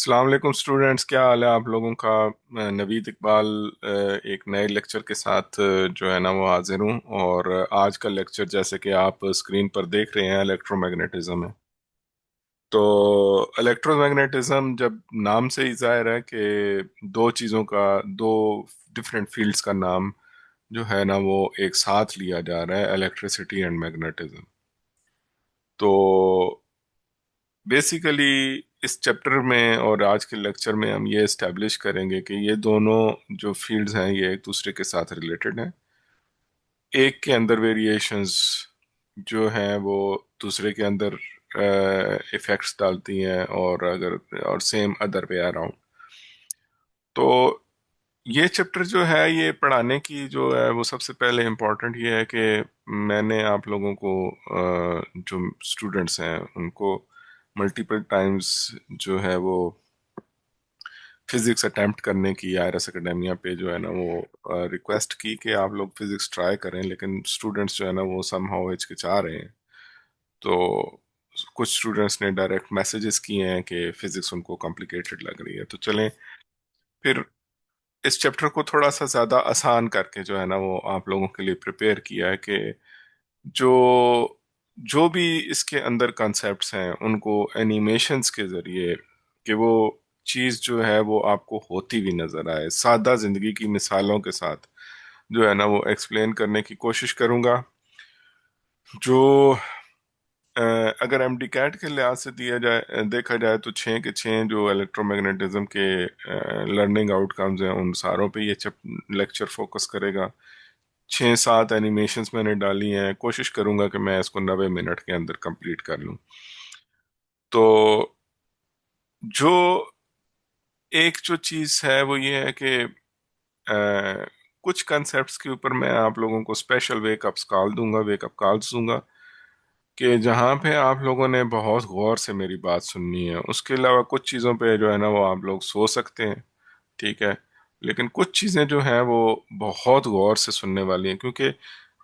अस्सलाम वालेकुम स्टूडेंट्स, क्या हाल है आप लोगों का। मैं नवीद इकबाल एक नए लेक्चर के साथ जो है ना वो हाजिर हूँ। और आज का लेक्चर जैसे कि आप स्क्रीन पर देख रहे हैं इलेक्ट्रोमैग्नेटिज्म है। तो इलेक्ट्रोमैग्नेटिज्म जब नाम से ही जाहिर है कि दो चीज़ों का, दो डिफरेंट फील्ड्स का नाम जो है ना वो एक साथ लिया जा रहा है, इलेक्ट्रिसिटी एंड मैग्नेटिज्म। तो बेसिकली इस चैप्टर में और आज के लेक्चर में हम ये इस्टेब्लिश करेंगे कि ये दोनों जो फील्ड्स हैं ये एक दूसरे के साथ रिलेटेड हैं। एक के अंदर वेरिएशंस जो हैं वो दूसरे के अंदर इफेक्ट्स डालती हैं, और अगर और सेम अदर वे अराउंड। तो ये चैप्टर जो है ये पढ़ाने की जो है वो सबसे पहले इम्पोर्टेंट ये है कि मैंने आप लोगों को जो स्टूडेंट्स हैं उनको मल्टीपल टाइम्स जो है वो फिजिक्स अटेम्प्ट करने की आयरस एकेडमिया पे जो है ना वो रिक्वेस्ट की कि आप लोग फिजिक्स ट्राई करें, लेकिन स्टूडेंट्स जो है ना वो समहाउ हिचकिचा रहे हैं। तो कुछ स्टूडेंट्स ने डायरेक्ट मैसेजेस किए हैं कि फिजिक्स उनको कॉम्प्लिकेटेड लग रही है। तो चलें फिर इस चैप्टर को थोड़ा सा ज़्यादा आसान करके जो है ना वो आप लोगों के लिए प्रिपेयर किया है कि जो जो भी इसके अंदर कॉन्सेप्ट्स हैं उनको एनिमेशंस के ज़रिए, कि वो चीज़ जो है वो आपको होती भी नज़र आए, सादा ज़िंदगी की मिसालों के साथ जो है ना वो एक्सप्लेन करने की कोशिश करूँगा। जो अ, अगर एमडी कैट के लिहाज से दिया जाए, देखा जाए तो छः के छः जो इलेक्ट्रोमैग्नेटिज्म के लर्निंग आउटकम्स हैं उन सारों पे ये लेक्चर फोकस करेगा। छः सात एनिमेशंस मैंने डाली हैं, कोशिश करूंगा कि मैं इसको 90 मिनट के अंदर कंप्लीट कर लूं। तो जो एक जो चीज़ है वो ये है कि कुछ कंसेप्ट्स के ऊपर मैं आप लोगों को स्पेशल वेकअप कॉल्स दूंगा कि जहाँ पे आप लोगों ने बहुत गौर से मेरी बात सुननी है। उसके अलावा कुछ चीज़ों पे जो है ना वो आप लोग सो सकते हैं, ठीक है। लेकिन कुछ चीज़ें जो हैं वो बहुत गौर से सुनने वाली हैं, क्योंकि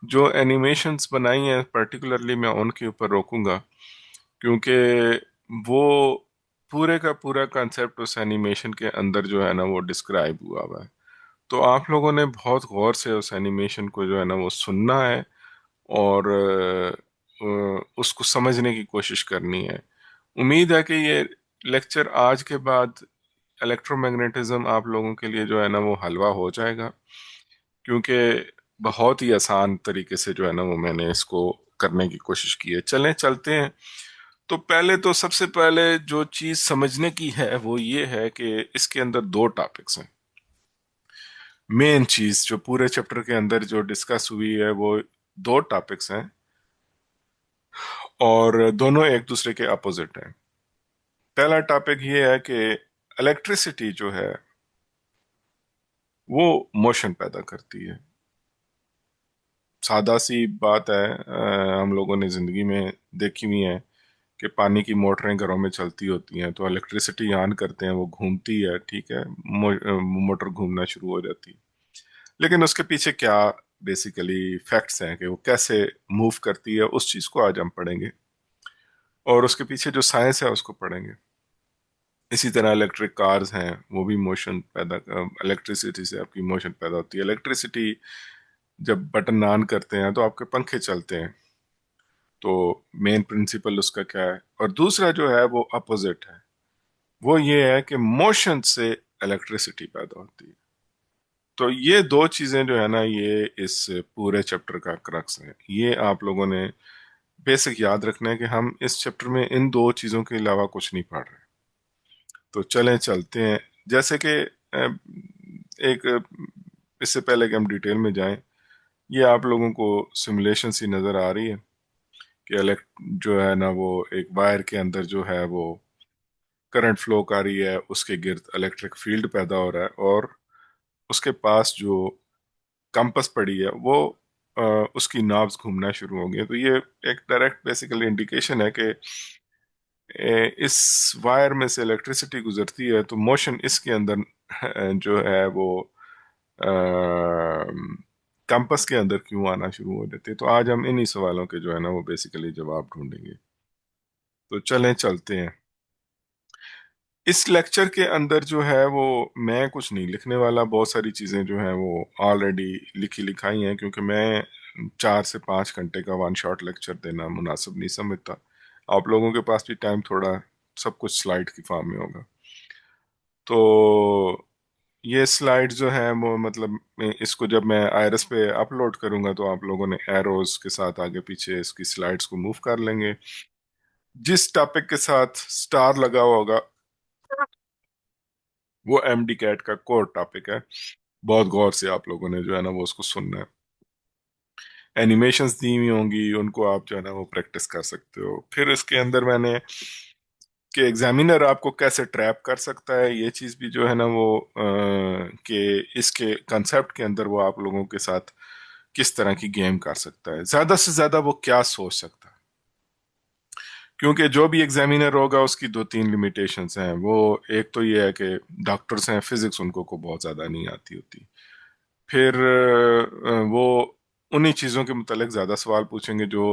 जो एनिमेशंस बनाई हैं पर्टिकुलरली मैं उनके ऊपर रोकूंगा, क्योंकि वो पूरे का पूरा कंसेप्ट उस एनिमेशन के अंदर जो है ना वो डिस्क्राइब हुआ हुआ है। तो आप लोगों ने बहुत गौर से उस एनिमेशन को जो है ना वो सुनना है, और उसको समझने की कोशिश करनी है। उम्मीद है कि ये लेक्चर आज के बाद इलेक्ट्रोमैग्नेटिज्म आप लोगों के लिए जो है ना वो हलवा हो जाएगा, क्योंकि बहुत ही आसान तरीके से जो है ना वो मैंने इसको करने की कोशिश की है। चलते हैं। तो पहले तो सबसे पहले जो चीज समझने की है वो ये है कि इसके अंदर दो टॉपिक्स हैं। मेन चीज जो पूरे चैप्टर के अंदर जो डिस्कस हुई है वो दो टॉपिक्स हैं, और दोनों एक दूसरे के अपोजिट हैं। पहला टॉपिक ये है कि इलेक्ट्रिसिटी जो है वो मोशन पैदा करती है। सादा सी बात है, हम लोगों ने जिंदगी में देखी हुई है कि पानी की मोटरें घरों में चलती होती हैं, तो इलेक्ट्रिसिटी ऑन करते हैं, वो घूमती है, ठीक है। मोटर घूमना शुरू हो जाती है। लेकिन उसके पीछे क्या बेसिकली फैक्ट्स हैं कि वो कैसे मूव करती है, उस चीज को आज हम पढ़ेंगे, और उसके पीछे जो साइंस है उसको पढ़ेंगे। इसी तरह इलेक्ट्रिक कार्स हैं, वो भी मोशन पैदा, इलेक्ट्रिसिटी से आपकी मोशन पैदा होती है। इलेक्ट्रिसिटी जब बटन ऑन करते हैं तो आपके पंखे चलते हैं। तो मेन प्रिंसिपल उसका क्या है। और दूसरा जो है वो अपोजिट है, वो ये है कि मोशन से इलेक्ट्रिसिटी पैदा होती है। तो ये दो चीजें जो है ना ये इस पूरे चैप्टर का क्रक्स है। ये आप लोगों ने बेसिक याद रखना है कि हम इस चैप्टर में इन दो चीजों के अलावा कुछ नहीं पढ़ रहे। तो चलते हैं। जैसे कि एक इससे पहले कि हम डिटेल में जाएं, ये आप लोगों को सिमुलेशन सी नज़र आ रही है कि इलेक्ट जो है ना वो एक वायर के अंदर जो है वो करंट फ्लो कर रही है, उसके गिर्द इलेक्ट्रिक फील्ड पैदा हो रहा है, और उसके पास जो कंपस पड़ी है वो अ, उसकी नॉब्स घूमना शुरू हो गई। तो ये एक डायरेक्ट बेसिकली इंडिकेशन है कि इस वायर में से इलेक्ट्रिसिटी गुजरती है, तो मोशन इसके अंदर जो है वो कैंपस के अंदर क्यों आना शुरू हो जाते हैं। तो आज हम इन्हीं सवालों के जो है ना वो बेसिकली जवाब ढूंढेंगे। तो चलते हैं। इस लेक्चर के अंदर जो है वो मैं कुछ नहीं लिखने वाला, बहुत सारी चीजें जो हैं वो ऑलरेडी लिखी लिखाई हैं, क्योंकि मैं 4 से 5 घंटे का वन शॉट लेक्चर देना मुनासिब नहीं समझता। आप लोगों के पास भी टाइम थोड़ा सब कुछ स्लाइड की फॉर्म में होगा। तो ये स्लाइड जो है वो मतलब इसको जब मैं आयरस पे अपलोड करूंगा तो आप लोगों ने एरोज के साथ आगे पीछे इसकी स्लाइड्स को मूव कर लेंगे। जिस टॉपिक के साथ स्टार लगा हुआ होगा वो एमडी कैट का कोर टॉपिक है। बहुत गौर से आप लोगों ने जो है ना वो उसको सुनना है। एनिमेशंस दी हुई होंगी, उनको आप जो है ना वो प्रैक्टिस कर सकते हो। फिर इसके अंदर मैंने कि एग्जामिनर आपको कैसे ट्रैप कर सकता है, ये चीज भी जो है ना वो कि इसके कंसेप्ट के अंदर वो आप लोगों के साथ किस तरह की गेम कर सकता है, ज्यादा से ज्यादा वो क्या सोच सकता है। क्योंकि जो भी एग्जामिनर होगा उसकी 2-3 लिमिटेशंस हैं। वो एक तो ये है कि डॉक्टर्स हैं, फिजिक्स उनको को बहुत ज्यादा नहीं आती होती। फिर वो उन्हीं चीज़ों के मुतालिक ज़्यादा सवाल पूछेंगे जो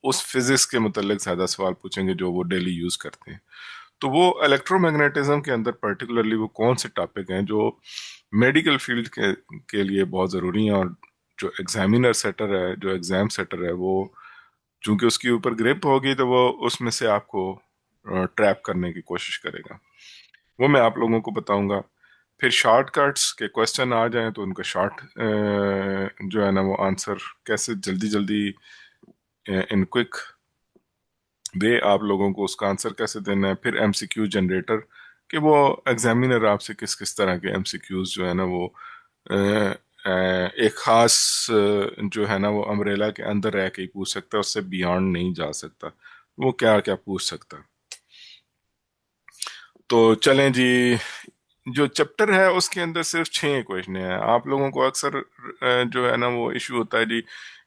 उस फिजिक्स के मुतालिक ज़्यादा सवाल पूछेंगे जो वो डेली यूज़ करते हैं। तो वो इलेक्ट्रोमैग्नेटिज्म के अंदर पर्टिकुलरली वो कौन से टॉपिक हैं जो मेडिकल फील्ड के लिए बहुत ज़रूरी हैं, और जो एग्जामिनर सेटर है, जो एग्ज़ाम सेटर है, वो चूंकि उसके ऊपर ग्रिप होगी तो वो उसमें से आपको ट्रैप करने की कोशिश करेगा। वो मैं आप लोगों को बताऊंगा। फिर शॉर्टकट्स के क्वेश्चन आ जाएं तो उनका शॉर्ट जो है ना वो आंसर कैसे जल्दी जल्दी इन क्विक वे आप लोगों को उसका आंसर कैसे देना है। फिर एमसीक्यू जनरेटर कि वो एग्जामिनर आपसे किस किस तरह के एमसीक्यूज जो है ना वो एक खास जो है ना वो अम्ब्रेला के अंदर रह के ही पूछ सकता है, उससे बियॉन्ड नहीं जा सकता। वो क्या क्या पूछ सकता है। तो चलें जी। जो चैप्टर है उसके अंदर सिर्फ 6 इक्वेशन हैं। आप लोगों को अक्सर जो है ना वो इशू होता है जी,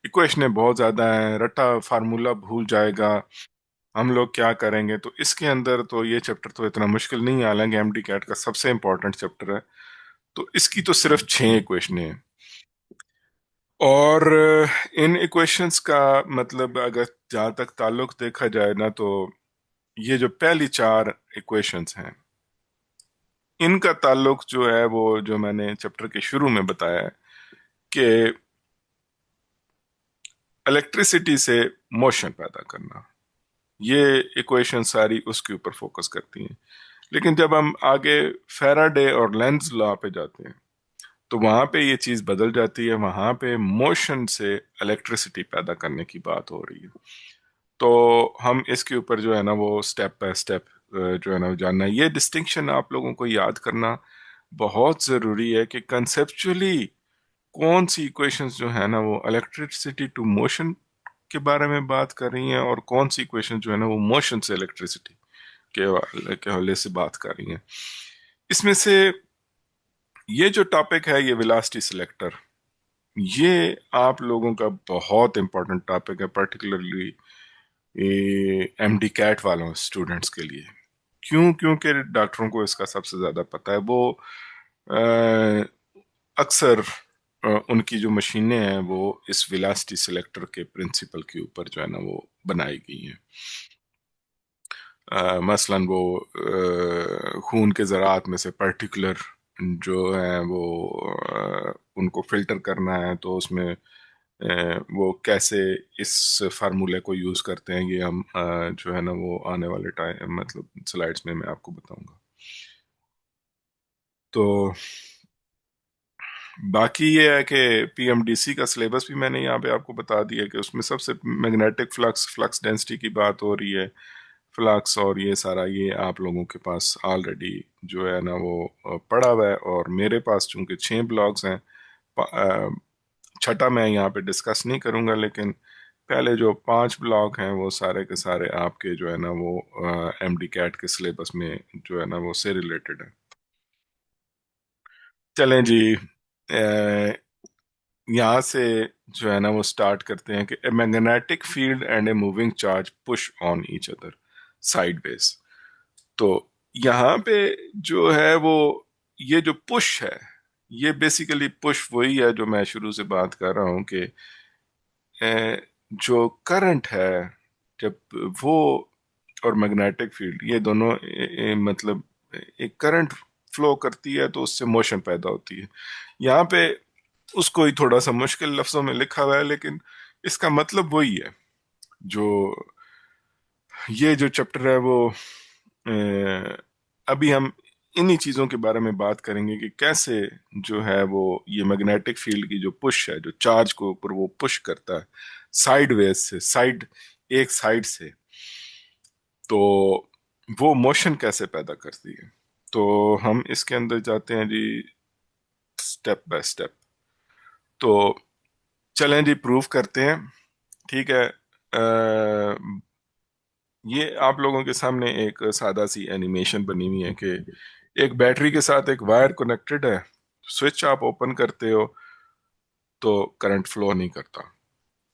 इक्वेशनें बहुत ज्यादा हैं, रट्टा फार्मूला भूल जाएगा, हम लोग क्या करेंगे। तो इसके अंदर तो ये चैप्टर तो इतना मुश्किल नहीं है, हालांकि एमडी कैट का सबसे इंपॉर्टेंट चैप्टर है। तो इसकी तो सिर्फ 6 इक्वेशनें हैं। और इन इक्वेशंस का मतलब अगर जहाँ तक ताल्लुक देखा जाए ना, तो ये जो पहली 4 इक्वेशंस हैं इनका ताल्लुक जो है वो जो मैंने चैप्टर के शुरू में बताया है कि इलेक्ट्रिसिटी से मोशन पैदा करना, ये इक्वेशन सारी उसके ऊपर फोकस करती हैं। लेकिन जब हम आगे फैराडे और लेंज लॉ पे जाते हैं तो वहां पे ये चीज बदल जाती है। वहां पे मोशन से इलेक्ट्रिसिटी पैदा करने की बात हो रही है। तो हम इसके ऊपर जो है ना वो स्टेप बाय स्टेप जो है ना वो जानना है। ये डिस्टिंक्शन आप लोगों को याद करना बहुत जरूरी है कि कंसेप्चुअली कौन सी इक्वेशंस जो है ना वो इलेक्ट्रिसिटी टू मोशन के बारे में बात कर रही हैं, और कौन सी इक्वेशन जो है ना वो मोशन से इलेक्ट्रिसिटी के हवाले से बात कर रही हैं। इसमें से ये जो टॉपिक है ये वेलोसिटी सिलेक्टर, ये आप लोगों का बहुत इंपॉर्टेंट टॉपिक है, पर्टिकुलरली एमडी कैट वालों स्टूडेंट्स के लिए। क्यों? क्योंकि डॉक्टरों को इसका सबसे ज्यादा पता है। वो अ, अक्सर उनकी जो मशीनें हैं वो इस वेलोसिटी सिलेक्टर के प्रिंसिपल के ऊपर जो है ना वो बनाई गई हैं। मसलन वो खून के ज़रात में से पर्टिकुलर जो है वो उनको फिल्टर करना है, तो उसमें वो कैसे इस फार्मूले को यूज़ करते हैं, ये हम जो है ना वो आने वाले टाइम मतलब स्लाइड्स में मैं आपको बताऊंगा। तो बाकी ये है कि पीएमडीसी का सिलेबस भी मैंने यहाँ पे आपको बता दिया कि उसमें सबसे मैग्नेटिक फ्लक्स, फ्लक्स डेंसिटी की बात हो रही है, फ्लक्स और ये सारा ये आप लोगों के पास ऑलरेडी जो है ना वो पड़ा हुआ है। और मेरे पास चूंकि 6 ब्लॉग्स हैं, छठा मैं यहाँ पे डिस्कस नहीं करूँगा, लेकिन पहले जो 5 ब्लॉग हैं वो सारे के सारे आपके जो है ना वो एमडी कैट के सिलेबस में जो है ना वो से रिलेटेड है। चलें जी। यहाँ से जो है ना वो स्टार्ट करते हैं कि a magnetic field and a moving charge push on each other sideways. तो यहाँ पे जो है वो ये जो पुश है, ये बेसिकली पुश वही है जो मैं शुरू से बात कर रहा हूँ कि जो करंट है, जब वो और मैग्नेटिक फील्ड ये दोनों मतलब एक करंट फ्लो करती है तो उससे मोशन पैदा होती है। यहाँ पे उसको ही थोड़ा सा मुश्किल लफ्जों में लिखा हुआ है, लेकिन इसका मतलब वही है। जो ये जो चैप्टर है वो अभी हम इन्हीं चीजों के बारे में बात करेंगे कि कैसे जो है वो ये मैग्नेटिक फील्ड की जो पुश है, जो चार्ज को ऊपर वो पुश करता है साइड वेज से, एक साइड से, तो वो मोशन कैसे पैदा करती है। तो हम इसके अंदर जाते हैं जी स्टेप बाय स्टेप। तो चलें जी प्रूव करते हैं। ठीक है। ये आप लोगों के सामने एक सादा सी एनिमेशन बनी हुई है कि एक बैटरी के साथ एक वायर कनेक्टेड है। स्विच आप ओपन करते हो तो करंट फ्लो नहीं करता,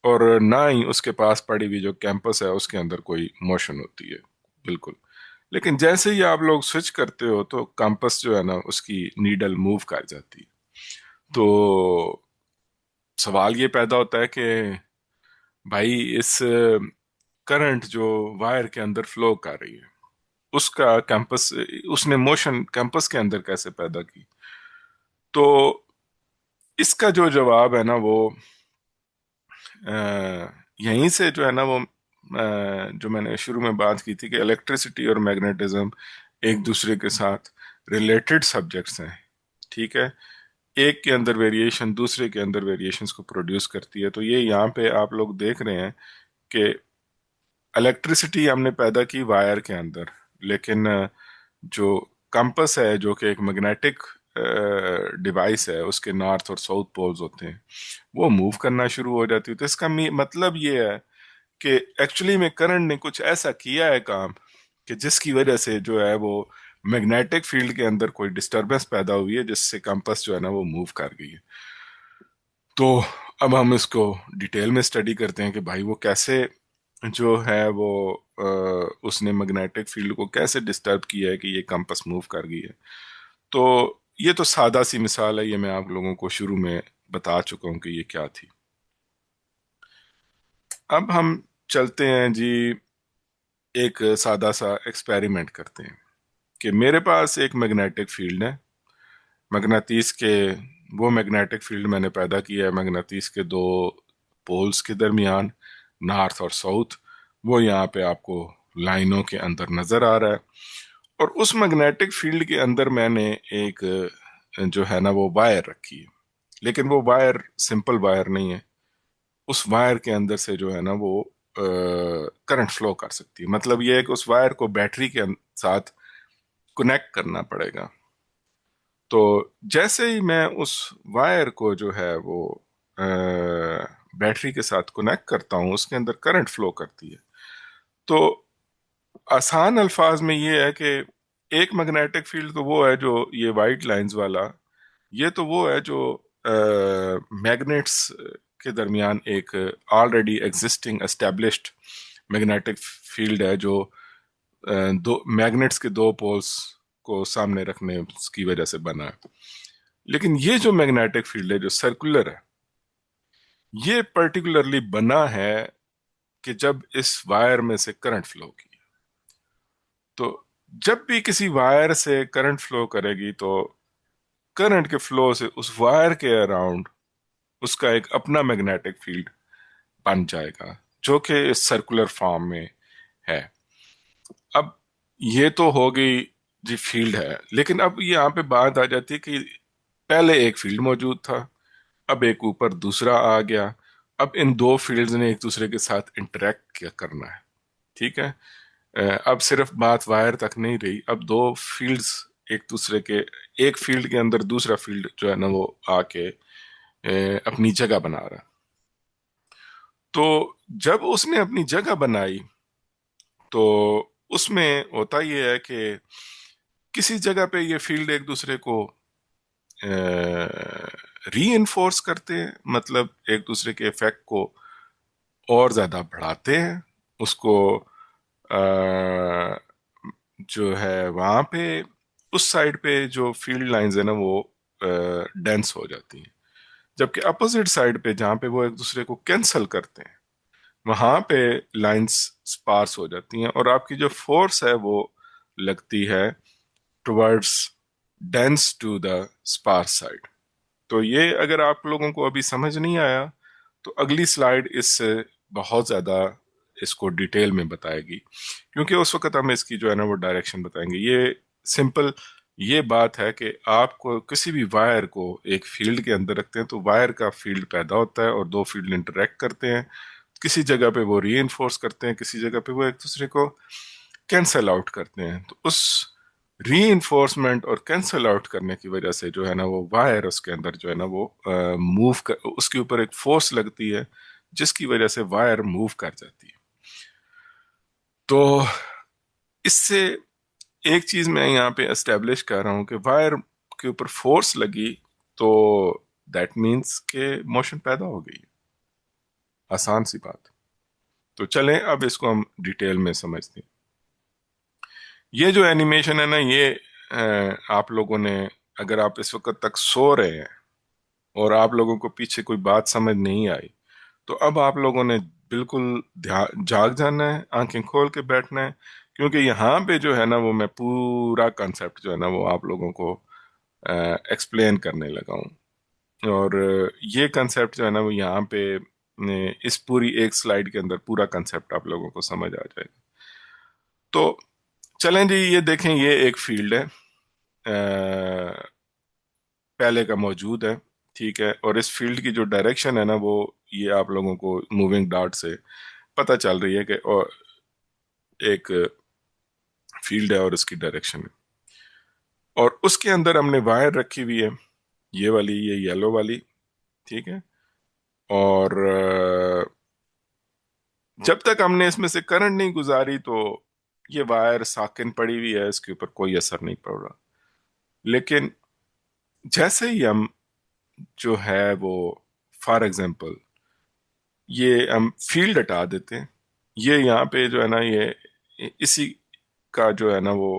और ना ही उसके पास पड़ी हुई जो कैंपस है उसके अंदर कोई मोशन होती है, बिल्कुल। लेकिन जैसे ही आप लोग स्विच करते हो तो कैंपस जो है ना उसकी नीडल मूव कर जाती है। तो सवाल ये पैदा होता है कि भाई इस करंट जो वायर के अंदर फ्लो कर रही है उसका कैंपस, उसने मोशन कैंपस के अंदर कैसे पैदा की। तो इसका जो जवाब है ना वो यहीं से जो है ना वो जो मैंने शुरू में बात की थी कि इलेक्ट्रिसिटी और मैग्नेटिज्म एक दूसरे के साथ रिलेटेड सब्जेक्ट्स हैं। ठीक है। एक के अंदर वेरिएशन दूसरे के अंदर वेरिएशंस को प्रोड्यूस करती है। तो ये यहाँ पे आप लोग देख रहे हैं कि इलेक्ट्रिसिटी हमने पैदा की वायर के अंदर, लेकिन जो कंपस है जो कि एक मैग्नेटिक डिवाइस है, उसके नॉर्थ और साउथ पोल्स होते हैं, वो मूव करना शुरू हो जाती है। तो इसका मतलब ये है कि एक्चुअली में करंट ने कुछ ऐसा किया है काम कि जिसकी वजह से जो है वो मैग्नेटिक फील्ड के अंदर कोई डिस्टरबेंस पैदा हुई है, जिससे कंपस जो है ना वो मूव कर गई है। तो अब हम इसको डिटेल में स्टडी करते हैं कि भाई वो कैसे जो है वो उसने मैग्नेटिक फील्ड को कैसे डिस्टर्ब किया है कि ये कंपास मूव कर गई है। तो ये तो सादा सी मिसाल है, ये मैं आप लोगों को शुरू में बता चुका हूं कि ये क्या थी। अब हम चलते हैं जी, एक सादा सा एक्सपेरिमेंट करते हैं कि मेरे पास एक मैग्नेटिक फील्ड है। मगनातीस के वो मैग्नेटिक फील्ड मैंने पैदा किया है मगनातीस के दो पोल्स के दरमियान, नॉर्थ और साउथ। वो यहाँ पे आपको लाइनों के अंदर नजर आ रहा है। और उस मैग्नेटिक फील्ड के अंदर मैंने एक जो है ना वो वायर रखी है, लेकिन वो वायर सिंपल वायर नहीं है। उस वायर के अंदर से जो है ना वो करंट फ्लो कर सकती है। मतलब ये है कि उस वायर को बैटरी के साथ कनेक्ट करना पड़ेगा। तो जैसे ही मैं उस वायर को जो है वो बैटरी के साथ कनेक्ट करता हूँ, उसके अंदर करंट फ्लो करती है। तो आसान अल्फाज में ये है कि एक मैग्नेटिक फील्ड तो वो है जो ये वाइट लाइंस वाला, ये तो वो है जो मैग्नेट्स के दरमियान एक already existing established magnetic field है, जो दो मैग्नेट्स के दो पोल्स को सामने रखने की वजह से बना है। लेकिन ये जो मैग्नेटिक फील्ड है जो सर्कुलर है, ये पर्टिकुलरली बना है कि जब इस वायर में से करंट फ्लो की। तो जब भी किसी वायर से करंट फ्लो करेगी तो करंट के फ्लो से उस वायर के अराउंड उसका एक अपना मैग्नेटिक फील्ड बन जाएगा, जो कि सर्कुलर फॉर्म में है। अब ये तो हो गई जी फील्ड है, लेकिन अब यहाँ पे बात आ जाती है कि पहले एक फील्ड मौजूद था, अब एक ऊपर दूसरा आ गया। अब इन दो फील्ड्स ने एक दूसरे के साथ इंटरेक्ट करना है। ठीक है। अब सिर्फ बात वायर तक नहीं रही, अब दो फील्ड्स एक दूसरे के, एक फील्ड के अंदर दूसरा फील्ड जो है ना वो आके अपनी जगह बना रहा है। तो जब उसने अपनी जगह बनाई तो उसमें होता ये है कि किसी जगह पे ये फील्ड एक दूसरे को री इन्फोर्स करते हैं, मतलब एक दूसरे के इफेक्ट को और ज्यादा बढ़ाते हैं। उसको अ, जो है वहां पे उस साइड पे जो फील्ड लाइंस है ना वो डेंस हो जाती हैं, जबकि अपोजिट साइड पे जहाँ पे वो एक दूसरे को कैंसल करते हैं वहां पे लाइंस स्पार्स हो जाती हैं, और आपकी जो फोर्स है वो लगती है towards dense to the sparse side. तो ये अगर आप लोगों को अभी समझ नहीं आया तो अगली स्लाइड इससे बहुत ज़्यादा इसको डिटेल में बताएगी, क्योंकि उस वक्त हम इसकी जो है ना वो डायरेक्शन बताएंगे। ये सिंपल ये बात है कि आपको किसी भी वायर को एक फील्ड के अंदर रखते हैं तो वायर का फील्ड पैदा होता है और दो फील्ड इंटरेक्ट करते हैं। किसी जगह पे वो री करते हैं, किसी जगह पे वो एक दूसरे को कैंसल आउट करते हैं। तो उस री और कैंसल आउट करने की वजह से जो है ना वो वायर उसके अंदर जो है ना वो मूव कर, उसके ऊपर एक फोर्स लगती है जिसकी वजह से वायर मूव कर जाती है। तो इससे एक चीज मैं यहाँ पे एस्टेब्लिश कर रहा हूँ कि वायर के ऊपर फोर्स लगी तो दैट मीन्स के मोशन पैदा हो गई। आसान सी बात। तो चलें अब इसको हम डिटेल में समझते हैं। ये जो एनिमेशन है ना ये आप लोगों ने, अगर आप इस वक्त तक सो रहे हैं और आप लोगों को पीछे कोई बात समझ नहीं आई, तो अब आप लोगों ने बिल्कुल जाग जाना है, आंखें खोल के बैठना है, क्योंकि यहाँ पे जो है ना वो मैं पूरा कंसेप्ट जो है ना वो आप लोगों को एक्सप्लेन करने लगा हूँ। और ये कंसेप्ट जो है ना वो यहाँ पे इस पूरी एक स्लाइड के अंदर पूरा कंसेप्ट आप लोगों को समझ आ जाएगा। तो चलें जी, ये देखें ये एक फील्ड है, पहले का मौजूद है, ठीक है। और इस फील्ड की जो डायरेक्शन है ना वो ये आप लोगों को मूविंग डॉट से पता चल रही है कि और एक फील्ड है और इसकी डायरेक्शन है। और उसके अंदर हमने वायर रखी हुई है, ये वाली, ये येलो वाली, ठीक है। और जब तक हमने इसमें से करंट नहीं गुजारी तो ये वायर साकिन पड़ी हुई है, इसके ऊपर कोई असर नहीं पड़ रहा। लेकिन जैसे ही हम जो है वो, फॉर एग्जांपल ये हम फील्ड हटा देते हैं, ये यहाँ पे जो है ना ये इसी का जो है ना वो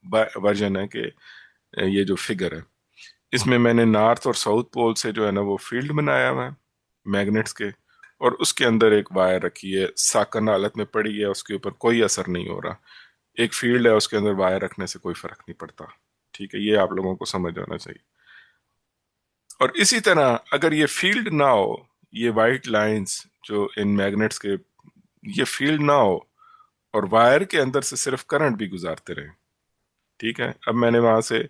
वर्जन है कि ये जो फिगर है इसमें मैंने नॉर्थ और साउथ पोल से जो है ना वो फील्ड बनाया हुआ है मैग्नेट्स के, और उसके अंदर एक वायर रखी है, साकन हालत में पड़ी है, उसके ऊपर कोई असर नहीं हो रहा। एक फील्ड है, उसके अंदर वायर रखने से कोई फर्क नहीं पड़ता, ठीक है। ये आप लोगों को समझ आना चाहिए। और इसी तरह अगर ये फील्ड ना हो, ये वाइट लाइंस जो इन मैग्नेट्स के, ये फील्ड ना हो और वायर के अंदर से सिर्फ करंट भी गुजारते रहे, ठीक है। अब मैंने वहां से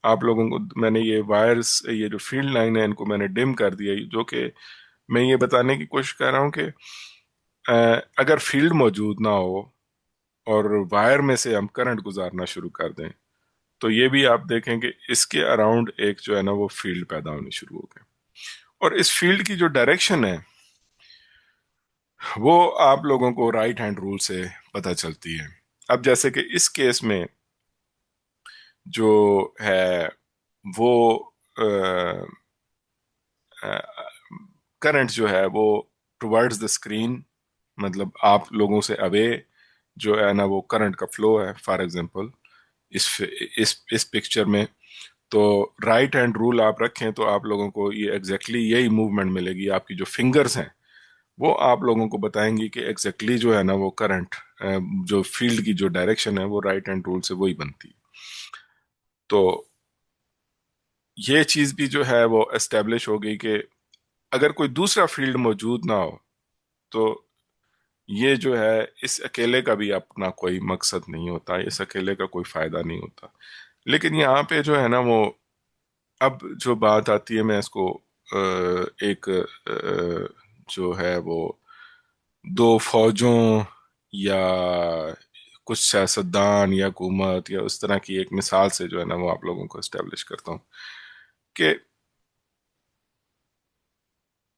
आप लोगों को, मैंने ये वायर्स, ये जो फील्ड लाइन है इनको मैंने डिम कर दिया, जो कि मैं ये बताने की कोशिश कर रहा हूँ कि अगर फील्ड मौजूद ना हो और वायर में से हम करंट गुजारना शुरू कर दें तो ये भी आप देखें कि इसके अराउंड एक जो है ना वो फील्ड पैदा होनी शुरू हो गई। और इस फील्ड की जो डायरेक्शन है वो आप लोगों को राइट हैंड रूल से पता चलती है। अब जैसे कि इस केस में जो है वो करंट जो है वो टुवर्ड्स द स्क्रीन, मतलब आप लोगों से अवे जो है ना वो करंट का फ्लो है। फॉर एग्जांपल इस पिक्चर में तो राइट हैंड रूल आप रखें तो आप लोगों को ये एग्जैक्टली यही मूवमेंट मिलेगी। आपकी जो फिंगर्स हैं वो आप लोगों को बताएंगी कि एग्जैक्टली जो है ना वो करंट, जो फील्ड की जो डायरेक्शन है वो राइट हैंड रूल से वही बनती है। तो ये चीज भी जो है वो एस्टेब्लिश हो गई कि अगर कोई दूसरा फील्ड मौजूद ना हो तो ये जो है इस अकेले का भी अपना कोई मकसद नहीं होता, इस अकेले का कोई फायदा नहीं होता। लेकिन यहाँ पे जो है ना वो, अब जो बात आती है मैं इसको एक जो है वो दो फौजों या कुछ सियासतदान या हुकूमत या उस तरह की एक मिसाल से जो है ना वो आप लोगों को एस्टेब्लिश करता हूँ कि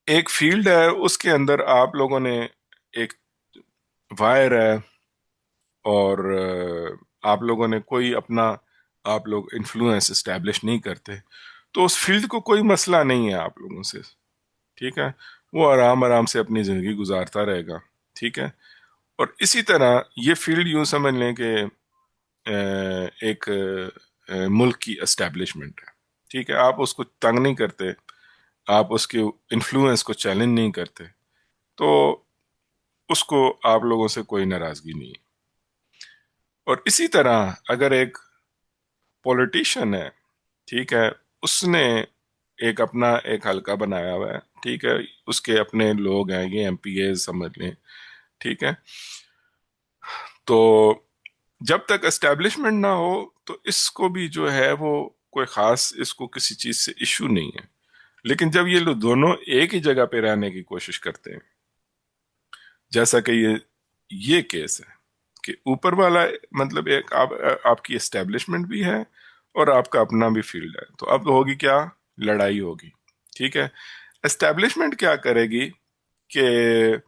एक फील्ड है, उसके अंदर आप लोगों ने एक वायर है और आप लोगों ने कोई अपना, आप लोग इन्फ्लुएंस एस्टेब्लिश नहीं करते तो उस फील्ड को कोई मसला नहीं है आप लोगों से, ठीक है। वो आराम आराम से अपनी जिंदगी गुजारता रहेगा, ठीक है। और इसी तरह ये फील्ड यूं समझ लें कि एक मुल्क की एस्टेब्लिशमेंट है, ठीक है। आप उसको तंग नहीं करते, आप उसके इन्फ्लुएंस को चैलेंज नहीं करते तो उसको आप लोगों से कोई नाराजगी नहीं है। और इसी तरह अगर एक पॉलिटिशियन है, ठीक है, उसने एक अपना एक हलका बनाया हुआ है, ठीक है, उसके अपने लोग हैं, ये एमपीए समझ लें, ठीक है। तो जब तक एस्टेब्लिशमेंट ना हो तो इसको भी जो है वो कोई खास इसको किसी चीज से इशू नहीं है। लेकिन जब ये लोग दोनों एक ही जगह पे रहने की कोशिश करते हैं, जैसा कि ये केस है कि ऊपर वाला मतलब एक आपकी एस्टेब्लिशमेंट भी है और आपका अपना भी फील्ड है, तो अब होगी क्या, लड़ाई होगी, ठीक है। एस्टेब्लिशमेंट क्या करेगी कि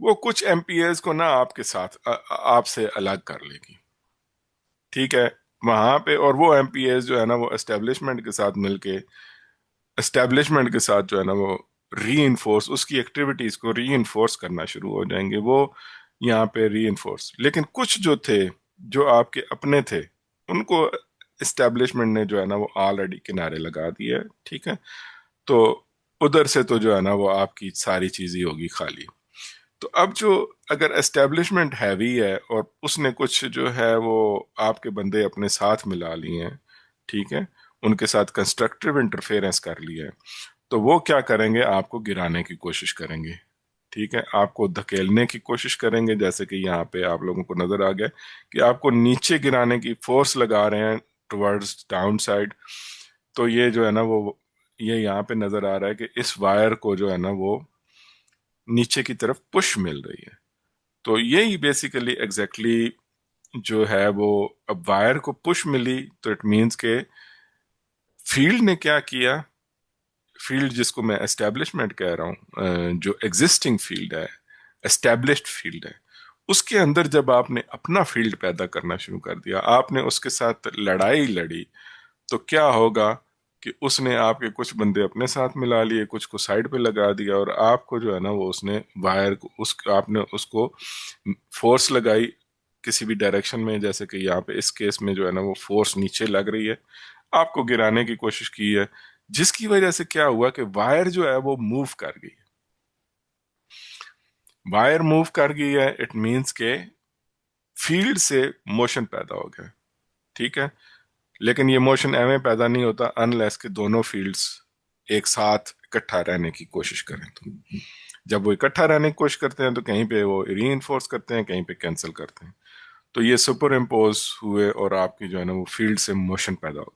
वो कुछ एमपीएस को ना आपके साथ आपसे अलग कर लेगी, ठीक है, वहां पे। और वो एमपीएस जो है ना वो एस्टेब्लिशमेंट के साथ मिलके एस्टेब्लिशमेंट के साथ जो है ना वो री उसकी एक्टिविटीज को री करना शुरू हो जाएंगे, वो यहाँ पे री। लेकिन कुछ जो थे, जो आपके अपने थे, उनको एस्टेब्लिशमेंट ने जो है ना वो ऑलरेडी किनारे लगा दिया है, ठीक है। तो उधर से तो जो है ना वो आपकी सारी चीजें होगी खाली। तो अब जो अगर एस्टेब्लिशमेंट हैवी है और उसने कुछ जो है वो आपके बंदे अपने साथ मिला लिए हैं, ठीक है, उनके साथ कंस्ट्रक्टिव इंटरफेरेंस कर लिया है, तो वो क्या करेंगे, आपको गिराने की कोशिश करेंगे, ठीक है, आपको धकेलने की कोशिश करेंगे। जैसे कि यहाँ पे आप लोगों को नजर आ गया कि आपको नीचे गिराने की फोर्स लगा रहे हैं टुवर्ड्स डाउन साइड। तो ये जो है ना वो ये यहाँ पे नजर आ रहा है कि इस वायर को जो है ना वो नीचे की तरफ पुश मिल रही है। तो यही बेसिकली एग्जैक्टली जो है वो, अब वायर को पुश मिली तो इट मींस के फील्ड ने क्या किया, फील्ड जिसको मैं एस्टेब्लिशमेंट कह रहा हूँ, जो एग्जिस्टिंग फील्ड है, एस्टेब्लिश्ड फील्ड है, उसके अंदर जब आपने अपना फील्ड पैदा करना शुरू कर दिया, आपने उसके साथ लड़ाई लड़ी, तो क्या होगा कि उसने आपके कुछ बंदे अपने साथ मिला लिए, कुछ को साइड पे लगा दिया, और आपको जो है ना वो उसने वायर को उस आपने उसको फोर्स लगाई किसी भी डायरेक्शन में। जैसे कि यहाँ पे इस केस में जो है ना वो फोर्स नीचे लग रही है, आपको गिराने की कोशिश की है, जिसकी वजह से क्या हुआ कि वायर जो है वो मूव कर गई। वायर मूव कर गई है, इट मींस के फील्ड से मोशन पैदा हो गया, ठीक है। लेकिन ये मोशन एवं पैदा नहीं होता अनलेस के दोनों फील्ड्स एक साथ इकट्ठा रहने की कोशिश करें। तो जब वो इकट्ठा रहने की कोशिश करते हैं तो कहीं पे वो री करते हैं, कहीं पे कैंसिल करते हैं, तो ये सुपर इम्पोज हुए और आपकी जो है ना वो फील्ड से मोशन पैदा हो।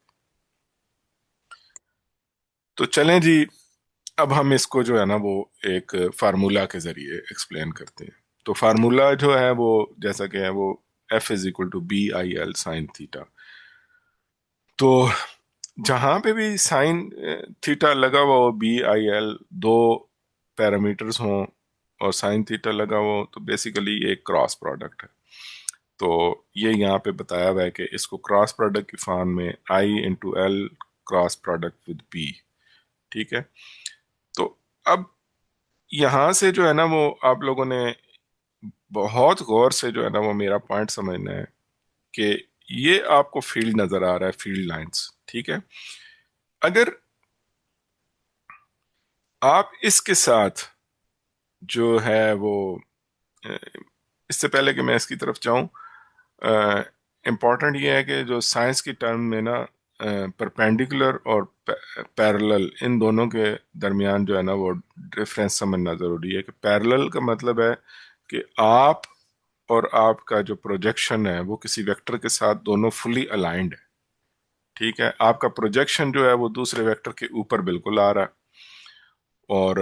तो चलें जी, अब हम इसको जो है ना वो एक फार्मूला के जरिए एक्सप्लेन करते हैं। तो फार्मूला जो है वो जैसा कि है वो F = BIL sin थीटा। तो जहां पे भी साइन थीटा लगा हुआ हो, BIL दो पैरामीटर्स हों और साइन थीटा लगा हुआ हो, तो बेसिकली ये एक क्रॉस प्रोडक्ट है। तो ये यहाँ पे बताया हुआ है कि इसको क्रॉस प्रोडक्ट की फॉर्म में I × L cross product with B, ठीक है। तो अब यहाँ से जो है ना वो आप लोगों ने बहुत गौर से जो है ना वो मेरा पॉइंट समझना है कि ये आपको फील्ड नजर आ रहा है, फील्ड लाइंस, ठीक है। अगर आप इसके साथ जो है वो अ, इससे पहले कि मैं इसकी तरफ जाऊं, इम्पॉर्टेंट ये है कि जो साइंस की टर्म में ना परपेंडिकुलर और पैरेलल, इन दोनों के दरमियान जो है ना वो डिफरेंस समझना जरूरी है। कि पैरेलल का मतलब है कि आप और आपका जो प्रोजेक्शन है वो किसी वेक्टर के साथ दोनों फुली अलाइंड है, ठीक है। आपका प्रोजेक्शन जो है वो दूसरे वेक्टर के ऊपर बिल्कुल आ रहा है, और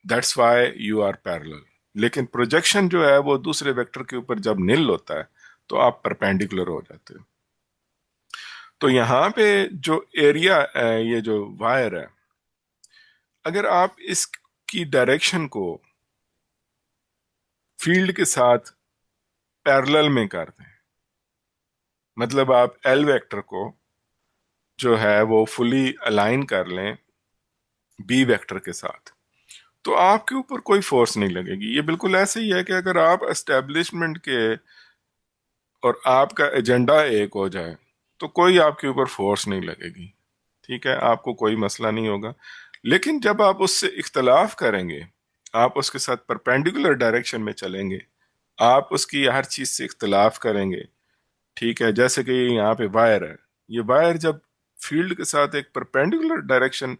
that's why you are parallel. लेकिन प्रोजेक्शन जो है वो दूसरे वेक्टर के ऊपर जब निल होता है तो आप परपेंडिकुलर हो जाते हो। तो यहाँ पे जो एरिया ये जो वायर है, अगर आप इसकी डायरेक्शन को फील्ड के साथ पैरेलल में कर दें, मतलब आप एल वेक्टर को जो है वो फुली अलाइन कर लें बी वेक्टर के साथ, तो आपके ऊपर कोई फोर्स नहीं लगेगी। ये बिल्कुल ऐसे ही है कि अगर आप एस्टेब्लिशमेंट के और आपका एजेंडा एक हो जाए तो कोई आपके ऊपर फोर्स नहीं लगेगी, ठीक है, आपको कोई मसला नहीं होगा। लेकिन जब आप उससे इख्तलाफ करेंगे, आप उसके साथ परपेंडिकुलर डायरेक्शन में चलेंगे, आप उसकी हर चीज से इख्तलाफ करेंगे, ठीक है, जैसे कि यहाँ पे वायर है, ये वायर जब फील्ड के साथ एक परपेंडिकुलर डायरेक्शन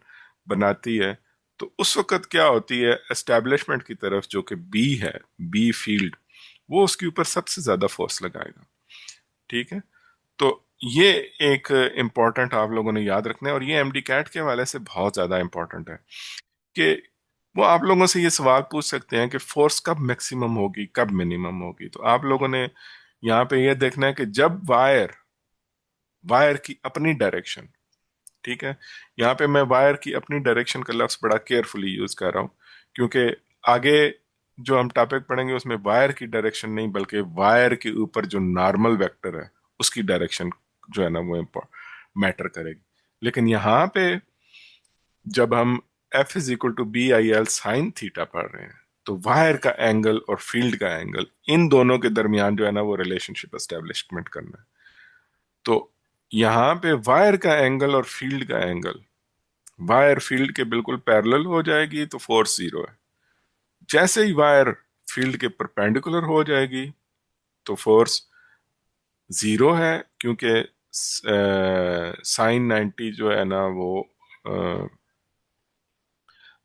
बनाती है तो उस वक्त क्या होती है, एस्टेब्लिशमेंट की तरफ जो कि बी है, बी फील्ड, वो उसके ऊपर सबसे ज्यादा फोर्स लगाएगा। ठीक है। तो ये एक इम्पॉर्टेंट आप लोगों ने याद रखना है, और ये एमडी कैट के हवाले से बहुत ज्यादा इम्पॉर्टेंट है कि वो आप लोगों से ये सवाल पूछ सकते हैं कि फोर्स कब मैक्सिमम होगी कब मिनिमम होगी। तो आप लोगों ने यहाँ पे ये देखना है कि जब वायर वायर की अपनी डायरेक्शन, ठीक है, यहाँ पे मैं वायर की अपनी डायरेक्शन का लफ्ज बड़ा केयरफुली यूज कर रहा हूँ, क्योंकि आगे जो हम टॉपिक पढ़ेंगे उसमें वायर की डायरेक्शन नहीं बल्कि वायर के ऊपर जो नॉर्मल वेक्टर है उसकी डायरेक्शन जो है ना वो मैटर करेगी। लेकिन यहाँ पे जब हम F is equal to B I L sine theta पढ़ रहे हैं तो वायर का एंगल और फील्ड का एंगल, इन दोनों के दरमियान जो है ना वो रिलेशनशिप एस्टेब्लिशमेंट करना है। तो यहाँ पे वायर का एंगल और फील्ड का एंगल वायर फील्ड के बिल्कुल पैरेलल हो जाएगी तो फोर्स जीरो है। जैसे ही वायर फील्ड के परपेंडिकुलर हो जाएगी तो फोर्स जीरो है, क्योंकि साइन 90 जो है ना वो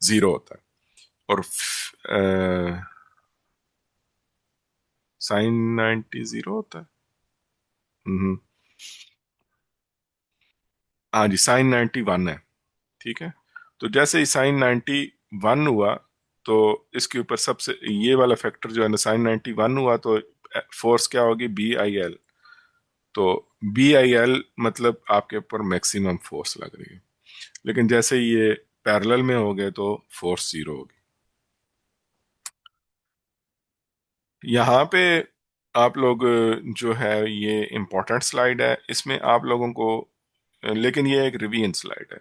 जीरो होता है, और साइन 90 जीरो होता है। हम्म, हाँ जी, साइन 91 है। ठीक है। तो जैसे ही साइन 91 हुआ तो इसके ऊपर सबसे ये वाला फैक्टर जो है ना साइन 91 हुआ तो फोर्स क्या होगी, बी आई एल। तो बी आई एल मतलब आपके ऊपर मैक्सिमम फोर्स लग रही है। लेकिन जैसे ही ये पैरेलल में हो गए तो फोर्स जीरो होगी। यहाँ पे आप लोग जो है ये इम्पोर्टेंट स्लाइड है, इसमें आप लोगों को लेकिन ये एक रिवीजन स्लाइड है,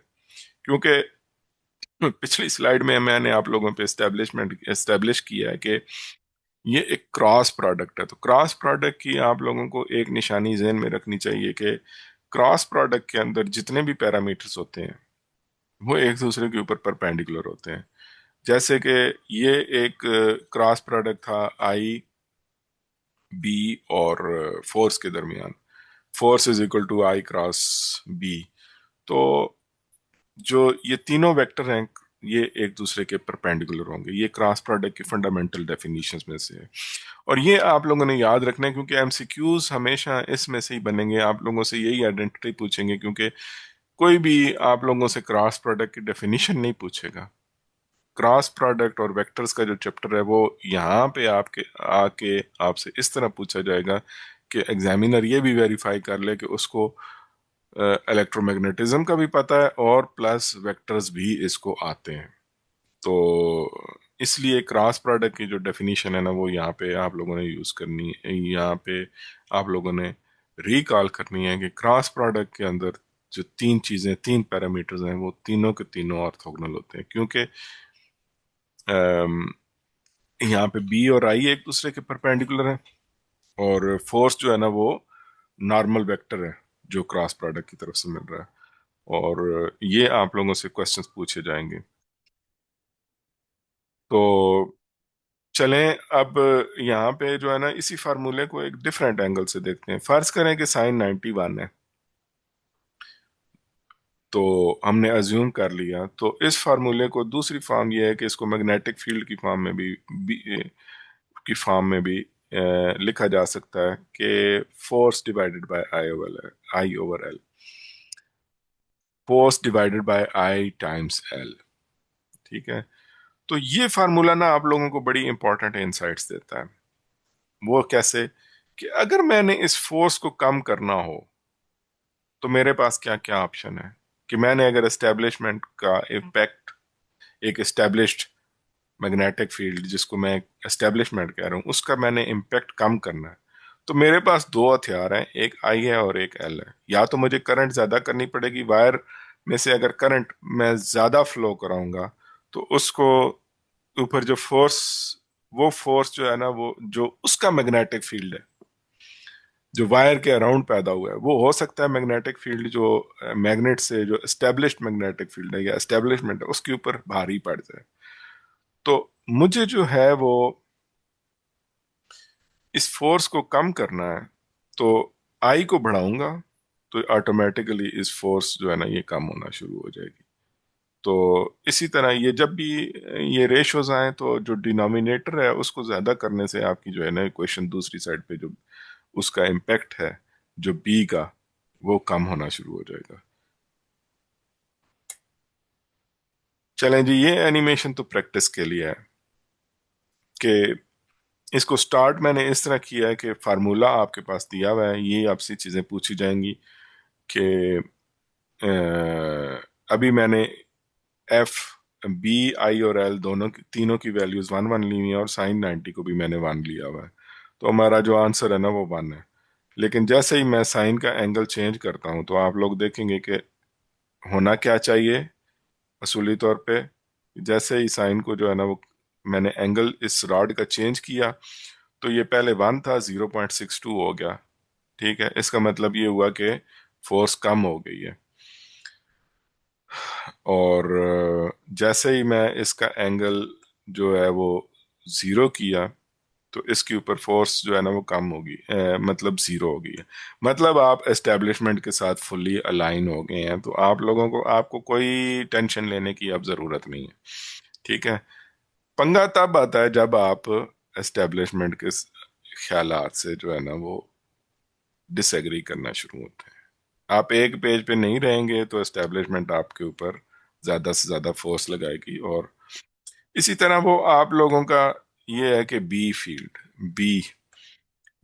क्योंकि पिछली स्लाइड में मैंने आप लोगों पे एस्टेब्लिश किया है कि ये एक क्रॉस प्रोडक्ट है। तो क्रॉस प्रोडक्ट की आप लोगों को एक निशानी जहन में रखनी चाहिए कि क्रॉस प्रोडक्ट के अंदर जितने भी पैरामीटर्स होते हैं वो एक दूसरे के ऊपर परपेंडिकुलर होते हैं। जैसे कि ये एक क्रॉस प्रोडक्ट था आई बी और फोर्स के दरमियान, force is equal to I cross B. तो जो ये तीनों वेक्टर हैं ये एक दूसरे के परपेंडिकुलर होंगे, ये क्रॉस प्रोडक्ट की फंडामेंटल डेफिनेशंस में से है। और ये आप लोगों ने याद रखना है क्योंकि एमसीक्यूज हमेशा इसमें से ही बनेंगे, आप लोगों से यही आइडेंटिटी पूछेंगे, क्योंकि कोई भी आप लोगों से क्रॉस प्रोडक्ट की डेफिनेशन नहीं पूछेगा। क्रॉस प्रोडक्ट और वेक्टर्स का जो चैप्टर है वो यहाँ पे आपके आके आपसे इस तरह पूछा जाएगा कि एग्जामिनर ये भी वेरीफाई कर ले कि उसको इलेक्ट्रोमैग्नेटिज्म का भी पता है और प्लस वेक्टर्स भी इसको आते हैं। तो इसलिए क्रॉस प्रोडक्ट की जो डेफिनेशन है ना वो यहाँ पे आप लोगों ने यूज करनी है, यहाँ पे आप लोगों ने रिकॉल करनी है कि क्रॉस प्रोडक्ट के अंदर जो तीन चीजें, तीन पैरामीटर्स हैं वो तीनों के तीनों ऑर्थोगोनल होते हैं, क्योंकि अम, यहाँ पे बी और आई एक दूसरे के परपेंडिकुलर है, और फोर्स जो है ना वो नॉर्मल वेक्टर है जो क्रॉस प्रोडक्ट की तरफ से मिल रहा है। और ये आप लोगों से क्वेश्चंस पूछे जाएंगे। तो चलें अब यहाँ पे जो है ना इसी फार्मूले को एक डिफरेंट एंगल से देखते हैं। फर्ज करें कि साइन 91 है, तो हमने अज्यूम कर लिया, तो इस फार्मूले को दूसरी फॉर्म ये है कि इसको मैग्नेटिक फील्ड की फॉर्म में भी लिखा जा सकता है कि force divided by I over L, force divided by I times L. ठीक है। तो ये फार्मूला ना आप लोगों को बड़ी इंपॉर्टेंट इंसाइट्स देता है। वो कैसे, कि अगर मैंने इस फोर्स को कम करना हो तो मेरे पास क्या क्या ऑप्शन है, कि मैंने अगर एस्टेब्लिशमेंट का इम्पैक्ट, एक एस्टेब्लिश्ड मैग्नेटिक फील्ड जिसको मैं एस्टेब्लिशमेंट कह रहा हूँ उसका मैंने इम्पैक्ट कम करना है, तो मेरे पास दो हथियार हैं, एक आई है और एक एल है। या तो मुझे करंट ज्यादा करनी पड़ेगी, वायर में से अगर करंट मैं ज्यादा फ्लो कराऊंगा तो उसको ऊपर जो फोर्स, वो फोर्स जो है ना वो जो उसका मैग्नेटिक फील्ड है जो वायर के अराउंड पैदा हुआ है, वो हो सकता है मैग्नेटिक फील्ड जो मैग्नेट से जो एस्टेब्लिश्ड मैग्नेटिक फील्ड है या एस्टेब्लिशमेंट है उसके ऊपर भारी पड़ जाए। तो मुझे जो है वो इस फोर्स को कम करना है, तो आई को बढ़ाऊंगा तो ऑटोमेटिकली इस फोर्स जो है ना ये कम होना शुरू हो जाएगी। तो इसी तरह ये जब भी ये रेशोज आए तो जो डिनोमिनेटर है उसको ज्यादा करने से आपकी जो है ना इक्वेशन दूसरी साइड पे जो उसका इम्पैक्ट है जो बी का वो कम होना शुरू हो जाएगा। चलें जी, ये एनिमेशन तो प्रैक्टिस के लिए है कि इसको स्टार्ट मैंने इस तरह किया है कि फार्मूला आपके पास दिया हुआ है, ये आपसे चीजें पूछी जाएंगी कि अभी मैंने एफ बी आई और एल दोनों की तीनों की वैल्यूज वन वन ली हुई है और साइन 90 को भी मैंने वन लिया हुआ है। तो हमारा जो आंसर है ना वो वन है। लेकिन जैसे ही मैं साइन का एंगल चेंज करता हूं तो आप लोग देखेंगे कि होना क्या चाहिए असूली तौर पे। जैसे ही साइन को जो है ना वो मैंने एंगल इस रॉड का चेंज किया तो ये पहले वन था 0.62 हो गया। ठीक है, इसका मतलब ये हुआ कि फोर्स कम हो गई है। और जैसे ही मैं इसका एंगल जो है वो जीरो किया तो इसके ऊपर फोर्स जो है ना वो कम होगी, मतलब जीरो हो गई है। मतलब आप एस्टेब्लिशमेंट के साथ फुल्ली अलाइन हो गए हैं, तो आप लोगों को आपको कोई टेंशन लेने की अब जरूरत नहीं है। ठीक है। पंगा तब आता है जब आप एस्टेब्लिशमेंट के ख्यालात से जो है ना वो डिसएग्री करना शुरू होते हैं। आप एक पेज पे नहीं रहेंगे तो एस्टेब्लिशमेंट आपके ऊपर ज्यादा से ज्यादा फोर्स लगाएगी। और इसी तरह वो आप लोगों का ये है कि बी फील्ड, बी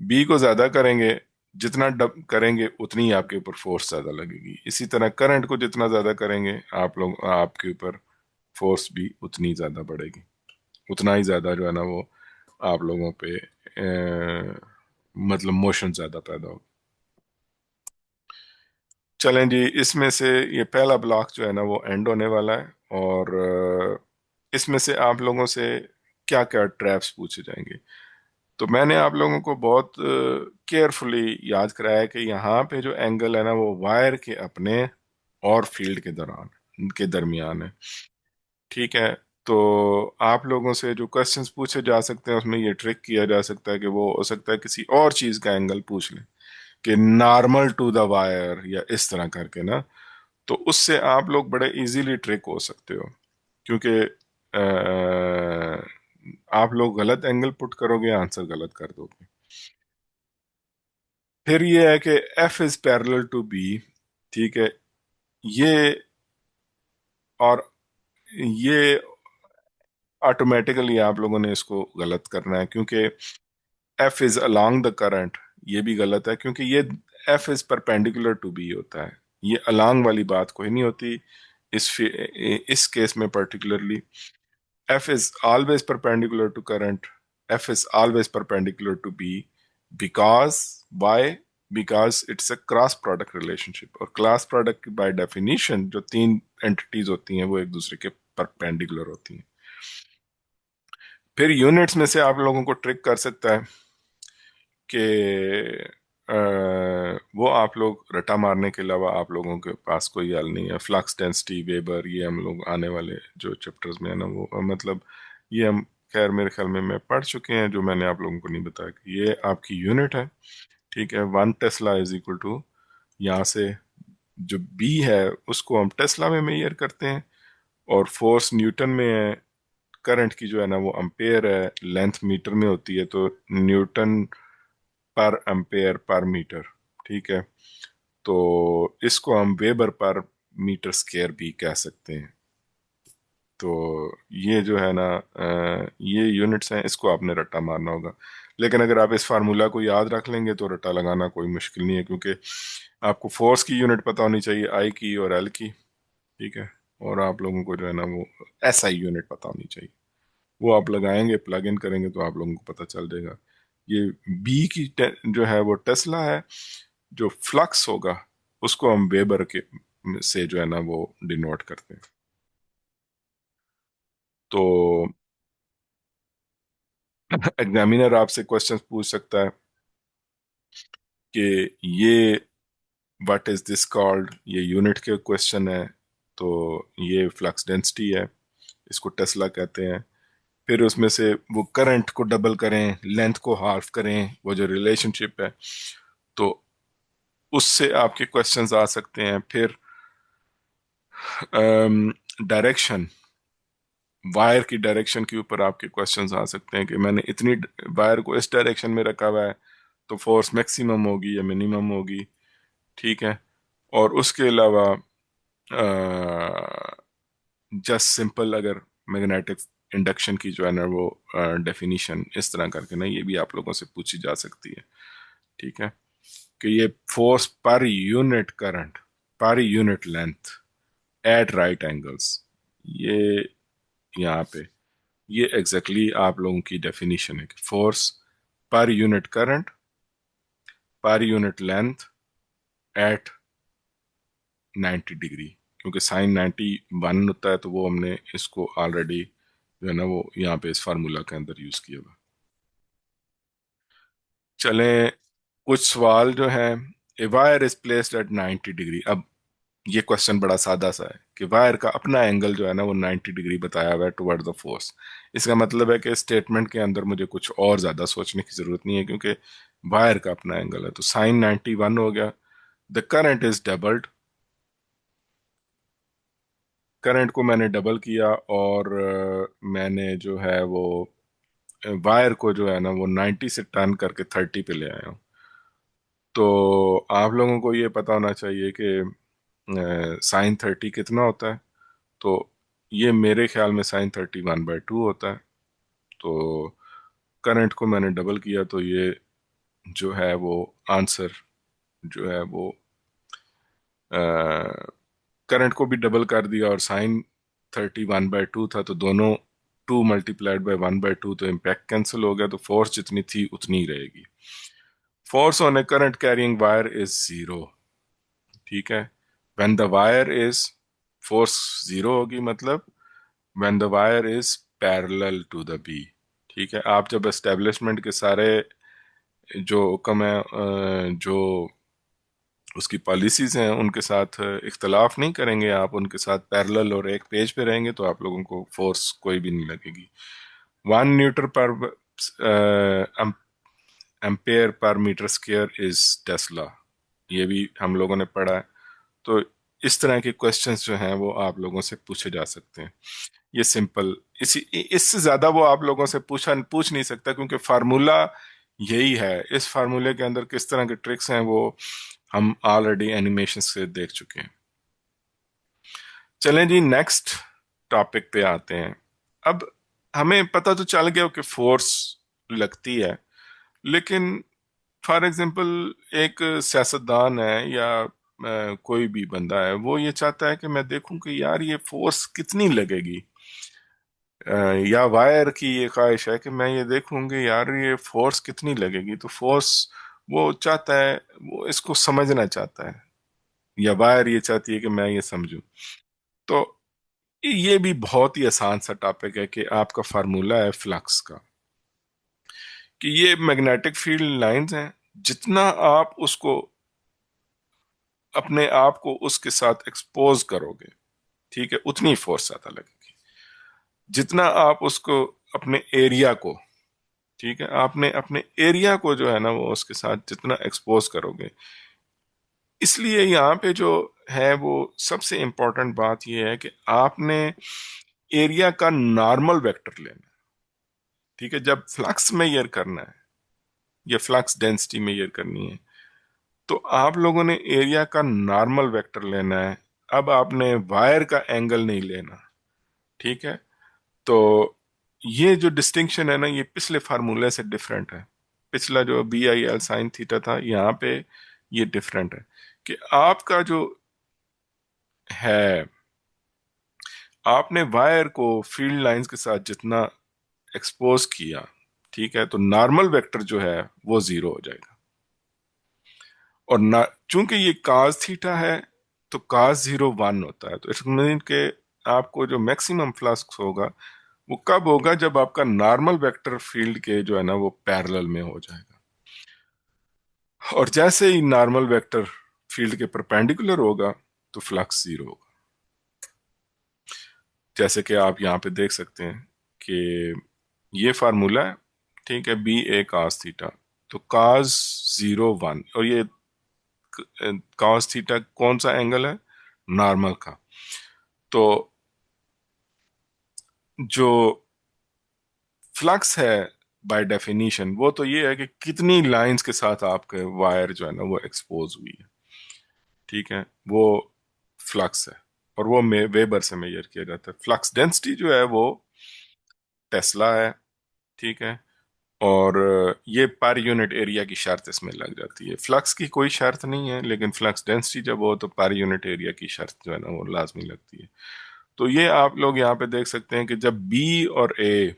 बी को ज्यादा करेंगे, जितना डब करेंगे उतनी ही आपके ऊपर फोर्स ज्यादा लगेगी। इसी तरह करंट को जितना ज्यादा करेंगे आप लोग आपके ऊपर फोर्स भी उतनी ज्यादा बढ़ेगी, उतना ही ज्यादा जो है ना वो आप लोगों पे मतलब मोशन ज्यादा पैदा होगा। चलें जी, इसमें से ये पहला ब्लॉक जो है ना वो एंड होने वाला है। और इसमें से आप लोगों से क्या क्या ट्रैप्स पूछे जाएंगे। तो मैंने आप लोगों को बहुत केयरफुली याद कराया कि यहाँ पे जो एंगल है ना वो वायर के अपने और फील्ड के दौरान के दरमियान है। ठीक है। तो आप लोगों से जो क्वेश्चंस पूछे जा सकते हैं उसमें ये ट्रिक किया जा सकता है कि वो हो सकता है किसी और चीज का एंगल पूछ लें कि नॉर्मल टू द वायर या इस तरह करके ना। तो उससे आप लोग बड़े इजीली ट्रिक हो सकते हो, क्योंकि आप लोग गलत एंगल पुट करोगे आंसर गलत कर दोगे। फिर ये है कि F is parallel to B. ठीक है। ये और ये ऑटोमेटिकली आप लोगों ने इसको गलत करना है, क्योंकि F is along the current. ये भी गलत है क्योंकि ये F is perpendicular to B होता है। ये अलोंग वाली बात कोई नहीं होती इस केस में particularly. F is always perpendicular to current. F is always perpendicular to B because why? Because it's a cross product relationship और class product by definition जो तीन entities होती हैं वो एक दूसरे के perpendicular होती हैं। फिर यूनिट्स में से आप लोगों को ट्रिक कर सकता है कि वो आप लोग रटा मारने के अलावा आप लोगों के पास कोई हल नहीं है। फ्लक्स डेंसिटी वेबर ये हम लोग आने वाले जो चैप्टर्स में है ना वो मतलब ये हम खैर मेरे ख्याल में मैं पढ़ चुके हैं, जो मैंने आप लोगों को नहीं बताया कि ये आपकी यूनिट है। ठीक है। 1 टेस्ला इज इक्वल टू, यहाँ से जो बी है उसको हम टेस्ला में मेजर करते हैं और फोर्स न्यूटन में है। करंट की जो है ना वो अम्पेयर है, लेंथ मीटर में होती है तो Newton per ampere per metre. ठीक है। तो इसको हम वेबर पर मीटर स्क्वायर भी कह सकते हैं। तो ये जो है ना ये यूनिट्स हैं, इसको आपने रट्टा मारना होगा। लेकिन अगर आप इस फार्मूला को याद रख लेंगे तो रट्टा लगाना कोई मुश्किल नहीं है, क्योंकि आपको फोर्स की यूनिट पता होनी चाहिए, आई की और एल की। ठीक है। और आप लोगों को जो है ना वो एस आई यूनिट पता होनी चाहिए। वो आप लगाएंगे प्लग इन करेंगे तो आप लोगों को पता चल जाएगा। ये बी की जो है वो टेस्ला है, जो फ्लक्स होगा उसको हम वेबर के से जो है ना वो डिनोट करते हैं। तो एग्जामिनर आपसे क्वेश्चन पूछ सकता है कि ये व्हाट इज दिस कॉल्ड, ये यूनिट के क्वेश्चन है। तो ये फ्लक्स डेंसिटी है, इसको टेस्ला कहते हैं। फिर उसमें से वो करंट को डबल करें, लेंथ को हाफ करें, वो जो रिलेशनशिप है। तो उससे आपके क्वेश्चंस आ सकते हैं। फिर डायरेक्शन, वायर की डायरेक्शन के ऊपर आपके क्वेश्चंस आ सकते हैं कि मैंने इतनी वायर को इस डायरेक्शन में रखा हुआ है तो फोर्स मैक्सिमम होगी या मिनिमम होगी। ठीक है। और उसके अलावा जस्ट सिंपल अगर मैग्नेटिक इंडक्शन की जो है ना वो डेफिनेशन इस तरह करके ना ये भी आप लोगों से पूछी जा सकती है। ठीक है। कि ये फोर्स पर यूनिट करंट पर unit length at right angles, ये यहाँ पे ये एग्जैक्टली exactly आप लोगों की डेफिनेशन है कि फोर्स पर यूनिट करंट पर यूनिट लेंथ एट 90 डिग्री, क्योंकि साइन 91 होता है तो वो हमने इसको ऑलरेडी जो है ना वो यहाँ पे इस फार्मूला के अंदर यूज किया हुआ। चलें, कुछ सवाल जो है, a wire is placed at 90 degree. अब ये क्वेश्चन बड़ा सादा सा है कि वायर का अपना एंगल जो है ना वो 90 डिग्री बताया हुआ है टुवर्ड द फोर्स। इसका मतलब है कि स्टेटमेंट के अंदर मुझे कुछ और ज्यादा सोचने की जरूरत नहीं है, क्योंकि वायर का अपना एंगल है। तो साइन 91 हो गया। The current is doubled, current को मैंने डबल किया और मैंने जो है वो वायर को जो है ना वो 90 से टर्न करके 30 पे ले आया हूँ। तो आप लोगों को ये पता होना चाहिए कि साइन 30 कितना होता है। तो ये मेरे ख्याल में साइन 31/2 होता है। तो करंट को मैंने डबल किया तो ये जो है वो आंसर जो है वो करंट को भी डबल कर दिया और साइन 31/2 था तो दोनों 2 × 1/2 तो इम्पैक्ट कैंसिल हो गया, तो फोर्स जितनी थी उतनी ही रहेगी। Force on a current carrying wire is zero. ठीक है। When the wire is, force zero होगी मतलब when the wire is parallel to the B. ठीक है। आप जब एस्टेब्लिशमेंट के सारे जो हुक्म है जो उसकी पॉलिसीज हैं उनके साथ इख्तलाफ नहीं करेंगे, आप उनके साथ पैरेलल और एक पेज पे रहेंगे तो आप लोगों को फोर्स कोई भी नहीं लगेगी। 1 Newton per ampere per metre square is Tesla, ये भी हम लोगों ने पढ़ा है। तो इस तरह के क्वेश्चंस जो हैं वो आप लोगों से पूछे जा सकते हैं। ये सिंपल, इसी इससे ज्यादा वो आप लोगों से पूछ नहीं सकता, क्योंकि फार्मूला यही है। इस फार्मूले के अंदर किस तरह के ट्रिक्स हैं वो हम ऑलरेडी एनिमेशन से देख चुके हैं। चलें जी, नेक्स्ट टॉपिक पे आते हैं। अब हमें पता तो चल गया कि फोर्स लगती है, लेकिन फॉर एग्जांपल एक सियासतदान है या कोई भी बंदा है, वो ये चाहता है कि मैं देखूं कि यार ये फोर्स कितनी लगेगी। अ, या वायर की ये ख्वाहिश है कि मैं ये देखूंगी यार ये फोर्स कितनी लगेगी। तो फोर्स वो चाहता है, वो इसको समझना चाहता है, या वायर ये चाहती है कि मैं ये समझूं। तो ये भी बहुत ही आसान सा टॉपिक है कि आपका फार्मूला है फ्लक्स का, कि ये मैग्नेटिक फील्ड लाइंस हैं, जितना आप उसको अपने आप को उसके साथ एक्सपोज करोगे, ठीक है, उतनी फोर्स ज्यादा लगेगी। जितना आप उसको अपने एरिया को, ठीक है, आपने अपने एरिया को जो है ना वो उसके साथ जितना एक्सपोज करोगे। इसलिए यहाँ पे जो है वो सबसे इंपॉर्टेंट बात ये है कि आपने एरिया का नॉर्मल वेक्टर लेना है। ठीक है। जब फ्लक्स मेजर करना है या फ्लक्स डेंसिटी मेजर करनी है तो आप लोगों ने एरिया का नॉर्मल वेक्टर लेना है। अब आपने वायर का एंगल नहीं लेना। ठीक है। तो ये जो डिस्टिंक्शन है ना ये पिछले फार्मूले से डिफरेंट है। पिछला जो BIL साइन थीटा था, यहाँ पे ये डिफरेंट है कि आपका जो है, आपने वायर को फील्ड लाइंस के साथ जितना एक्सपोज किया, ठीक है, तो नॉर्मल वेक्टर जो है वो जीरो हो जाएगा। और ना, चूंकि ये काज थीटा है तो काज 0 1 होता है, तो इट मीन के आपको जो मैक्सिमम फ्लक्स होगा वो कब होगा, जब आपका नॉर्मल वेक्टर फील्ड के जो है ना वो पैरेलल में हो जाएगा। और जैसे ही नॉर्मल वेक्टर फील्ड के परपेंडिकुलर होगा तो फ्लक्स जीरो होगा। जैसे कि आप यहाँ पे देख सकते हैं कि ये फार्मूला है, ठीक है, BA cos थीटा। तो cos 0 1 और ये कॉस थीटा कौन सा एंगल है? नॉर्मल का। तो जो फ्लक्स है बाय डेफिनीशन वो तो ये है कि कितनी लाइंस के साथ आपके वायर जो है ना वो एक्सपोज हुई है, ठीक है, वो फ्लक्स है। और वो वेबर से मेजर किया जाता है। फ्लक्स डेंसिटी जो है वो टेस्ला है, ठीक है। और ये पर यूनिट एरिया की शर्त इसमें लग जाती है। फ्लक्स की कोई शर्त नहीं है, लेकिन फ्लक्स डेंसिटी जब हो तो पर यूनिट एरिया की शर्त जो है ना वो लाजमी लगती है। तो ये आप लोग यहाँ पे देख सकते हैं कि जब बी और ए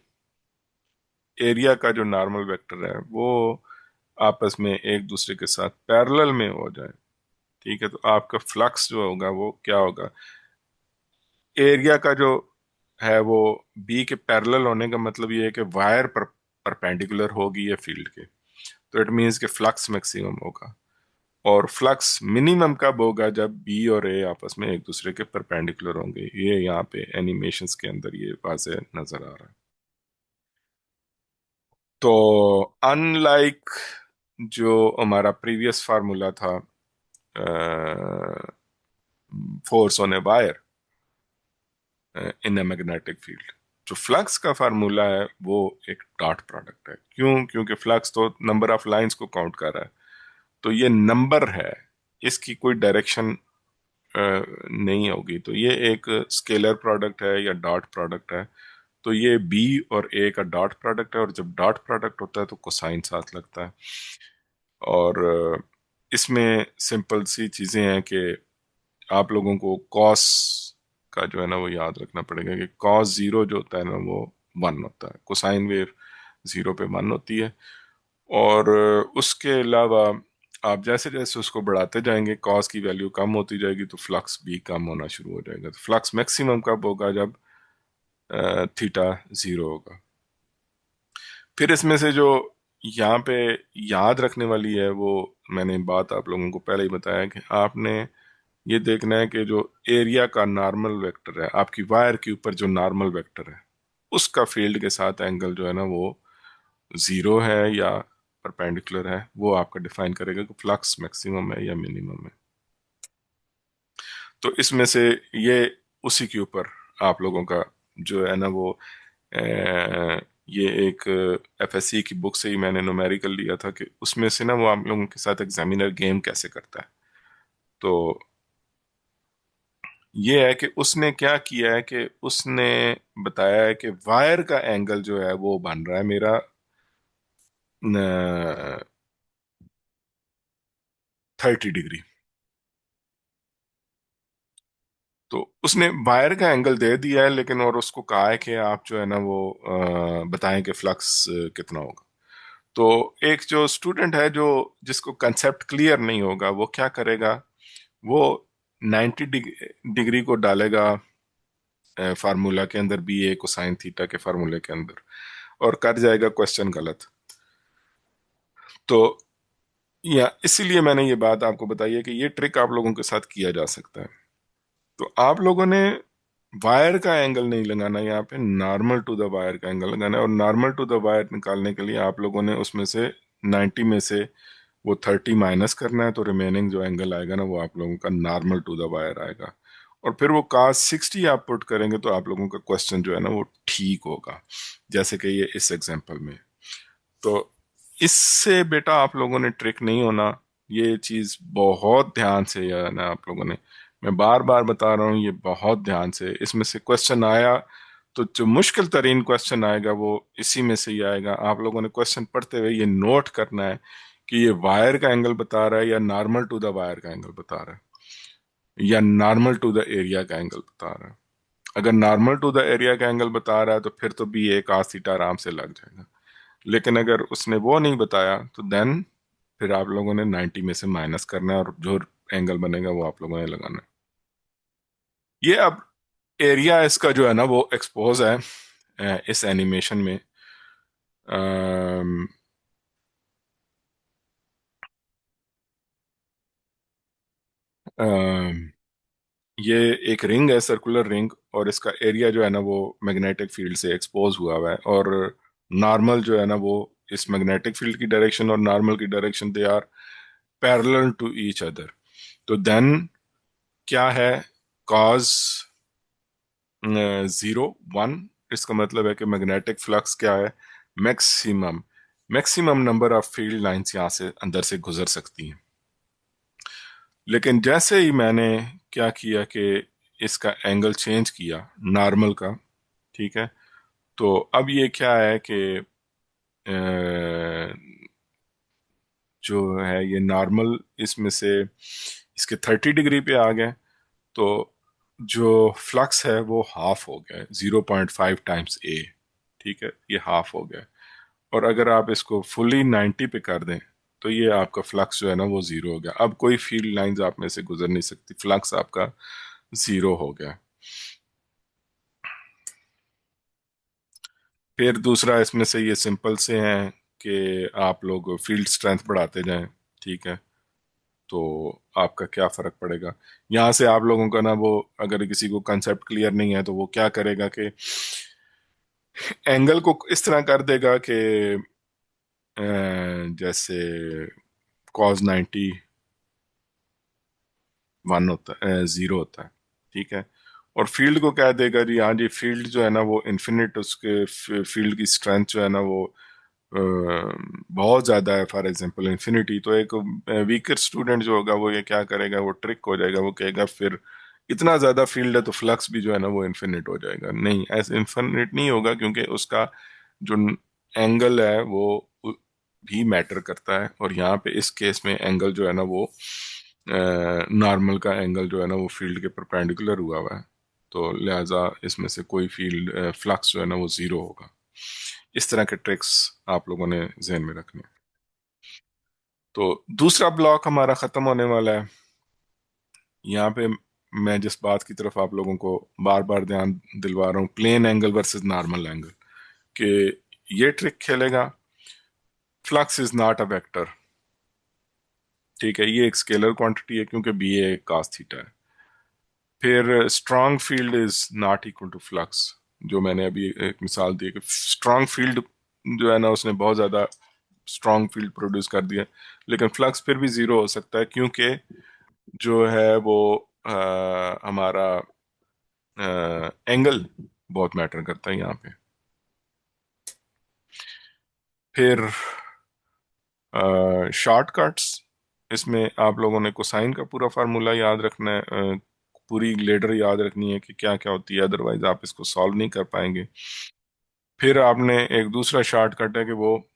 एरिया का जो नॉर्मल वेक्टर है वो आपस में एक दूसरे के साथ पैरेलल में हो जाए, ठीक है, तो आपका फ्लक्स जो होगा वो क्या होगा? एरिया का जो है वो बी के पैरेलल होने का मतलब ये है कि वायर पर परपेंडिकुलर होगी ये फील्ड के, तो इट मीन्स कि फ्लक्स मैक्सिमम होगा। और फ्लक्स मिनिमम कब होगा? जब बी और ए आपस में एक दूसरे के परपेंडिकुलर होंगे। ये यहाँ पे एनिमेशंस के अंदर ये वाज़े नजर आ रहा है। तो अनलाइक जो हमारा प्रीवियस फार्मूला था force on a wire in a magnetic field, जो फ्लक्स का फार्मूला है वो एक डॉट प्रोडक्ट है। क्यों? क्योंकि फ्लक्स तो नंबर ऑफ लाइंस को काउंट कर रहा है, तो ये नंबर है, इसकी कोई डायरेक्शन नहीं होगी। तो ये एक स्केलर प्रोडक्ट है या डॉट प्रोडक्ट है। तो ये बी और ए का डॉट प्रोडक्ट है, और जब डॉट प्रोडक्ट होता है तो कोसाइन साथ लगता है। और इसमें सिंपल सी चीज़ें हैं कि आप लोगों को कॉस का जो है ना वो याद रखना पड़ेगा कि कॉस जीरो जो होता है ना वो वन होता है, कोसाइन वेव जीरो पे वन होती है। और उसके अलावा आप जैसे जैसे उसको बढ़ाते जाएंगे कॉस की वैल्यू कम होती जाएगी, तो फ्लक्स भी कम होना शुरू हो जाएगा। तो फ्लक्स मैक्सिमम कब होगा? जब थीटा जीरो होगा। फिर इसमें से जो यहाँ पे याद रखने वाली है वो मैंने बात आप लोगों को पहले ही बताया कि आपने ये देखना है कि जो एरिया का नॉर्मल वेक्टर है, आपकी वायर के ऊपर जो नॉर्मल वेक्टर है उसका फील्ड के साथ एंगल जो है ना वो जीरो है या परपेंडिकुलर है, वो आपका डिफाइन करेगा कि फ्लक्स मैक्सिमम है या मिनिमम है। तो इसमें से ये उसी के ऊपर आप लोगों का जो है ना वो ये एक एफएससी की बुक से ही मैंने न्यूमेरिकल लिया था कि उसमें से ना वो आप लोगों के साथ एग्जामिनर गेम कैसे करता है। तो ये है कि उसने क्या किया है कि उसने बताया है कि वायर का एंगल जो है वो बन रहा है मेरा 30 डिग्री। तो उसने वायर का एंगल दे दिया है, लेकिन और उसको कहा है कि आप जो है ना वो बताएं कि फ्लक्स कितना होगा। तो एक जो स्टूडेंट है जो जिसको कंसेप्ट क्लियर नहीं होगा वो क्या करेगा? वो 90 डिग्री को डालेगा फार्मूला के अंदर, बी ए कोसाइन थीटा के फार्मूले के अंदर, और कर जाएगा क्वेश्चन गलत। तो या इसीलिए मैंने ये बात आपको बताई है कि ये ट्रिक आप लोगों के साथ किया जा सकता है। तो आप लोगों ने वायर का एंगल नहीं लगाना, यहाँ पे नॉर्मल टू द वायर का एंगल लगाना है। और नॉर्मल टू द वायर निकालने के लिए आप लोगों ने उसमें से 90 में से वो 30 माइनस करना है, तो रिमेनिंग जो एंगल आएगा ना वो आप लोगों का नॉर्मल टू द वायर आएगा। और फिर वो cos 60 आप पुट करेंगे तो आप लोगों का क्वेश्चन जो है ना वो ठीक होगा, जैसे कि ये इस एग्जांपल में। तो इससे बेटा आप लोगों ने ट्रिक नहीं होना, ये चीज बहुत ध्यान से है ना आप लोगों ने, मैं बार बार बता रहा हूँ, ये बहुत ध्यान से इसमें से क्वेश्चन आया तो जो मुश्किल तरीन क्वेश्चन आएगा वो इसी में से ही आएगा। आप लोगों ने क्वेश्चन पढ़ते हुए ये नोट करना है कि ये वायर का एंगल बता रहा है या नॉर्मल टू द वायर का एंगल बता रहा है या नॉर्मल टू द एरिया का एंगल बता रहा है। अगर नॉर्मल टू द एरिया का एंगल बता रहा है तो फिर तो भी एक cos थीटा आराम से लग जाएगा। लेकिन अगर उसने वो नहीं बताया तो देन फिर आप लोगों ने 90 में से माइनस करना है और जो एंगल बनेगा वो आप लोगों ने लगाना है। ये अब एरिया इसका जो है ना वो एक्सपोज है इस एनिमेशन में। अम, अम, ये एक रिंग है, सर्कुलर रिंग, और इसका एरिया जो है ना वो मैग्नेटिक फील्ड से एक्सपोज हुआ हुआ है। और नॉर्मल जो है ना वो इस मैग्नेटिक फील्ड की डायरेक्शन और नॉर्मल की direction they are parallel to each other. तो देन क्या है, कॉज 0 1, इसका मतलब है कि मैग्नेटिक फ्लक्स क्या है, maximum maximum number of field lines यहां से अंदर से गुजर सकती हैं। लेकिन जैसे ही मैंने क्या किया कि इसका एंगल चेंज किया नॉर्मल का, ठीक है, तो अब ये क्या है कि अ, जो है ये नॉर्मल इसमें से इसके 30 डिग्री पे आ गए, तो जो फ्लक्स है वो हाफ हो गया, 0.5 टाइम्स ए, ठीक है, ये हाफ हो गया। और अगर आप इसको फुली 90 पे कर दें तो ये आपका फ्लक्स जो है ना वो जीरो हो गया। अब कोई फील्ड लाइंस आप में से गुजर नहीं सकती, फ्लक्स आपका जीरो हो गया। फिर दूसरा इसमें से ये सिंपल से हैं कि आप लोग फील्ड स्ट्रेंथ बढ़ाते जाएं, ठीक है, तो आपका क्या फर्क पड़ेगा। यहाँ से आप लोगों का ना वो, अगर किसी को कंसेप्ट क्लियर नहीं है तो वो क्या करेगा कि एंगल को इस तरह कर देगा कि जैसे कॉस 91 होता है, जीरो होता है, ठीक है, और फील्ड को कह देगा जी हाँ जी फील्ड जो है ना वो इन्फिनिट, उसके फील्ड की स्ट्रेंथ जो है ना वो बहुत ज्यादा है, फॉर एग्जांपल इन्फिनिटी। तो एक वीकर स्टूडेंट जो होगा वो ये क्या करेगा, वो ट्रिक हो जाएगा, वो कहेगा फिर इतना ज्यादा फील्ड है तो फ्लक्स भी जो है ना वो इन्फिनिट हो जाएगा। नहीं, ऐसे इन्फिनिट नहीं होगा, क्योंकि उसका जो एंगल है वो भी मैटर करता है, और यहाँ पे इस केस में एंगल जो है ना वो नॉर्मल का एंगल जो है ना वो फील्ड के परपेंडिकुलर हुआ हुआ है, तो लिहाजा इसमें से कोई फील्ड फ्लक्स जो है ना वो जीरो होगा। इस तरह के ट्रिक्स आप लोगों ने जहन में रखने हैं। तो दूसरा ब्लॉक हमारा खत्म होने वाला है। यहाँ पे मैं जिस बात की तरफ आप लोगों को बार बार ध्यान दिलवा रहा हूँ, plane angle versus normal angle, कि ये ट्रिक खेलेगा, flux is not a vector, ठीक है, ये एक स्केलर क्वांटिटी है क्योंकि बी ए cos थीटा है। फिर strong field is not equal to flux, जो मैंने अभी एक मिसाल दी कि स्ट्रांग फील्ड जो है ना उसने बहुत ज्यादा स्ट्रांग फील्ड प्रोड्यूस कर दिया, लेकिन फ्लक्स फिर भी जीरो हो सकता है, क्योंकि जो है वो हमारा एंगल बहुत मैटर करता है यहाँ पे। फिर शॉर्टकट्स, इसमें आप लोगों ने कोसाइन का पूरा फार्मूला याद रखना है, पूरी लेडर याद रखनी है कि क्या क्या होती है, अदरवाइज आप इसको सॉल्व नहीं कर पाएंगे। फिर आपने एक दूसरा शॉर्टकट है कि वो,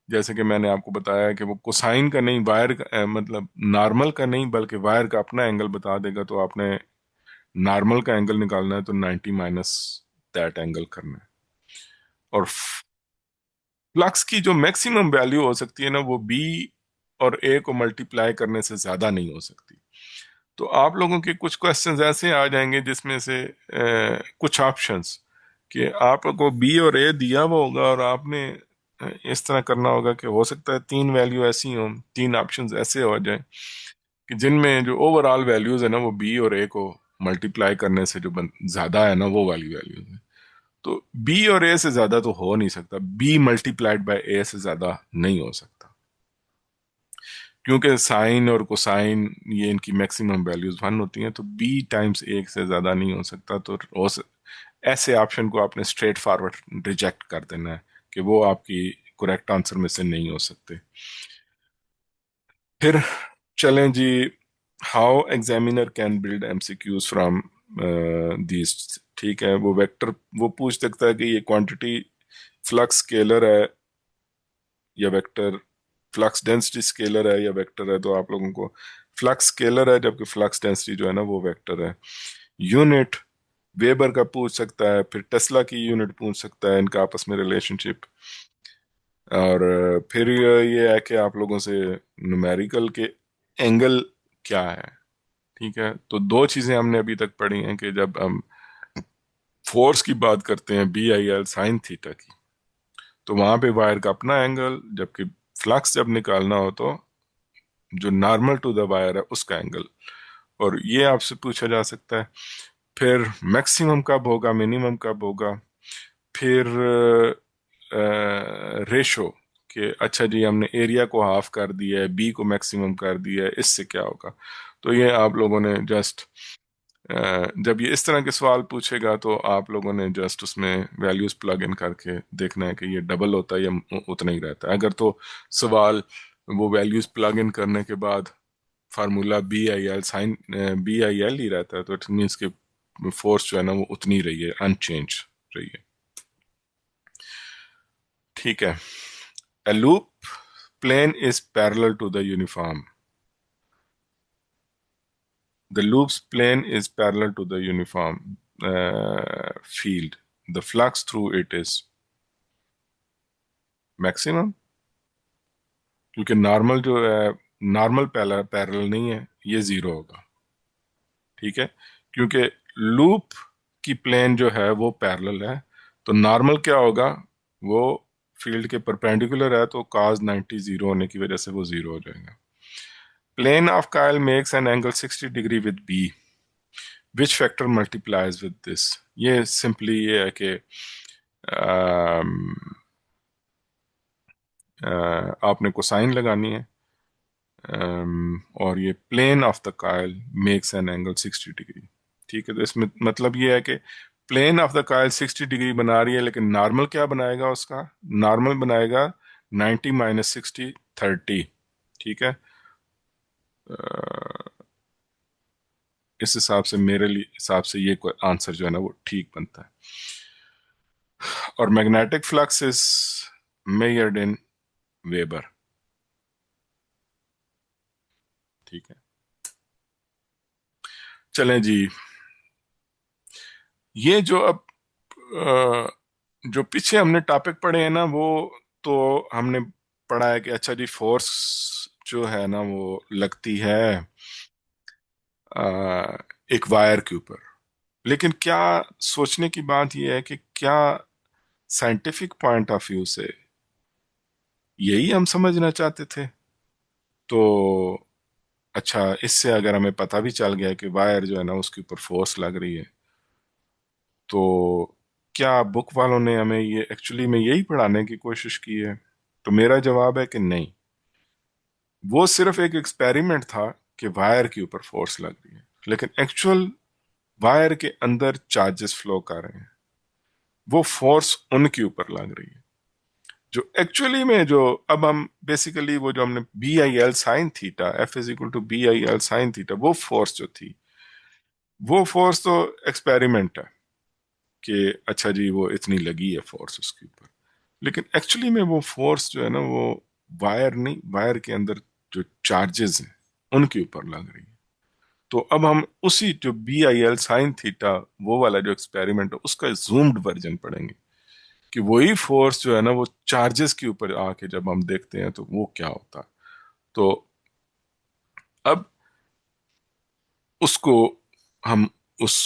जैसे कि मैंने आपको बताया कि वो कोसाइन का नहीं, वायर का मतलब नॉर्मल का नहीं बल्कि वायर का अपना एंगल बता देगा, तो आपने नॉर्मल का एंगल निकालना है तो 90 माइनस दैट एंगल करना है। और फ्लक्स की जो मैक्सिमम वैल्यू हो सकती है ना वो बी और ए को मल्टीप्लाई करने से ज्यादा नहीं हो सकती। तो आप लोगों के कुछ क्वेश्चंस ऐसे आ जाएंगे जिसमें से कुछ ऑप्शंस कि आपको बी और ए दिया हुआ होगा और आपने इस तरह करना होगा कि हो सकता है तीन वैल्यू ऐसी हो, तीन ऑप्शंस ऐसे हो जाए कि जिनमें जो ओवरऑल वैल्यूज है ना वो बी और ए को मल्टीप्लाई करने से जो ज्यादा है ना वो वाली वैल्यूज है। तो बी और ए से ज्यादा तो हो नहीं सकता, बी मल्टीप्लाइड बाय ए से ज्यादा नहीं हो सकता, क्योंकि साइन और कोसाइन ये इनकी मैक्सिमम वैल्यूज 1 होती हैं, तो बी टाइम्स एक से ज्यादा नहीं हो सकता। तो ऐसे ऑप्शन को आपने स्ट्रेट फॉरवर्ड रिजेक्ट कर देना है कि वो आपकी करेक्ट आंसर में से नहीं हो सकते। फिर चलें जी, how examiner can build MCQs from these, ठीक है, वो वेक्टर वो पूछ सकता है कि ये क्वांटिटी फ्लक्स स्केलर है या वेक्टर, फ्लक्स डेंसिटी स्केलर है या वेक्टर है। तो आप लोगों को फ्लक्स स्केलर है जबकि फ्लक्स डेंसिटी जो है ना वो वेक्टर है। यूनिट वेबर का पूछ सकता है, फिर टेस्ला की यूनिट पूछ सकता है, इनका आपस में रिलेशनशिप। और फिर ये है कि आप लोगों से न्यूमेरिकल के एंगल क्या है, ठीक है। तो दो चीजें हमने अभी तक पढ़ी हैं कि जब हम फोर्स की बात करते हैं B I L sine theta की, तो वहां पे वायर का अपना एंगल, जबकि फ्लक्स जब निकालना हो तो जो नॉर्मल टू द वायर है उसका एंगल। और ये आपसे पूछा जा सकता है। फिर मैक्सिमम कब होगा, मिनिमम कब होगा। फिर रेशो कि अच्छा जी हमने एरिया को हाफ कर दिया है, बी को मैक्सिमम कर दिया है, इससे क्या होगा। तो ये आप लोगों ने जस्ट जब ये इस तरह के सवाल पूछेगा तो आप लोगों ने जस्ट उसमें वैल्यूज प्लग इन करके देखना है कि ये डबल होता है या उतना ही रहता है। अगर तो सवाल वो वैल्यूज प्लग इन करने के बाद formula B I L sine B I L ही रहता है, तो इट मीन्स कि फोर्स जो है ना वो उतनी रही है, अनचेंज रही है। ठीक है। A loop plane is parallel to the uniform. The loop's plane is parallel to the uniform field. The flux through it is maximum, क्योंकि नॉर्मल जो है, नॉर्मल पैरेलल नहीं है, ये जीरो होगा। ठीक है, क्योंकि लूप की प्लेन जो है वो पैरेलल है, तो नॉर्मल क्या होगा, वो फील्ड के परपेंडिकुलर है, तो cos 90 जीरो होने की वजह से वो जीरो हो जाएगा। Plane of Kyle makes an angle 60 degree with B. Which factor multiplies with this? ये सिंपली ये है कि आपने कोसाइन लगानी है, और ये प्लेन ऑफ द कायल मेक्स एन एंगल 60 डिग्री। ठीक है, तो इसमें मतलब ये है कि प्लेन ऑफ द कायल 60 डिग्री बना रही है, लेकिन नॉर्मल क्या बनाएगा उसका, नॉर्मल बनाएगा 90 माइनस 60 30। ठीक है, इस हिसाब से मेरे लिए हिसाब से ये आंसर जो है ना वो ठीक बनता है। और magnetic flux is measured in weber. ठीक है, चलें जी। ये जो अब जो पीछे हमने टॉपिक पढ़े हैं ना, वो तो हमने पढ़ा है कि अच्छा जी फोर्स जो है ना वो लगती है अ, एक वायर के ऊपर। लेकिन क्या सोचने की बात यह है कि क्या साइंटिफिक पॉइंट ऑफ व्यू से यही हम समझना चाहते थे? तो अच्छा, इससे अगर हमें पता भी चल गया कि वायर जो है ना उसके ऊपर फोर्स लग रही है, तो क्या बुक वालों ने हमें ये एक्चुअली में यही पढ़ाने की कोशिश की है? तो मेरा जवाब है कि नहीं, वो सिर्फ एक एक्सपेरिमेंट था कि वायर के ऊपर फोर्स लग रही है, लेकिन एक्चुअल वायर के अंदर चार्जेस फ्लो कर रहे हैं, वो फोर्स उनके ऊपर लग रही है। जो एक्चुअली में जो अब हम बेसिकली वो जो हमने B I L sine theta, F is equal to B I L sine theta, वो फोर्स जो थी, वो फोर्स तो एक्सपेरिमेंट है कि अच्छा जी वो इतनी लगी है फोर्स उसके ऊपर, लेकिन एक्चुअली में वो फोर्स जो है ना वो वायर नहीं, वायर के अंदर जो चार्जेस हैं उनके ऊपर लग रही है। तो अब हम उसी जो B I L sine theta, वो वाला जो एक्सपेरिमेंट है उसका जूम्ड वर्जन पढ़ेंगे कि वही फोर्स जो है ना वो चार्जेस के ऊपर आके जब हम देखते हैं तो वो क्या होता है। तो अब उसको हम उस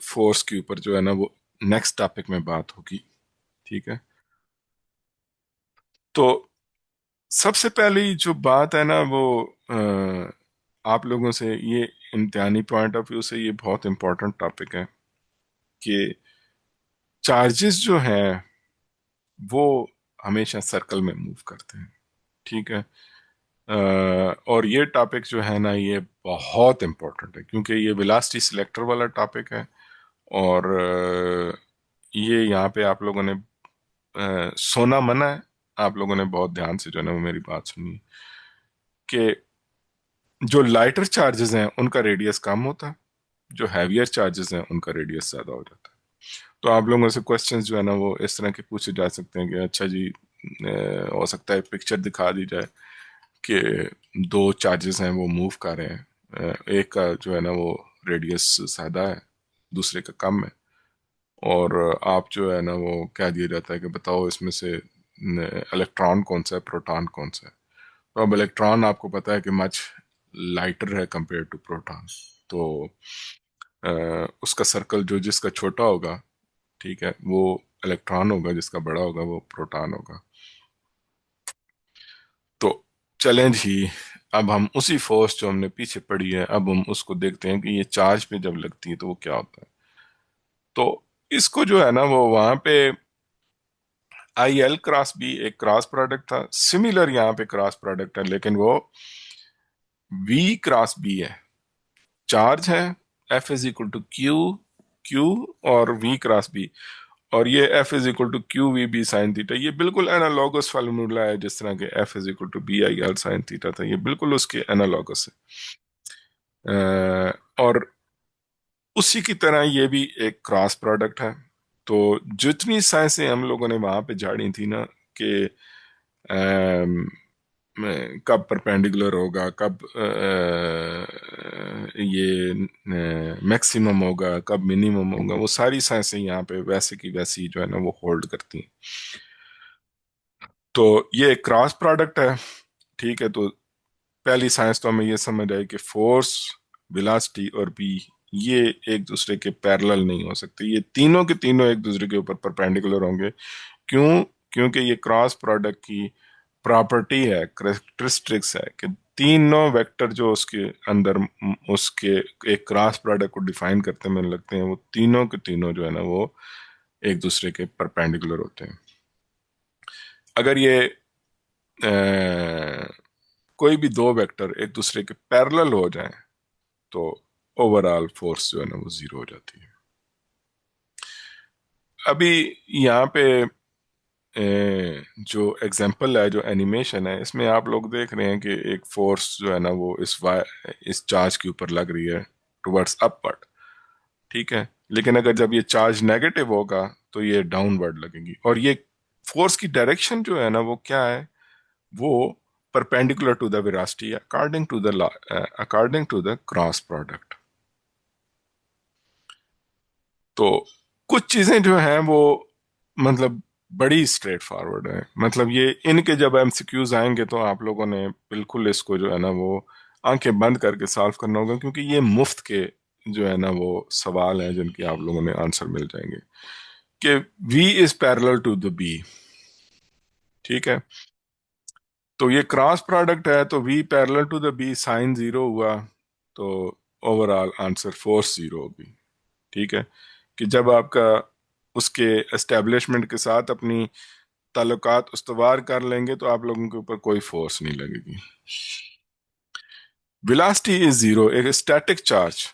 फोर्स के ऊपर जो है ना वो नेक्स्ट टॉपिक में बात होगी। ठीक है, तो सबसे पहली जो बात है ना वो आप लोगों से ये इम्तिहानी पॉइंट ऑफ व्यू से ये बहुत इंपॉर्टेंट टॉपिक है कि चार्जेस जो हैं वो हमेशा सर्कल में मूव करते हैं। ठीक है, और ये टॉपिक जो है ना ये बहुत इंपॉर्टेंट है, क्योंकि ये वेलोसिटी सिलेक्टर वाला टॉपिक है। और ये यहाँ पे आप लोगों ने सोना मना है, आप लोगों ने बहुत ध्यान से जो है ना वो मेरी बात सुनी कि जो लाइटर चार्जेस हैं उनका रेडियस कम होता है, जो हैवियर चार्जेस हैं उनका रेडियस ज्यादा हो जाता है। तो आप लोगों से क्वेश्चंस जो है ना वो इस तरह के पूछे जा सकते हैं कि अच्छा जी हो सकता है पिक्चर दिखा दी जाए कि दो चार्जेस हैं वो मूव कर रहे हैं, एक का जो है ना वो रेडियस ज्यादा है, दूसरे का कम है, और आप जो है ना वो कह दिया जाता है कि बताओ इसमें से इलेक्ट्रॉन कौन सा है, प्रोटॉन कौन सा है। तो अब इलेक्ट्रॉन आपको पता है कि मच लाइटर है कंपेयर टू प्रोटॉन, तो उसका सर्कल जो जिसका छोटा होगा, ठीक है, वो इलेक्ट्रॉन होगा, जिसका बड़ा होगा वो प्रोटॉन होगा। तो चलें जी, अब हम उसी फोर्स जो हमने पीछे पढ़ी है अब हम उसको देखते हैं कि ये चार्ज पे जब लगती है तो वो क्या होता है। तो इसको जो है ना वो वहां पे आई एल क्रॉस बी एक क्रॉस प्रोडक्ट था, सिमिलर यहाँ पे क्रॉस प्रोडक्ट है, लेकिन वो वी क्रॉस बी है। चार्ज है F is equal to Q Q और वी क्रॉस बी, और ये F is equal to Q V B sine theta, ये बिल्कुल एनालॉगस फार्मूला है, जिस तरह के F is equal to B I L sine theta था, ये बिल्कुल उसके एनालॉगस है। और उसी की तरह ये भी एक क्रॉस प्रोडक्ट है। तो जितनी साइंसें हम लोगों ने वहां पे झाड़ी थी ना कि कब परपेंडिकुलर होगा, कब ये मैक्सिमम होगा, कब मिनिमम होगा, वो सारी साइंसें यहाँ पे वैसे की वैसी जो है ना वो होल्ड करती हैं। तो ये एक क्रॉस प्रोडक्ट है, ठीक है। तो पहली साइंस तो हमें ये समझ आई कि फोर्स, वेलोसिटी और बी ये एक दूसरे के पैरेलल नहीं हो सकते, ये तीनों के तीनों एक दूसरे के ऊपर परपेंडिकुलर होंगे। क्यों? क्योंकि ये क्रॉस प्रोडक्ट की प्रॉपर्टी है, करेक्टरिस्टिक्स है कि तीनों वेक्टर जो उसके अंदर उसके एक क्रॉस प्रोडक्ट को डिफाइन करते में लगते हैं, वो तीनों के तीनों जो है ना वो एक दूसरे के परपेंडिकुलर होते हैं। अगर ये कोई भी दो वेक्टर एक दूसरे के पैरेलल हो जाएं तो ओवरऑल फोर्स जो है ना वो जीरो हो जाती है। अभी यहाँ पे जो एग्जांपल है, जो एनिमेशन है, इसमें आप लोग देख रहे हैं कि एक फोर्स जो है ना वो इस चार्ज के ऊपर लग रही है टुवर्ड्स अपवर्ड, ठीक है। लेकिन अगर जब ये चार्ज नेगेटिव होगा तो ये डाउनवर्ड लगेगी, और ये फोर्स की डायरेक्शन जो है ना वो क्या है, वो perpendicular to the velocity according to the cross product. तो कुछ चीजें जो हैं वो मतलब बड़ी स्ट्रेट फॉरवर्ड है, मतलब ये इनके जब एमसीक्यूज आएंगे तो आप लोगों ने बिल्कुल इसको जो है ना वो आंखें बंद करके सॉल्व करना होगा, क्योंकि ये मुफ्त के जो है ना वो सवाल हैं जिनके आप लोगों ने आंसर मिल जाएंगे। कि V is parallel to the B, ठीक है। तो ये क्रॉस प्रोडक्ट है, तो V parallel to the B sine zero हुआ, तो ओवरऑल आंसर फोर्स जीरो होगी, ठीक है। कि जब आपका उसके एस्टेब्लिशमेंट के साथ अपनी ताल्लुकात उस्तवार कर लेंगे तो आप लोगों के ऊपर कोई फोर्स नहीं लगेगी। वेलोसिटी इज जीरो, एक स्टैटिक चार्ज,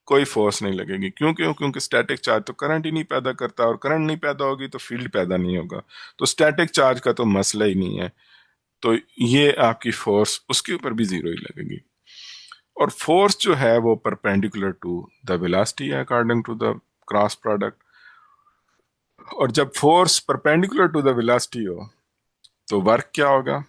कोई फोर्स नहीं लगेगी। क्यों? क्यों? क्योंकि स्टैटिक चार्ज तो करंट ही नहीं पैदा करता, और करंट नहीं पैदा होगी तो फील्ड पैदा नहीं होगा, तो स्टैटिक चार्ज का तो मसला ही नहीं है। तो ये आपकी फोर्स उसके ऊपर भी जीरो ही लगेगी। और फोर्स जो है वो परपेंडिकुलर टू द वेलोसिटी है according to the cross product. और जब force perpendicular to the velocity हो तो वर्क क्या होगा?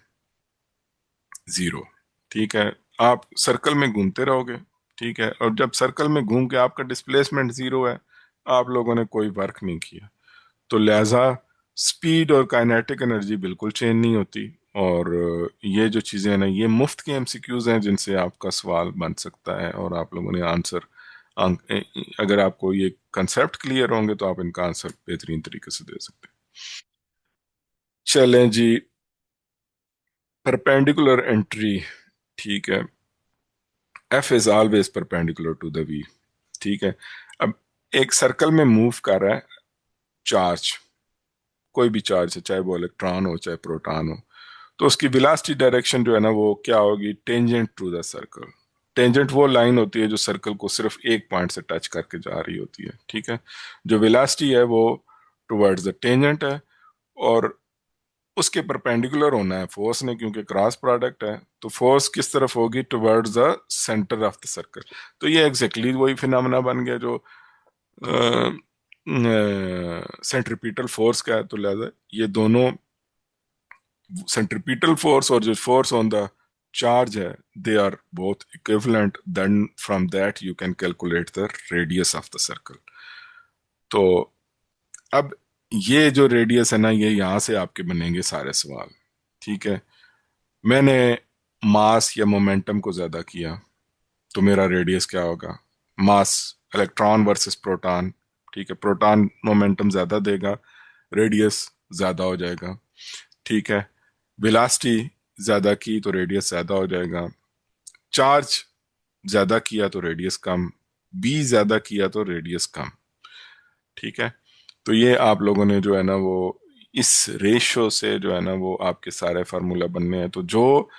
जीरो, ठीक है। आप सर्कल में घूमते रहोगे, ठीक है, और जब सर्कल में घूम के आपका डिस्प्लेसमेंट जीरो है, आप लोगों ने कोई वर्क नहीं किया, तो लिहाजा स्पीड और काइनेटिक एनर्जी बिल्कुल चेंज नहीं होती। और ये जो चीज़ें हैं ना, ये मुफ्त के एमसीक्यूज हैं जिनसे आपका सवाल बन सकता है, और आप लोगों ने आंसर अगर आपको ये कंसेप्ट क्लियर होंगे तो आप इनका आंसर बेहतरीन तरीके से दे सकते हैं। चलें जी, परपेंडिकुलर एंट्री, ठीक है। F is always perpendicular to the V, ठीक है। अब एक सर्कल में मूव कर रहा है चार्ज, कोई भी चार्ज है, चाहे वो इलेक्ट्रॉन हो चाहे प्रोटॉन हो, तो उसकी वेलोसिटी डायरेक्शन जो है ना वो क्या होगी? Tangent to the circle. Tangent वो लाइन होती है जो सर्कल को सिर्फ एक पॉइंट से टच करके जा रही होती है, ठीक है। जो वेलोसिटी है वो टुवर्ड्स द टेंजेंट है, और उसके परपेंडिकुलर होना है फोर्स ने, क्योंकि क्रॉस प्रोडक्ट है। तो फोर्स किस तरफ होगी? Towards the centre of the circle. तो ये एग्जैक्टली वही फिनोमेना बन गया जो सेंट्रीपिटल फोर्स का है। तो लिहाजा ये दोनों, सेंट्रीपिटल फोर्स और जो फोर्स ऑन द चार्ज है, they are both equivalent, then from that you can calculate the radius of the circle. तो अब ये जो रेडियस है ना, ये यहां से आपके बनेंगे सारे सवाल, ठीक है। मैंने मास या मोमेंटम को ज्यादा किया तो मेरा रेडियस क्या होगा? मास, इलेक्ट्रॉन वर्सेस प्रोटॉन, ठीक है। प्रोटॉन मोमेंटम ज्यादा देगा, रेडियस ज्यादा हो जाएगा, ठीक है। वेलोसिटी ज्यादा की तो रेडियस ज्यादा हो जाएगा, चार्ज ज्यादा किया तो रेडियस कम, बी ज्यादा किया तो रेडियस कम, ठीक है। तो ये आप लोगों ने जो है ना वो इस रेशो से जो है ना वो आपके सारे फार्मूला बनने हैं। तो जो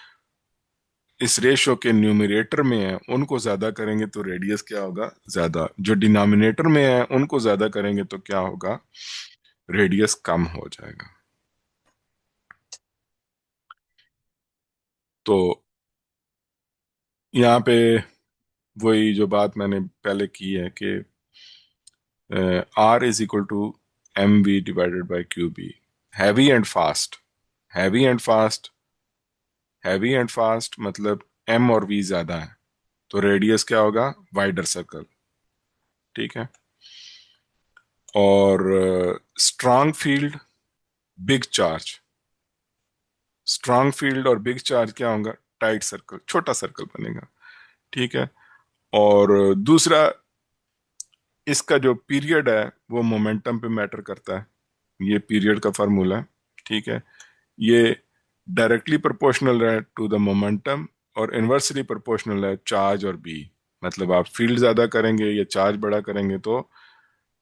इस रेशो के न्यूमरेटर में है उनको ज्यादा करेंगे तो रेडियस क्या होगा, ज्यादा। जो डिनोमिनेटर में है उनको ज्यादा करेंगे तो क्या होगा, रेडियस कम हो जाएगा। तो यहाँ पे वही जो बात मैंने पहले की है कि R is equal to M V divided by Q B. Heavy and fast, heavy and fast, heavy and fast मतलब एम और वी ज्यादा है, तो रेडियस क्या होगा, वाइडर सर्कल। ठीक है। और strong field, big charge. Strong field और बिग चार्ज क्या होगा, टाइट सर्कल, छोटा सर्कल बनेगा। ठीक है। और दूसरा, इसका जो पीरियड है वो मोमेंटम पे मैटर करता है। ये पीरियड का फार्मूला है। ठीक है। ये डायरेक्टली प्रोपोर्शनल है टू द मोमेंटम और इनवर्सली प्रोपोर्शनल है चार्ज और बी। मतलब आप फील्ड ज्यादा करेंगे या चार्ज बड़ा करेंगे तो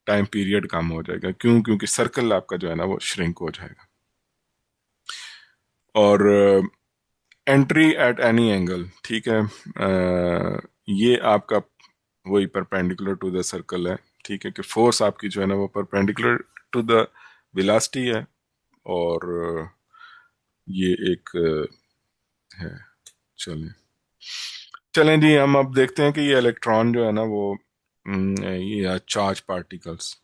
टाइम पीरियड कम हो जाएगा। क्यों? क्योंकि सर्कल आपका जो है ना वो श्रिंक हो जाएगा। और एंट्री एट एनी एंगल, ठीक है। ये आपका वही परपेंडिकुलर टू द सर्कल है। ठीक है, कि फोर्स आपकी जो है ना वो परपेंडिकुलर टू द वेलोसिटी है। और ये एक है। चलें, चलें जी, हम अब देखते हैं कि ये इलेक्ट्रॉन जो है ना वो ये चार्ज पार्टिकल्स,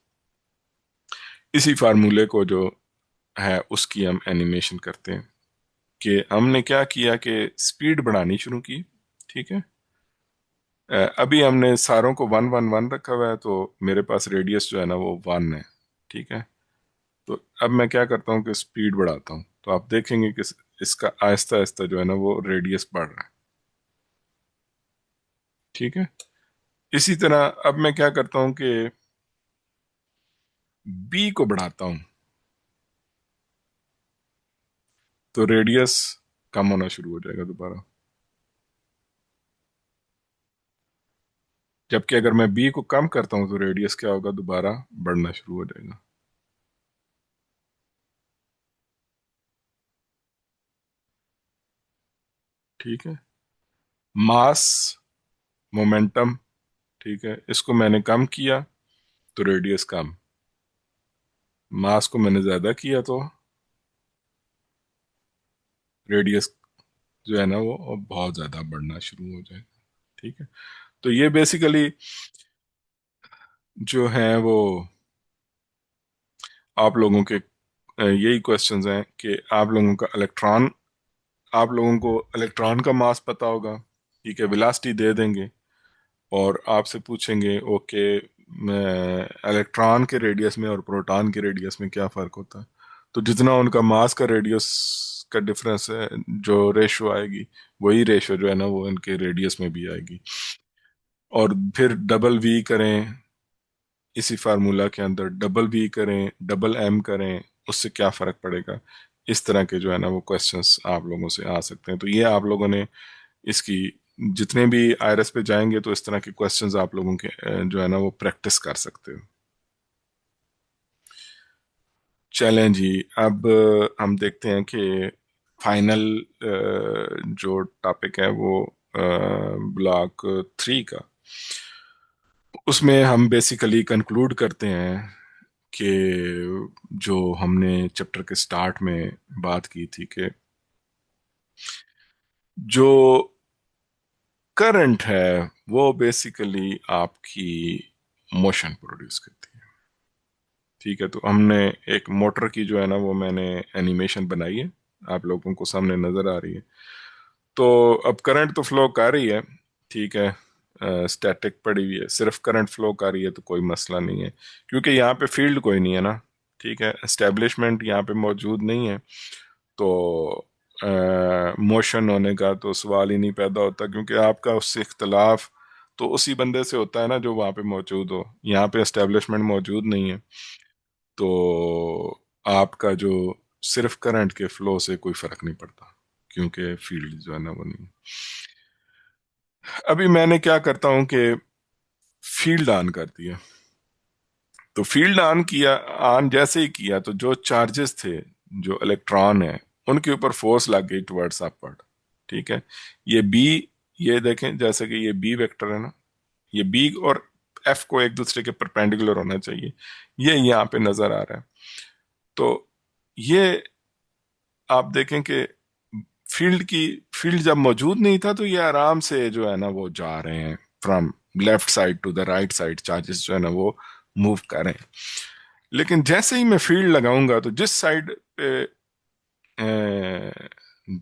इसी फार्मूले को जो है उसकी हम एनिमेशन करते हैं। कि हमने क्या किया कि स्पीड बढ़ानी शुरू की। ठीक है। अभी हमने सारों को 1 1 1 रखा हुआ है, तो मेरे पास रेडियस जो है ना वो 1 है। ठीक है। तो अब मैं क्या करता हूँ कि स्पीड बढ़ाता हूँ, तो आप देखेंगे कि इसका आहिस्ता आहिस्ता जो है ना वो रेडियस बढ़ रहा है। ठीक है। इसी तरह अब मैं क्या करता हूँ कि बी को बढ़ाता हूँ, तो रेडियस कम होना शुरू हो जाएगा दोबारा। जबकि अगर मैं बी को कम करता हूँ तो रेडियस क्या होगा, दोबारा बढ़ना शुरू हो जाएगा। ठीक है। मास, मोमेंटम, ठीक है, इसको मैंने कम किया तो रेडियस कम। मास को मैंने ज्यादा किया तो रेडियस जो है ना वो बहुत ज्यादा बढ़ना शुरू हो जाएगा। ठीक है। तो ये बेसिकली जो है वो आप लोगों के यही क्वेश्चंस हैं कि आप लोगों का इलेक्ट्रॉन, आप लोगों को इलेक्ट्रॉन का मास पता होगा। ठीक है, वेलोसिटी दे देंगे और आपसे पूछेंगे ओके, इलेक्ट्रॉन के रेडियस में और प्रोटॉन के रेडियस में क्या फर्क होता है। तो जितना उनका मास का रेडियस का डिफरेंस है, जो रेशो आएगी, वही रेशो जो है ना वो इनके रेडियस में भी आएगी। और फिर डबल वी करें, इसी फार्मूला के अंदर डबल वी करें, डबल एम करें, उससे क्या फर्क पड़ेगा। इस तरह के जो है ना वो क्वेश्चंस आप लोगों से आ सकते हैं। तो ये आप लोगों ने इसकी, जितने भी आईआरएस पे जाएंगे तो इस तरह के क्वेश्चंस आप लोगों के जो है ना वो प्रैक्टिस कर सकते हो। चलें जी, अब हम देखते हैं कि फाइनल जो टॉपिक है वो ब्लॉक 3 का, उसमें हम बेसिकली कंक्लूड करते हैं कि जो हमने चैप्टर के स्टार्ट में बात की थी कि जो करंट है वो बेसिकली आपकी मोशन प्रोड्यूस करती है। ठीक है। तो हमने एक मोटर की जो है ना वो मैंने एनिमेशन बनाई है, आप लोगों को सामने नजर आ रही है। तो अब करंट तो फ्लो कर रही है। ठीक है। स्टैटिक पड़ी हुई है, सिर्फ करंट फ्लो कर रही है तो कोई मसला नहीं है, क्योंकि यहाँ पे फील्ड कोई नहीं है ना। ठीक है, एस्टेब्लिशमेंट यहाँ पे मौजूद नहीं है। तो मोशन होने का तो सवाल ही नहीं पैदा होता, क्योंकि आपका उससे इख्तलाफ तो उसी बंदे से होता है ना जो वहाँ पे मौजूद हो। यहाँ पे एस्टेब्लिशमेंट मौजूद नहीं है, तो आपका जो सिर्फ करंट के फ्लो से कोई फर्क नहीं पड़ता, क्योंकि फील्ड जो है ना वो नहीं। अभी मैंने क्या करता हूँ कि फील्ड ऑन कर दिया। तो फील्ड ऑन किया, ऑन जैसे ही किया तो जो चार्जेस थे, जो इलेक्ट्रॉन है, उनके ऊपर फोर्स लग गई टुवर्ड्स अपवर्ड। ठीक है। ये बी, ये देखें जैसे कि ये बी वेक्टर है ना, ये बी और एफ को एक दूसरे के परपेंडिकुलर होना चाहिए, ये यहाँ पे नजर आ रहा है। तो ये आप देखें कि फील्ड जब मौजूद नहीं था तो ये आराम से जो है ना वो जा रहे हैं from left side to the right side, charges जो है ना वो मूव कर रहे हैं। लेकिन जैसे ही मैं फील्ड लगाऊंगा तो जिस साइड पे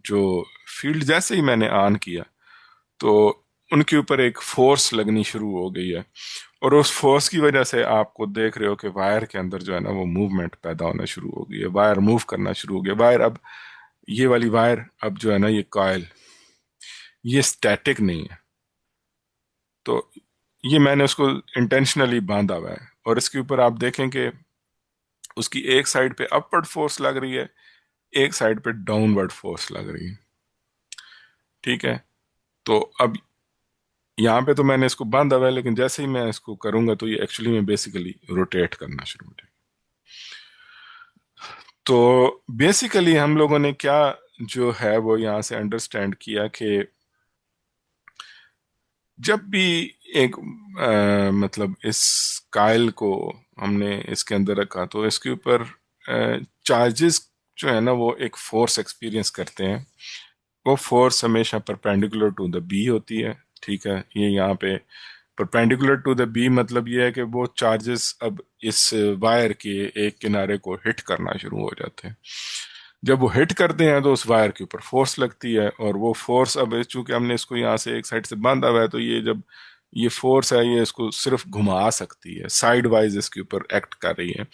जो फील्ड जैसे ही मैंने ऑन किया तो उनके ऊपर एक फोर्स लगनी शुरू हो गई है, और उस फोर्स की वजह से आपको देख रहे हो कि वायर के अंदर जो है ना वो मूवमेंट पैदा होना शुरू हो गई है, वायर मूव करना शुरू हो गया। वायर अब, ये वाली वायर अब जो है ना, ये कॉइल, ये स्टैटिक नहीं है। तो ये मैंने उसको इंटेंशनली बांधा हुआ है, और इसके ऊपर आप देखें कि उसकी एक साइड पे अपवर्ड फोर्स लग रही है, एक साइड पे डाउनवर्ड फोर्स लग रही है। ठीक है। तो अब यहाँ पे तो मैंने इसको बांधा हुआ है, लेकिन जैसे ही मैं इसको करूंगा तो ये एक्चुअली में बेसिकली रोटेट करना शुरू हो जाएगा। तो बेसिकली हम लोगों ने क्या जो है वो यहाँ से अंडरस्टैंड किया कि जब भी एक मतलब इस कायल को हमने इसके अंदर रखा तो इसके ऊपर चार्जेस जो है ना वो एक फोर्स एक्सपीरियंस करते हैं। वो फोर्स हमेशा परपेंडिकुलर टू द बी होती है। ठीक है। ये यहाँ पे परपेंडिकुलर टू द बी मतलब ये है कि वो चार्जेस अब इस वायर के एक किनारे को हिट करना शुरू हो जाते हैं। जब वो हिट करते हैं तो उस वायर के ऊपर फोर्स लगती है, और वो फोर्स अब चूंकि हमने इसको यहाँ से एक साइड से बांधा हुआ है तो ये जब ये फोर्स है ये इसको सिर्फ घुमा सकती है, साइड वाइज इसके ऊपर एक्ट कर रही है,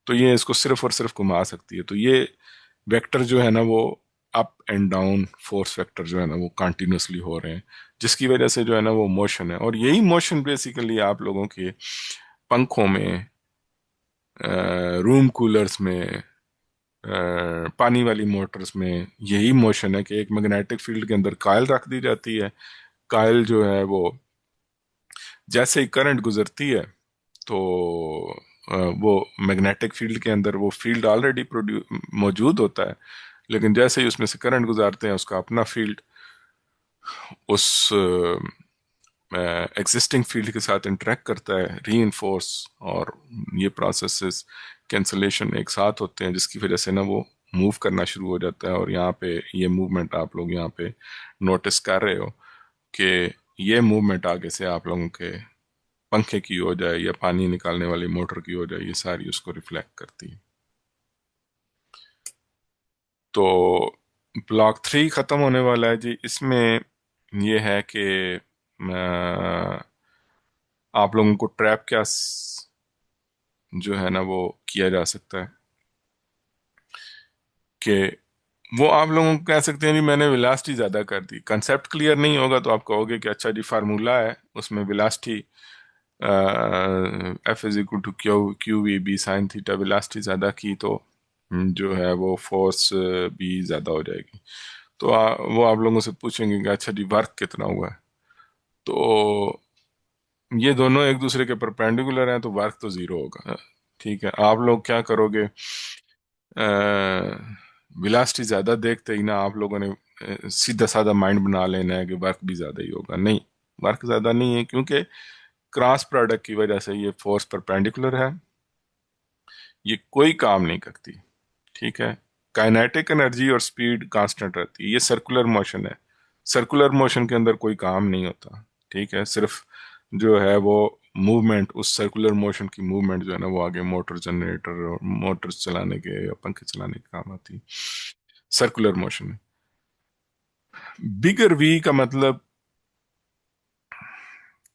तो ये इसको सिर्फ और सिर्फ घुमा सकती है। तो ये वेक्टर जो है ना वो up and down force vector जो है ना वो कंटिन्यूसली हो रहे हैं, जिसकी वजह से जो है ना वो मोशन है। और यही मोशन बेसिकली आप लोगों के पंखों में, रूम कूलर्स में, पानी वाली मोटर्स में यही मोशन है कि एक मैग्नेटिक फील्ड के अंदर कायल रख दी जाती है। कायल जो है वो जैसे ही करंट गुजरती है तो वो मैग्नेटिक फील्ड के अंदर वो फील्ड ऑलरेडी मौजूद होता है, लेकिन जैसे ही उसमें से करंट गुजारते हैं उसका अपना फील्ड उस एग्जिस्टिंग फील्ड के साथ इंटरेक्ट करता है, री और ये प्रोसेसेस कैंसलेशन एक साथ होते हैं, जिसकी वजह से ना वो मूव करना शुरू हो जाता है। और यहाँ पे ये मूवमेंट आप लोग यहाँ पे नोटिस कर रहे हो कि ये मूवमेंट आगे से आप लोगों के पंखे की हो जाए या पानी निकालने वाली मोटर की हो जाए, ये सारी उसको रिफ्लेक्ट करती है। तो ब्लॉक 3 खत्म होने वाला है जी। इसमें ये है कि आप लोगों को ट्रैप क्या जो है ना वो किया जा सकता है कि वो आप लोगों को कह सकते हैं जी मैंने वेलोसिटी ज्यादा कर दी। कंसेप्ट क्लियर नहीं होगा तो आप कहोगे कि अच्छा जी फार्मूला है उसमें velocity F is equal to Q Q V B sine theta, velocity ज्यादा की तो जो है वो फोर्स भी ज्यादा हो जाएगी। तो वो आप लोगों से पूछेंगे कि अच्छा जी वर्क कितना हुआ है। तो ये दोनों एक दूसरे के परपेंडिकुलर हैं तो वर्क तो जीरो होगा। ठीक है। आप लोग क्या करोगे, विलासिटी ज्यादा देखते ही ना आप लोगों ने सीधा साधा माइंड बना लेना है कि वर्क भी ज्यादा ही होगा। नहीं, वर्क ज्यादा नहीं है, क्योंकि क्रॉस प्रोडक्ट की वजह से ये फोर्स परपेंडिकुलर है, ये कोई काम नहीं करती। ठीक है। काइनेटिक एनर्जी और स्पीड कांस्टेंट रहती है, ये सर्कुलर मोशन है। सर्कुलर मोशन के अंदर कोई काम नहीं होता। ठीक है। सिर्फ जो है वो मूवमेंट, उस सर्कुलर मोशन की मूवमेंट जो है ना वो आगे मोटर जनरेटर और मोटर्स चलाने के या पंखे चलाने के काम आती है, सर्कुलर मोशन में। बिगर वी का मतलब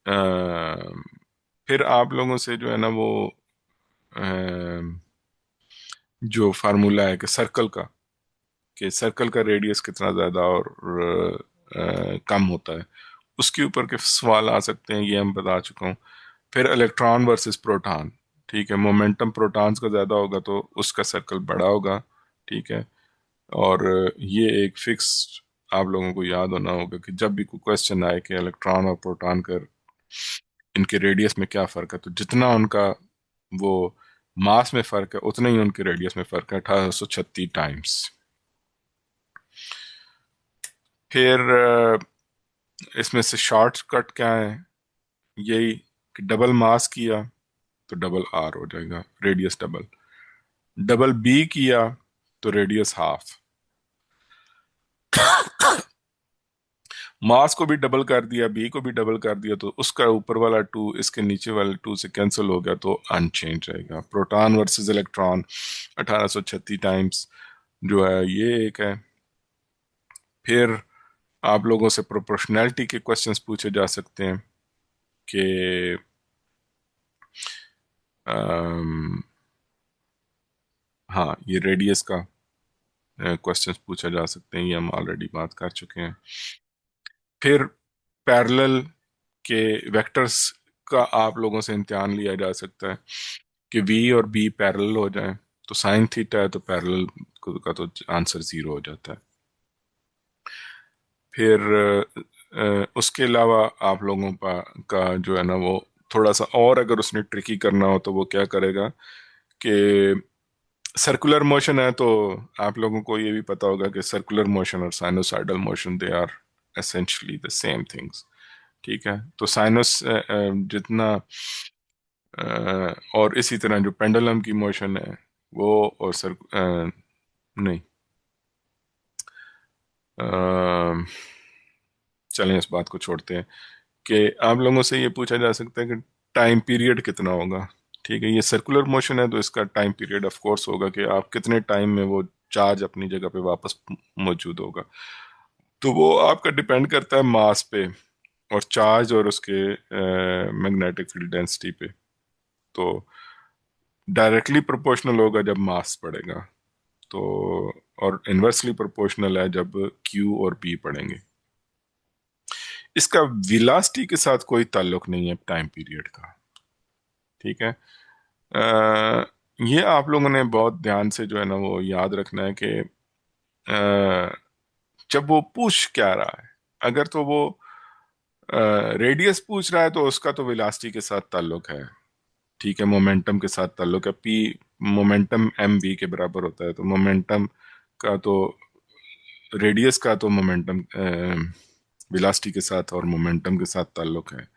अ, फिर आप लोगों से जो है ना वो अ, जो फार्मूला है कि सर्कल का, कि सर्कल का रेडियस कितना ज्यादा और कम होता है, उसके ऊपर के सवाल आ सकते हैं, ये हम बता चुका हूँ। फिर इलेक्ट्रॉन वर्सेस प्रोटॉन। ठीक है। मोमेंटम प्रोटॉन्स का ज्यादा होगा तो उसका सर्कल बड़ा होगा। ठीक है। और ये एक फिक्स आप लोगों को याद होना होगा कि जब भी कोई क्वेश्चन आए कि इलेक्ट्रॉन और प्रोटॉन का इनके रेडियस में क्या फर्क है, तो जितना उनका वो मास में फर्क है, उतना ही उनके रेडियस में फर्क है, 1836 टाइम्स। फिर इसमें से शॉर्टकट क्या है, यही कि डबल मास किया तो डबल आर हो जाएगा, रेडियस डबल। डबल बी किया तो रेडियस हाफ। मास को भी डबल कर दिया, बी को भी डबल कर दिया, तो उसका ऊपर वाला टू इसके नीचे वाले टू से कैंसिल हो गया, तो अनचेंज रहेगा। प्रोटॉन वर्सेस इलेक्ट्रॉन 1836 टाइम्स जो है, ये एक है। फिर आप लोगों से प्रोपोर्शनैलिटी के क्वेश्चंस पूछे जा सकते हैं कि अम, हाँ, ये रेडियस का क्वेश्चंस पूछा जा सकते हैं, ये हम ऑलरेडी बात कर चुके हैं। फिर पैरेलल के वेक्टर्स का आप लोगों से इम्तिहान लिया जा सकता है कि वी और बी पैरेलल हो जाएं, तो साइन थीटा है तो पैरेलल का तो आंसर जीरो हो जाता है। फिर उसके अलावा आप लोगों का जो है ना, वो थोड़ा सा और अगर उसने ट्रिकी करना हो तो वो क्या करेगा कि सर्कुलर मोशन है, तो आप लोगों को ये भी पता होगा कि सर्कुलर मोशन और sinusoidal motion they are essentially the same things. ठीक है, तो साइनस जितना और इसी तरह जो पेंडुलम की मोशन है वो, और नहीं, अ, चलें इस बात को छोड़ते हैं कि आप लोगों से ये पूछा जा सकता है कि टाइम पीरियड कितना होगा। ठीक है, ये सर्कुलर मोशन है तो इसका टाइम पीरियड ऑफ कोर्स होगा कि आप कितने टाइम में वो चार्ज अपनी जगह पे वापस मौजूद होगा। तो वो आपका डिपेंड करता है मास पे और चार्ज और उसके मैग्नेटिक फील्ड डेंसिटी पे। तो डायरेक्टली प्रोपोर्शनल होगा जब मास बढ़ेगा, तो और इन्वर्सली प्रोपोर्शनल है जब क्यू और पी पढ़ेंगे। इसका विलासिटी के साथ कोई ताल्लुक नहीं है टाइम पीरियड का। ठीक है, ये आप लोगों ने बहुत ध्यान से जो है ना वो याद रखना है कि जब वो पूछ क्या रहा है, अगर तो वो रेडियस पूछ रहा है तो उसका तो वेलोसिटी के साथ ताल्लुक है। ठीक है, मोमेंटम के साथ ताल्लुक है, पी मोमेंटम एम वी के बराबर होता है, तो मोमेंटम का तो रेडियस का तो मोमेंटम वेलोसिटी के साथ और मोमेंटम के साथ ताल्लुक है,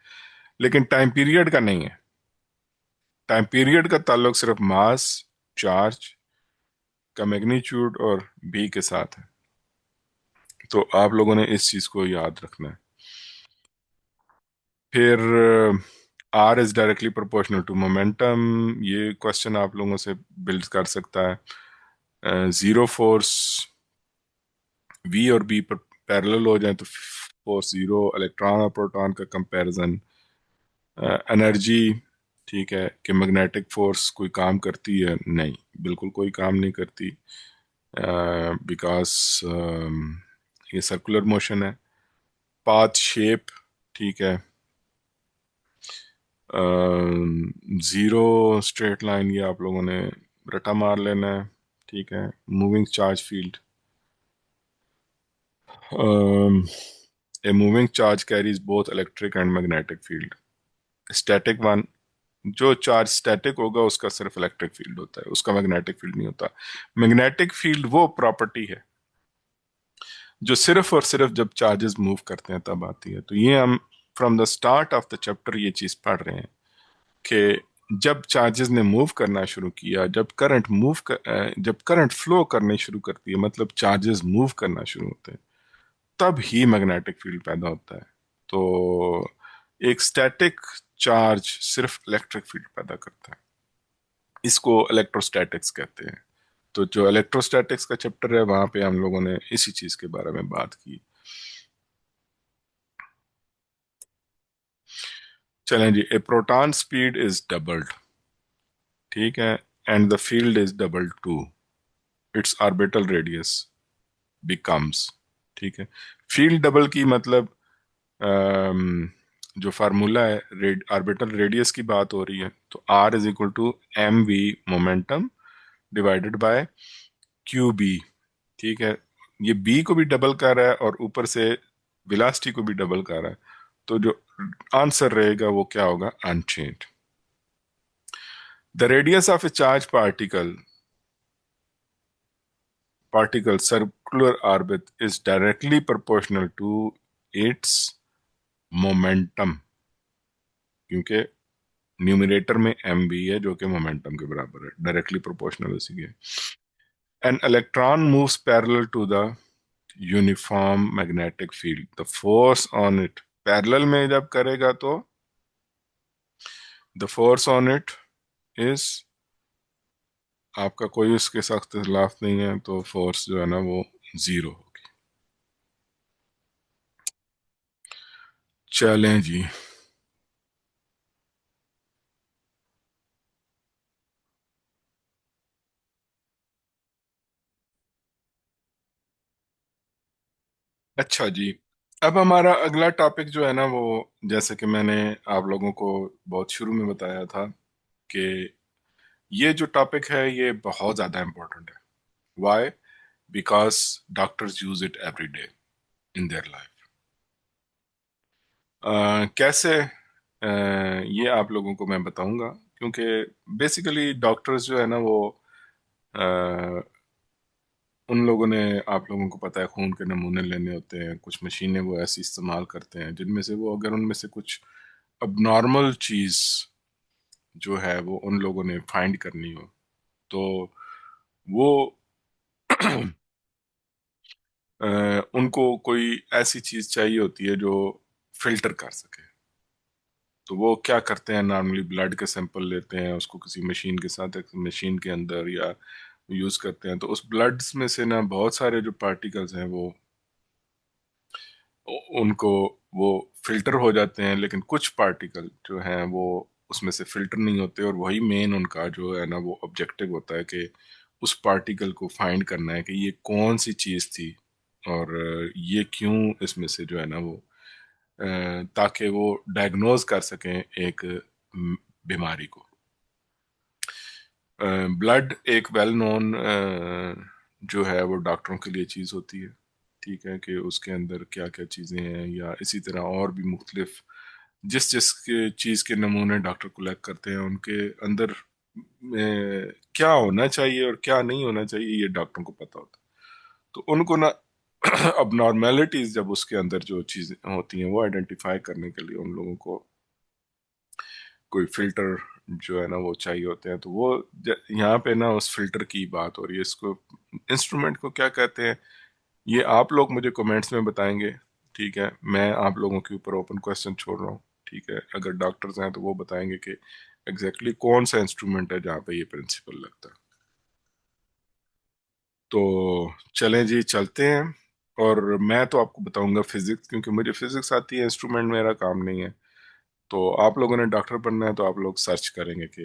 लेकिन टाइम पीरियड का नहीं है। टाइम पीरियड का ताल्लुक सिर्फ मास, चार्ज का मैग्नीट्यूड और बी के साथ है। तो आप लोगों ने इस चीज को याद रखना है। फिर R is directly proportional to momentum, ये क्वेश्चन आप लोगों से बिल्ड कर सकता है। जीरो फोर्स वी और बी पर पैरेलल हो जाए तो फोर्स जीरो, इलेक्ट्रॉन और प्रोटॉन का कंपैरिजन, एनर्जी, ठीक है, कि मैग्नेटिक फोर्स कोई काम करती है, नहीं, बिल्कुल कोई काम नहीं करती, बिकॉज ये सर्कुलर मोशन है। पाथ शेप, ठीक है, जीरो स्ट्रेट लाइन, ये आप लोगों ने रटा मार लेना है। ठीक है, moving charge field, a moving charge carries both electric and magnetic field. Static one, जो चार्ज स्टैटिक होगा उसका सिर्फ इलेक्ट्रिक फील्ड होता है, उसका मैग्नेटिक फील्ड नहीं होता। मैग्नेटिक फील्ड वो प्रॉपर्टी है जो सिर्फ और सिर्फ जब चार्जेस मूव करते हैं तब आती है। तो ये हम from the start of the chapter ये चीज पढ़ रहे हैं कि जब चार्जेस ने मूव करना शुरू किया, जब करंट फ्लो करने शुरू करती है, मतलब चार्जेस मूव करना शुरू होते हैं, तब ही मैग्नेटिक फील्ड पैदा होता है। तो एक स्टैटिक चार्ज सिर्फ इलेक्ट्रिक फील्ड पैदा करता है, इसको इलेक्ट्रोस्टैटिक्स कहते हैं। तो जो इलेक्ट्रोस्टैटिक्स का चैप्टर है वहां पे हम लोगों ने इसी चीज के बारे में बात की। चलें जी, ए प्रोटॉन स्पीड इज डबल्ड, ठीक है, and the field is double two, it's orbital radius becomes, ठीक है। फील्ड डबल की मतलब जो फार्मूला है, ऑर्बिटल रेडियस की बात हो रही है, तो R is equal to M V momentum divided by Q B. ठीक है, ये बी को भी डबल कर रहा है और ऊपर से वेलोसिटी को भी डबल कर रहा है, तो जो आंसर रहेगा वो क्या होगा, unchanged. The radius of a charge particle circular orbit is directly proportional to its momentum, क्योंकि न्यूमरेटर में m भी है जो कि मोमेंटम के बराबर है, डायरेक्टली प्रोपोर्शनल उसी के। An electron moves parallel to the uniform magnetic field, the force on it, parallel में जब करेगा तो the force on it is, आपका कोई उसके साथ इख्तिलाफ नहीं है, तो फोर्स जो है ना वो जीरो होगी। चलें जी। अच्छा जी, अब हमारा अगला टॉपिक जो है ना वो, जैसे कि मैंने आप लोगों को बहुत शुरू में बताया था कि ये जो टॉपिक है ये बहुत ज़्यादा इम्पोर्टेंट है। Why? Because doctors use it every day in their life. कैसे? ये आप लोगों को मैं बताऊंगा, क्योंकि बेसिकली डॉक्टर्स जो है ना वो, उन लोगों ने, आप लोगों को पता है, खून के नमूने लेने होते हैं, कुछ मशीनें वो ऐसी इस्तेमाल करते हैं जिनमें से वो, अगर उनमें से कुछ अब नॉर्मल चीज जो है वो उन लोगों ने फाइंड करनी हो, तो वो उनको कोई ऐसी चीज चाहिए होती है जो फिल्टर कर सके। तो वो क्या करते हैं, नॉर्मली ब्लड के सैंपल लेते हैं, उसको किसी मशीन के साथ, एक मशीन के अंदर या यूज करते हैं, तो उस ब्लड में से ना बहुत सारे जो पार्टिकल्स हैं वो उनको वो फिल्टर हो जाते हैं, लेकिन कुछ पार्टिकल जो हैं वो उसमें से फिल्टर नहीं होते, और वही मेन उनका जो है ना वो ऑब्जेक्टिव होता है कि उस पार्टिकल को फाइंड करना है कि ये कौन सी चीज़ थी, और ये क्यों इसमें से जो है ना वो, ताकि वो डायग्नोज कर सकें एक बीमारी को। ब्लड एक वेल नोन जो है वो डॉक्टरों के लिए चीज़ होती है, ठीक है, कि उसके अंदर क्या क्या चीज़ें हैं, या इसी तरह और भी मुख्तलिफ जिस जिस के चीज़ के नमूने डॉक्टर कलेक्ट करते हैं, उनके अंदर क्या होना चाहिए और क्या नहीं होना चाहिए ये डॉक्टरों को पता होता है। तो उनको ना अब नॉर्मेलिटीज जब उसके अंदर जो चीज़ें होती हैं वो आइडेंटिफाई करने के लिए उन लोगों को कोई फिल्टर जो है ना वो चाहिए होते हैं, तो वो यहाँ पे ना उस फिल्टर की बात हो रही है। इसको, इंस्ट्रूमेंट को क्या कहते हैं, ये आप लोग मुझे कमेंट्स में बताएंगे, ठीक है। मैं आप लोगों के ऊपर ओपन क्वेश्चन छोड़ रहा हूँ, ठीक है। अगर डॉक्टर्स हैं तो वो बताएंगे कि एग्जैक्टली कौन सा इंस्ट्रूमेंट है जहाँ पे ये प्रिंसिपल लगता है। तो चलें जी, चलते हैं। और मैं तो आपको बताऊंगा फिजिक्स, क्योंकि मुझे फिजिक्स आती है, इंस्ट्रूमेंट मेरा काम नहीं है। तो आप लोगों ने डॉक्टर बनना है तो आप लोग सर्च करेंगे कि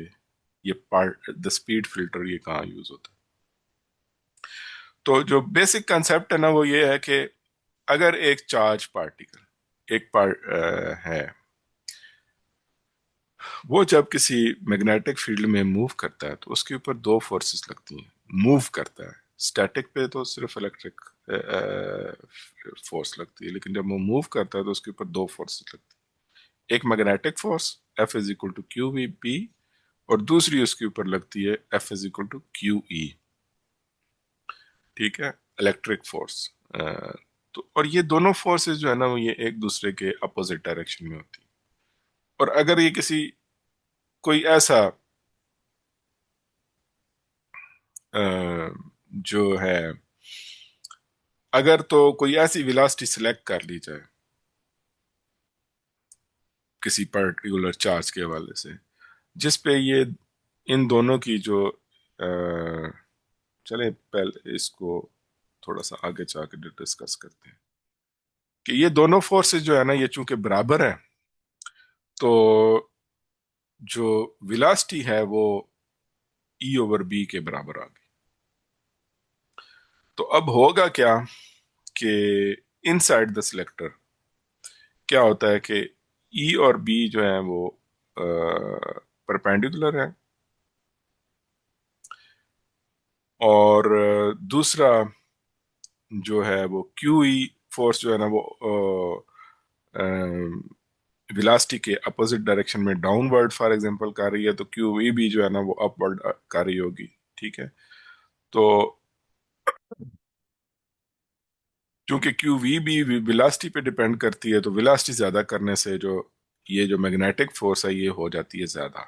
ये पार्ट, द स्पीड फिल्टर, ये कहाँ यूज होता है। तो जो बेसिक कंसेप्ट है ना वो ये है कि अगर एक चार्ज पार्टिकल एक पार्ट है, वो जब किसी मैग्नेटिक फील्ड में मूव करता है तो उसके ऊपर दो फोर्सेस लगती हैं। मूव करता है, स्टैटिक पे तो सिर्फ इलेक्ट्रिक फोर्स लगती है, लेकिन जब वो मूव करता है तो उसके ऊपर दो फोर्सेस लगती है। एक magnetic force F is equal to Q V P, और दूसरी उसके ऊपर लगती है F is equal to Q E, ठीक है, इलेक्ट्रिक फोर्स। तो और ये दोनों फोर्सेस जो है ना वो ये एक दूसरे के अपोजिट डायरेक्शन में होती है। और अगर ये किसी कोई ऐसा अ, जो है, अगर तो कोई ऐसी वेलोसिटी सिलेक्ट कर ली जाए किसी पर्टिकुलर चार्ज के हवाले से, जिस पे ये इन दोनों की जो चले पहले इसको थोड़ा सा आगे जाके डिस्कस करते हैं कि ये दोनों फोर्सेस जो है ना ये चूंकि बराबर है, तो जो वेलोसिटी है वो E ओवर बी के बराबर आ गई। तो अब होगा क्या कि इनसाइड द सिलेक्टर क्या होता है कि ई और बी जो है वो परपेंडिकुलर है, और दूसरा जो है वो क्यू ई फोर्स जो है ना वो वेलोसिटी के अपोजिट डायरेक्शन में डाउनवर्ड फॉर एग्जांपल कर रही है, तो क्यू वी भी जो है ना वो अपवर्ड कर रही होगी। ठीक है। तो क्योंकि क्यू वी भी वेलोसिटी पे डिपेंड करती है, तो वेलोसिटी ज्यादा करने से जो ये जो मैग्नेटिक फोर्स है ये हो जाती है ज्यादा।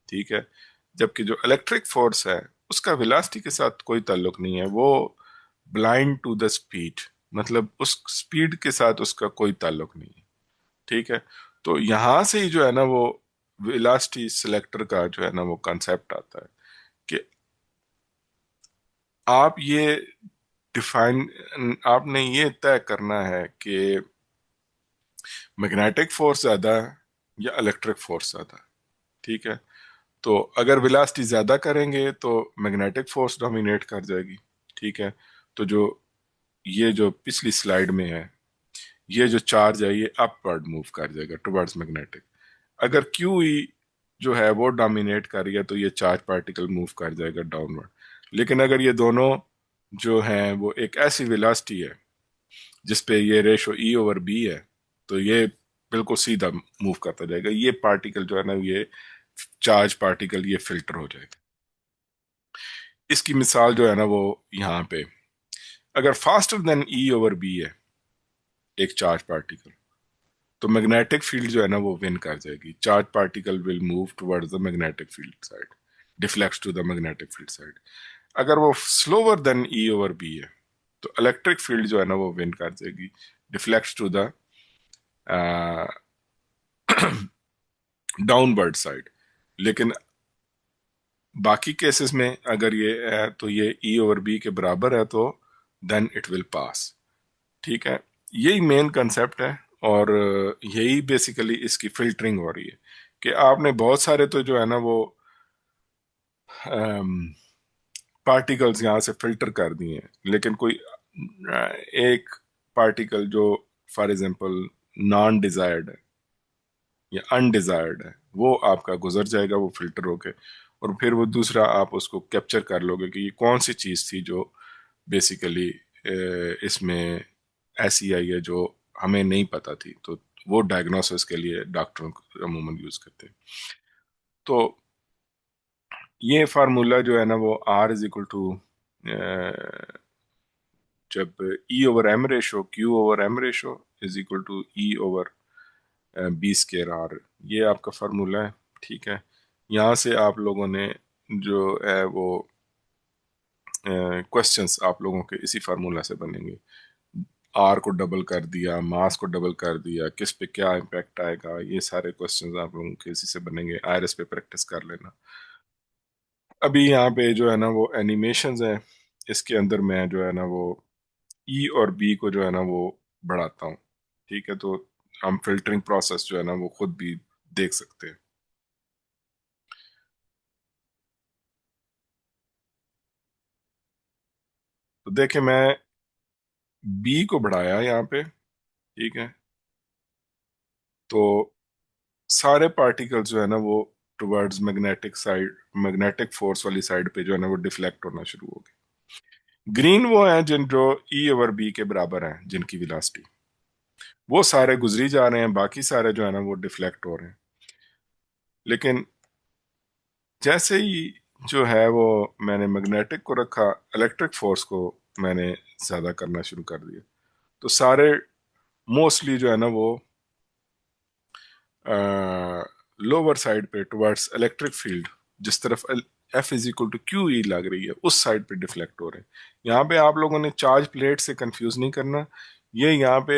ठीक है। जबकि जो इलेक्ट्रिक फोर्स है उसका वेलोसिटी के साथ कोई ताल्लुक नहीं है, वो ब्लाइंड टू द स्पीड, मतलब उस स्पीड के साथ उसका कोई ताल्लुक नहीं है। ठीक है। तो यहां से ही जो है ना वो वेलोसिटी सिलेक्टर का जो है ना वो कॉन्सेप्ट आता है कि आप ये डिफाइन, आपने ये तय करना है कि मैग्नेटिक फोर्स ज्यादा है या इलेक्ट्रिक फोर्स ज्यादा है। ठीक है। तो अगर वेलोसिटी ज्यादा करेंगे तो मैग्नेटिक फोर्स डोमिनेट कर जाएगी। ठीक है। तो जो ये जो पिछली स्लाइड में है, ये जो चार्ज है ये अपवर्ड मूव कर जाएगा टुवर्ड्स मैग्नेटिक। अगर क्यू ई जो है वो डोमिनेट कर रही है तो ये चार्ज पार्टिकल मूव कर जाएगा डाउनवर्ड। लेकिन अगर ये दोनों जो हैं वो एक ऐसी वेलोसिटी है जिसपे ये रेशो ई ओवर बी है, तो ये बिल्कुल सीधा मूव करता जाएगा, ये पार्टिकल जो है ना ये चार्ज पार्टिकल ये फिल्टर हो जाएगा। इसकी मिसाल जो है ना वो यहाँ पे, अगर faster than E over B है एक चार्ज पार्टिकल, तो मैग्नेटिक फील्ड जो है ना वो विन कर जाएगी, charge particle will move towards the magnetic field side, deflects to the magnetic field side. अगर वो slower than E over B है तो इलेक्ट्रिक फील्ड जो है ना वो विन कर जाएगी, deflects to the downward side. लेकिन बाकी केसेस में अगर ये है तो ये ई ओवर बी के बराबर है, तो देन इट विल पास। ठीक है। यही मेन कंसेप्ट है, और यही बेसिकली इसकी फिल्टरिंग हो रही है कि आपने बहुत सारे तो जो है ना वो पार्टिकल्स यहाँ से फिल्टर कर दिए हैं, लेकिन कोई एक पार्टिकल जो फॉर एग्जांपल नॉन डिजायर्ड है या अनडिजायर्ड है, वो आपका गुजर जाएगा वो फिल्टर होके, और फिर वो दूसरा आप उसको कैप्चर कर लोगे कि ये कौन सी चीज़ थी जो बेसिकली इसमें ऐसी आई है जो हमें नहीं पता थी। तो वो डायग्नोसिस के लिए डॉक्टर अमूमन यूज करते हैं। तो ये फार्मूला जो है ना वो R इज इक्वल टू, जब E over M ratio Q over M ratio is equal to E over B square R, ये आपका फार्मूला है। ठीक है। यहाँ से आप लोगों ने जो है वो क्वेश्चंस आप लोगों के इसी फार्मूला से बनेंगे। आर को डबल कर दिया, मास को डबल कर दिया, किस पे क्या इम्पैक्ट आएगा, ये सारे क्वेश्चंस आप लोगों के इसी से बनेंगे। आईआरएस पे प्रैक्टिस कर लेना। अभी यहाँ पे जो है ना वो एनिमेशंस है, इसके अंदर मैं जो है ना वो ई और बी को जो है ना वो बढ़ाता हूँ। ठीक है। तो हम फिल्टरिंग प्रोसेस जो है ना वो खुद भी देख सकते हैं। तो देखें, मैं बी को बढ़ाया यहाँ पे। ठीक है। तो सारे पार्टिकल्स जो है ना वो towards magnetic side, magnetic force वाली साइड पे जो है ना वो डिफ्लेक्ट होना शुरू हो गए। ग्रीन वो हैं जिन जो ई ओवर बी के बराबर हैं, जिनकी वेलोसिटी, वो सारे गुजरी जा रहे हैं, बाकी सारे जो है ना वो डिफ्लेक्ट हो रहे हैं। लेकिन जैसे ही जो है वो मैंने मैग्नेटिक को रखा, इलेक्ट्रिक फोर्स को मैंने ज्यादा करना शुरू कर दिया, तो सारे मोस्टली जो है ना वो लोअर साइड पे टुवर्ड्स इलेक्ट्रिक फील्ड, जिस तरफ F is equal to Q E लग रही है उस साइड पे डिफ्लेक्ट हो रहे हैं। यहाँ पे आप लोगों ने चार्ज प्लेट से कंफ्यूज नहीं करना। ये यहाँ पे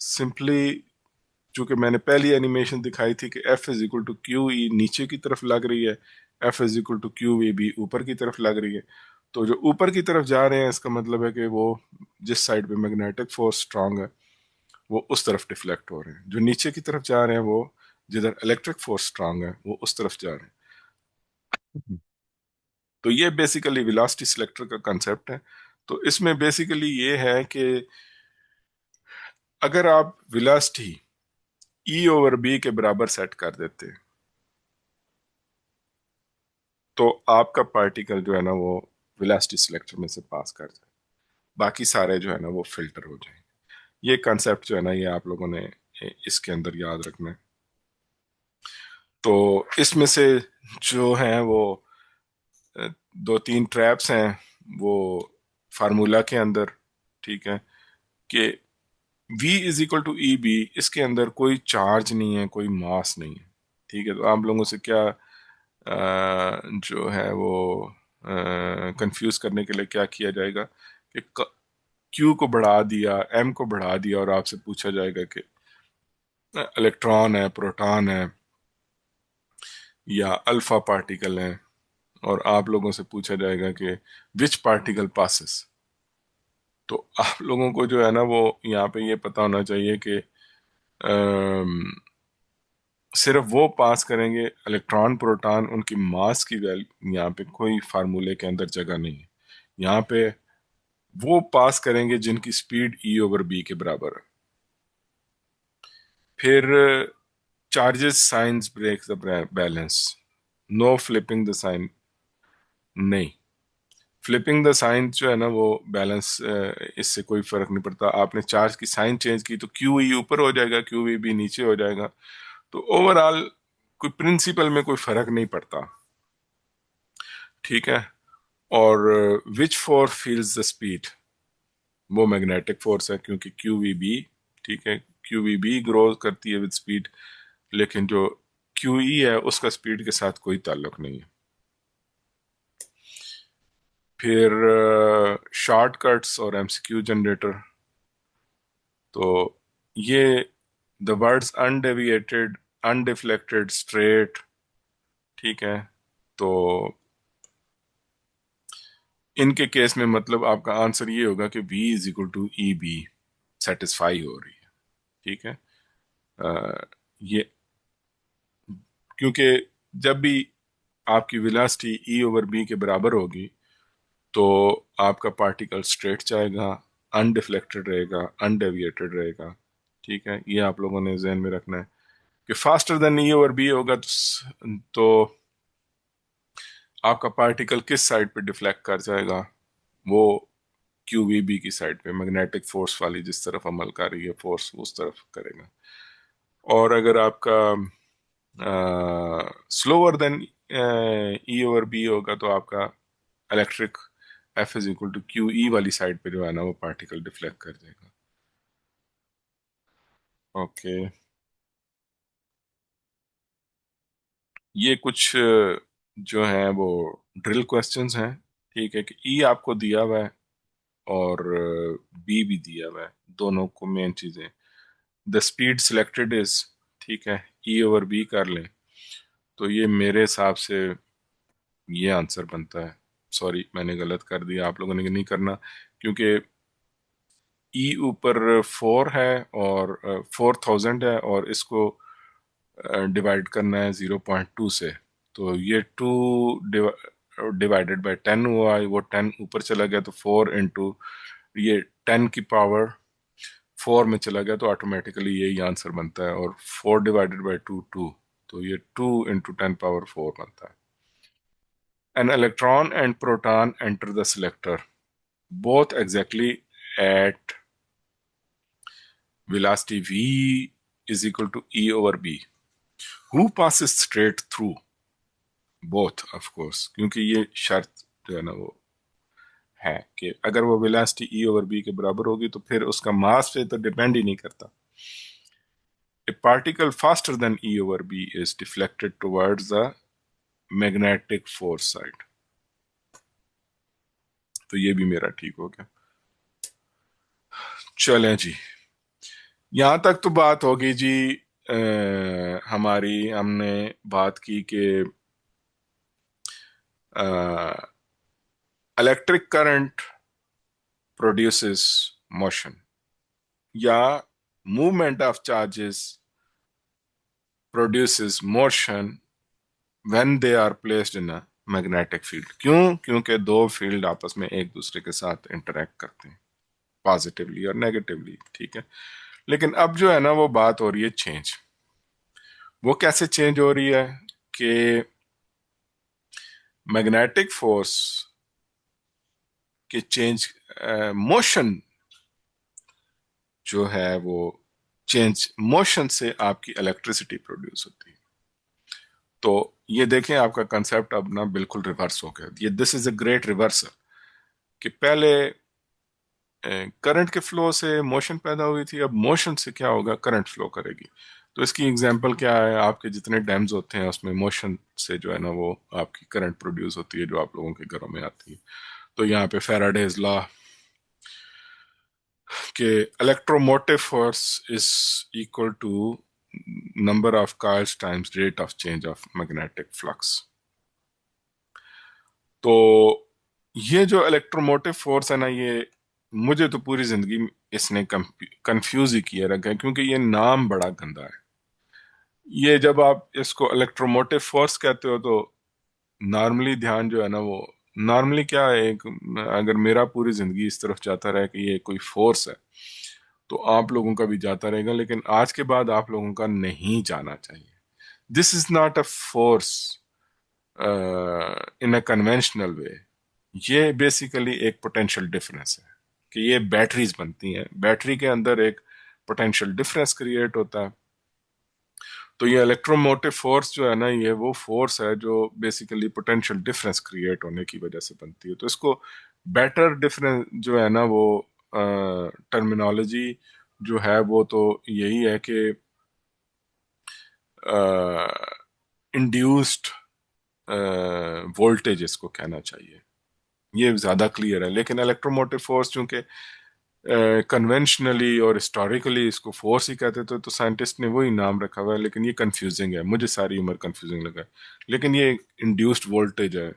सिंपली, चूंकि मैंने पहली एनिमेशन दिखाई थी कि F is equal to Q E नीचे की तरफ लग रही है, F is equal to Q E भी ऊपर की तरफ लग रही है। तो जो ऊपर की तरफ जा रहे हैं इसका मतलब है कि वो जिस साइड पे मैग्नेटिक फोर्स स्ट्रांग है वो उस तरफ डिफ्लेक्ट हो रहे हैं, जो नीचे की तरफ जा रहे हैं वो जिधर इलेक्ट्रिक फोर्स स्ट्रांग है वो उस तरफ जा रहे हैं। हम्म। तो ये बेसिकली वेलोसिटी सिलेक्टर का कंसेप्ट है। तो इसमें बेसिकली ये है कि अगर आप वेलोसिटी ई ओवर बी के बराबर सेट कर देते हैं तो आपका पार्टिकल जो है ना वो वेलोसिटी सिलेक्टर में से पास कर जाए, बाकी सारे जो है ना वो फिल्टर हो जाएंगे। ये कंसेप्ट जो है ना ये आप लोगों ने इसके अंदर याद रखना है। तो इसमें से जो हैं वो दो तीन ट्रैप्स हैं वो फार्मूला के अंदर, ठीक है, कि V is equal to E B, इसके अंदर कोई चार्ज नहीं है, कोई मास नहीं है, ठीक है। तो आप लोगों से क्या जो है वो कंफ्यूज करने के लिए क्या किया जाएगा कि Q को बढ़ा दिया, M को बढ़ा दिया, और आपसे पूछा जाएगा कि इलेक्ट्रॉन है, प्रोटॉन है, या अल्फा पार्टिकल है, और आप लोगों से पूछा जाएगा कि विच पार्टिकल पासिस। तो आप लोगों को जो है ना वो यहाँ पे ये पता होना चाहिए कि सिर्फ वो पास करेंगे इलेक्ट्रॉन प्रोटॉन, उनकी मास की वैल्यू यहाँ पे कोई फार्मूले के अंदर जगह नहीं है। यहाँ पे वो पास करेंगे जिनकी स्पीड ई ओवर बी के बराबर है। फिर charges science break the balance, no flipping the sign, नहीं, फ्लिपिंग द साइन जो है ना वो बैलेंस, इससे कोई फर्क नहीं पड़ता। आपने चार्ज की साइन चेंज की तो क्यू ई ऊपर हो जाएगा, क्यू ई बी नीचे हो जाएगा। तो ओवरऑल कोई प्रिंसिपल में कोई फर्क नहीं पड़ता, ठीक है। और which force feels the speed, वो मैग्नेटिक फोर्स है, क्योंकि क्यू वी बी, ठीक है, क्यू वी बी ग्रो करती है विद स्पीड, लेकिन जो क्यू ई है उसका स्पीड के साथ कोई ताल्लुक नहीं है। फिर शॉर्टकट्स और एमसीक्यू जनरेटर, तो ये the words undeviated, undeflected, straight, ठीक है, तो इनके केस में मतलब आपका आंसर ये होगा कि V is equal to E B, satisfy हो रही है, ठीक है। ये क्योंकि जब भी आपकी वेलोसिटी ई ओवर बी के बराबर होगी तो आपका पार्टिकल स्ट्रेट जाएगा, अनडिफ्लेक्टेड रहेगा, अनडेविएटेड रहेगा, ठीक है। ये आप लोगों ने जहन में रखना है कि faster than E over B होगा तो आपका पार्टिकल किस साइड पे डिफ्लेक्ट कर जाएगा, वो क्यू वी बी की साइड पे, मैग्नेटिक फोर्स वाली जिस तरफ अमल कर रही है फोर्स उस तरफ करेगा। और अगर आपका slower than E over B होगा तो आपका electric F is equal to Q E वाली साइड पे जो है ना वो पार्टिकल डिफ्लेक्ट कर देगा। ओके, ये कुछ जो है वो ड्रिल क्वेश्चंस हैं, ठीक है, कि ई आपको दिया हुआ है और बी भी दिया हुआ है, दोनों को मेन चीजें, द स्पीड सिलेक्टेड इज, ठीक है, ई ओवर बी कर लें तो ये मेरे हिसाब से ये आंसर बनता है। सॉरी मैंने गलत कर दिया, आप लोगों ने नहीं करना, क्योंकि ई ऊपर 4,000 है और इसको डिवाइड करना है 0.2 से, तो ये 2 डिवाइडेड बाय 10 हुआ, वो 10 ऊपर चला गया तो 4 इंटू ये 10 की पावर 4 में चला गया तो ऑटोमेटिकली यही आंसर बनता है, और 4 डिवाइडेड बाय 2 2, तो ये 2 इंटू 10 पावर 4 बनता है। An electron and proton enter the selector, both exactly at velocity v is equal to e over b. Who passes straight through? Both, of course, क्योंकि ये शर्त जो है ना वो है कि अगर वो वेलोसिटी e ओवर b के बराबर होगी तो फिर उसका मास पे तो डिपेंड ही नहीं करता। A particle faster than e over b is deflected towards the magnetic force side. तो ये भी मेरा ठीक हो गया। चलें जी, यहाँ तक तो बात होगी जी। हमारी हमने बात की कि इलेक्ट्रिक करंट प्रोड्यूसेस मोशन, या movement of charges produces motion when they are placed in a magnetic field. क्यों? क्योंकि दो फील्ड आपस में एक दूसरे के साथ इंटरेक्ट करते हैं, पॉजिटिवली और नेगेटिवली, ठीक है। लेकिन अब जो है ना वो बात हो रही है चेंज। वो कैसे चेंज हो रही है कि मैग्नेटिक फोर्स के चेंज, मोशन जो है वो चेंज, मोशन से आपकी इलेक्ट्रिसिटी प्रोड्यूस होती है। तो ये देखें, आपका कंसेप्ट अब ना बिल्कुल रिवर्स हो गया। ये this is a great reversal, कि पहले करंट के फ्लो से मोशन पैदा हुई थी, अब मोशन से क्या होगा, करंट फ्लो करेगी। तो इसकी एग्जांपल क्या है, आपके जितने डैम्स होते हैं उसमें मोशन से जो है ना वो आपकी करंट प्रोड्यूस होती है, जो आप लोगों के घरों में आती है। तो यहाँ पे फैराडेज लॉ के electromotive force is equal to number of coils times rate of change of magnetic flux. तो ये जो इलेक्ट्रोमोटिव फोर्स है ना, ये मुझे तो पूरी जिंदगी में इसने कंफ्यूज ही किया रखा है, क्योंकि ये नाम बड़ा गंदा है। ये जब आप इसको इलेक्ट्रोमोटिव फोर्स कहते हो, तो नॉर्मली ध्यान जो है ना वो, नॉर्मली क्या है, एक, अगर मेरा पूरी जिंदगी इस तरफ जाता रहे कि ये कोई फोर्स है, तो आप लोगों का भी जाता रहेगा, लेकिन आज के बाद आप लोगों का नहीं जाना चाहिए। This is not a force in a conventional way. ये बेसिकली एक पोटेंशियल डिफरेंस है, कि ये बैटरीज बनती हैं, बैटरी के अंदर एक पोटेंशियल डिफरेंस क्रिएट होता है। तो ये इलेक्ट्रोमोटिव फोर्स जो है ना, ये वो फोर्स है जो बेसिकली पोटेंशियल डिफरेंस क्रिएट होने की वजह से बनती है। तो इसको बेटर डिफरेंस जो है ना वो टर्मिनोलॉजी जो है वो तो यही है कि इंड्यूस्ड वोल्टेज इसको कहना चाहिए, ये ज्यादा क्लियर है। लेकिन इलेक्ट्रोमोटिव फोर्स चूंकि कन्वेंशनली और हिस्टोरिकली इसको फोर्स ही कहते थे, तो साइंटिस्ट ने वही नाम रखा हुआ है, लेकिन ये कंफ्यूजिंग है, मुझे सारी उम्र कंफ्यूजिंग लगा है। लेकिन ये इंड्यूस्ड वोल्टेज है,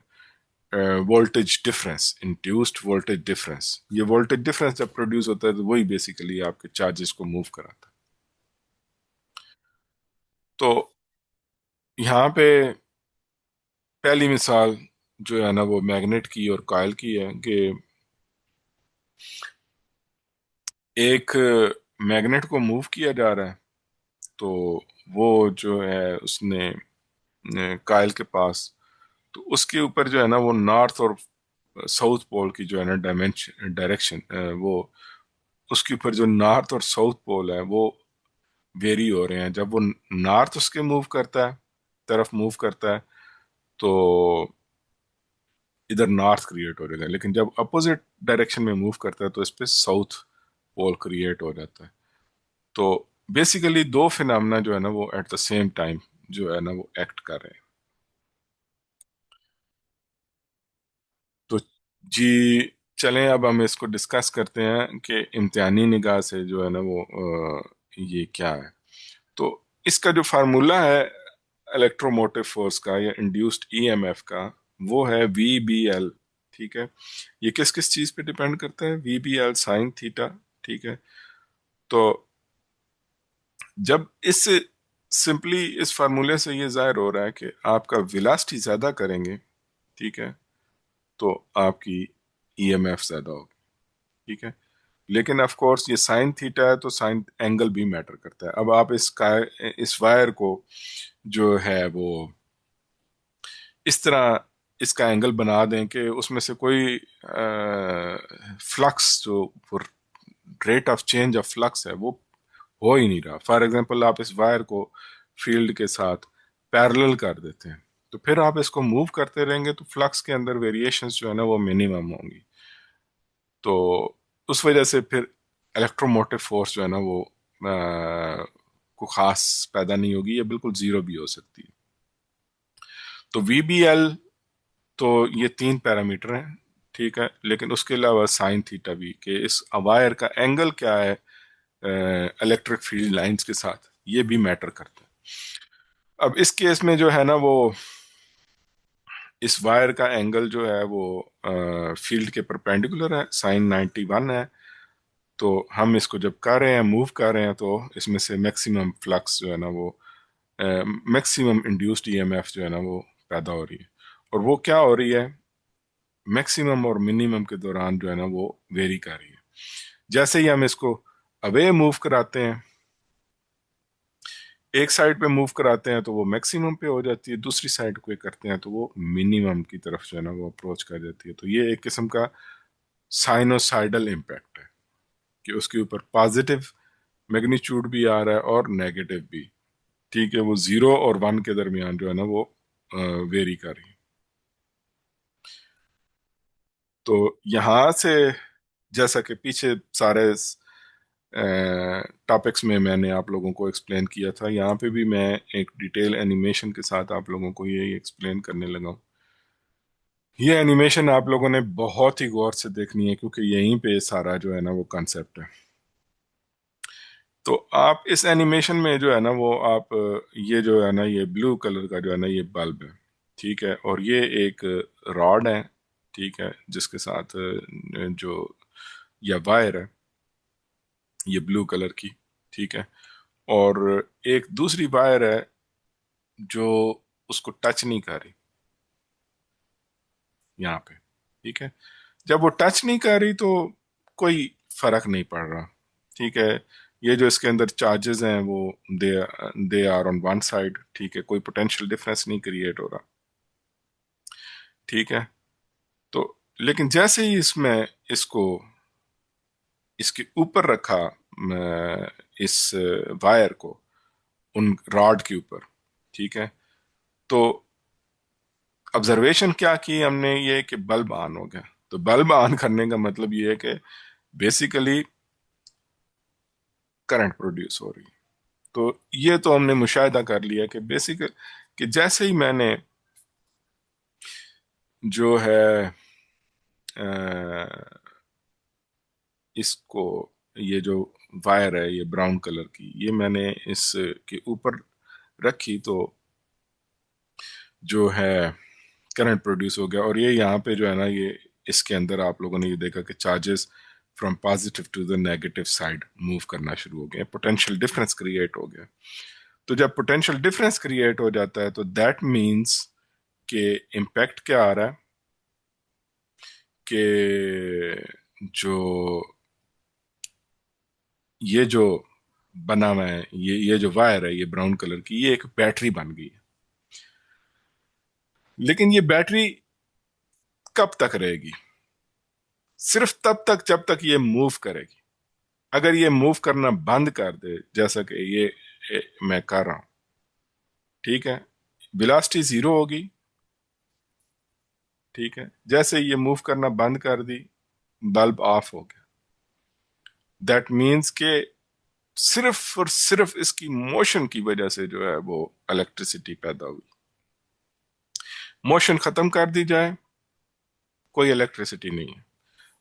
voltage difference, induced voltage difference. ये वोल्टेज डिफरेंस जब प्रोड्यूस होता है, तो वही बेसिकली आपके चार्जेस को मूव कराता है। तो यहाँ पे पहली मिसाल जो है ना वो मैग्नेट की और कॉइल की है, कि एक मैग्नेट को मूव किया जा रहा है, तो वो जो है उसने कायल के पास, तो उसके ऊपर जो है ना वो नॉर्थ और साउथ पोल की जो है ना डायमेंशन डायरेक्शन, वो उसके ऊपर जो नॉर्थ और साउथ पोल है वो वेरी हो रहे हैं। जब वो नॉर्थ उसके मूव करता है, तरफ मूव करता है, तो इधर नॉर्थ क्रिएट हो जाएगा, लेकिन जब अपोजिट डायरेक्शन में मूव करता है तो इस पे साउथ पोल क्रिएट हो जाता है। तो बेसिकली दो फिनोमेना जो है ना वो एट द सेम टाइम जो है ना वो एक्ट कर रहे हैं। तो जी, चलें अब हम इसको डिस्कस करते हैं कि इम्तिहानी निगाह से जो है ना वो ये क्या है। तो इसका जो फार्मूला है इलेक्ट्रोमोटिव फोर्स का या इंड्यूस्ड ईएमएफ का, वो है वी बी एल। ठीक है, ये किस किस चीज पे डिपेंड करता है, V B L sine theta. ठीक है, तो जब इस सिंपली इस फार्मूले से ये जाहिर हो रहा है कि आपका वेलोसिटी ज्यादा करेंगे, ठीक है, तो आपकी ईएमएफ ज्यादा होगी। ठीक है, लेकिन ऑफ कोर्स ये साइन थीटा है, तो साइन एंगल भी मैटर करता है। अब आप इस वायर को जो है वो इस तरह इसका एंगल बना दें कि उसमें से कोई फ्लक्स जो rate of change of flux है वो हो ही नहीं रहा। फॉर एग्जांपल, आप इस वायर को फील्ड के साथ पैरेलल कर देते हैं, तो फिर आप इसको मूव करते रहेंगे, तो फ्लक्स के अंदर वेरिएशंस जो है ना वो मिनिमम होंगी। तो उस वजह से फिर इलेक्ट्रोमोटिव फोर्स जो है ना वो को खास पैदा नहीं होगी, या बिल्कुल जीरो भी हो सकती है। तो VBL, तो ये तीन पैरामीटर हैं, ठीक है, लेकिन उसके अलावा साइन थीटा भी, कि इस वायर का एंगल क्या है इलेक्ट्रिक फील्ड लाइंस के साथ, ये भी मैटर करता है। अब इस केस में जो है ना वो इस वायर का एंगल जो है वो फील्ड के परपेंडिकुलर है, साइन 91 है। तो हम इसको जब कर रहे हैं, मूव कर रहे हैं, तो इसमें से मैक्सिमम फ्लक्स जो है ना वो मैक्सिमम इंड्यूस्ड ईएमएफ जो है ना वो पैदा हो रही है। और वो क्या हो रही है, मैक्सिमम और मिनिमम के दौरान जो है ना वो वेरी कर रही है। जैसे ही हम इसको अवे मूव कराते हैं, एक साइड पे मूव कराते हैं तो वो मैक्सिमम पे हो जाती है, दूसरी साइड को करते हैं तो वो मिनिमम की तरफ जो है ना वो अप्रोच कर जाती है। तो ये एक किस्म का साइनोसाइडल इम्पैक्ट है, कि उसके ऊपर पॉजिटिव मैग्नीट्यूड भी आ रहा है और नेगेटिव भी। ठीक है, वो 0 और 1 के दरमियान जो है ना वो वेरी कर रही है। तो यहाँ से जैसा कि पीछे सारे टॉपिक्स में मैंने आप लोगों को एक्सप्लेन किया था, यहाँ पे भी मैं एक डिटेल एनिमेशन के साथ आप लोगों को यही एक्सप्लेन करने लगा हूँ। ये एनिमेशन आप लोगों ने बहुत ही गौर से देखनी है, क्योंकि यहीं पे सारा जो है ना वो कॉन्सेप्ट है। तो आप इस एनिमेशन में जो है ना वो आप ये जो है ना ये ब्लू कलर का जो है ना ये बल्ब है, ठीक है, और ये एक रॉड है, ठीक है, जिसके साथ जो या वायर है ये ब्लू कलर की, ठीक है, और एक दूसरी वायर है जो उसको टच नहीं कर रही यहाँ पे, ठीक है। जब वो टच नहीं कर रही तो कोई फर्क नहीं पड़ रहा, ठीक है। ये जो इसके अंदर चार्जेस हैं वो they they are on one side, ठीक है, कोई पोटेंशियल डिफरेंस नहीं क्रिएट हो रहा, ठीक है। तो लेकिन जैसे ही इसमें इसको इसके ऊपर रखा इस वायर को उन रॉड के ऊपर, ठीक है, तो ऑब्जर्वेशन क्या की हमने, ये कि बल्ब ऑन हो गया। तो बल्ब ऑन करने का मतलब ये है कि बेसिकली करंट प्रोड्यूस हो रही है। तो ये तो हमने मुशाहिदा कर लिया कि बेसिक कि जैसे ही मैंने जो है अ, इसको ये जो वायर है ये ब्राउन कलर की ये मैंने इसके ऊपर रखी, तो जो है करंट प्रोड्यूस हो गया। और ये यहाँ पे जो है ना ये इसके अंदर आप लोगों ने ये देखा कि charges from positive to the negative side move करना शुरू हो गए, पोटेंशियल डिफरेंस क्रिएट हो गया। तो जब पोटेंशियल डिफरेंस क्रिएट हो जाता है तो दैट मीन्स कि इम्पैक्ट क्या आ रहा है कि जो ये जो बना हुआ है ये जो वायर है ये ब्राउन कलर की ये एक बैटरी बन गई है। लेकिन ये बैटरी कब तक रहेगी? सिर्फ तब तक जब तक ये मूव करेगी। अगर ये मूव करना बंद कर दे, जैसा कि मैं कर रहा हूं, ठीक है, वेलोसिटी जीरो होगी, ठीक है। जैसे ये मूव करना बंद कर दी, बल्ब ऑफ हो गया। दैट मीन्स के सिर्फ और सिर्फ इसकी मोशन की वजह से जो है वो इलेक्ट्रिसिटी पैदा हुई। मोशन खत्म कर दी जाए, कोई इलेक्ट्रिसिटी नहीं है।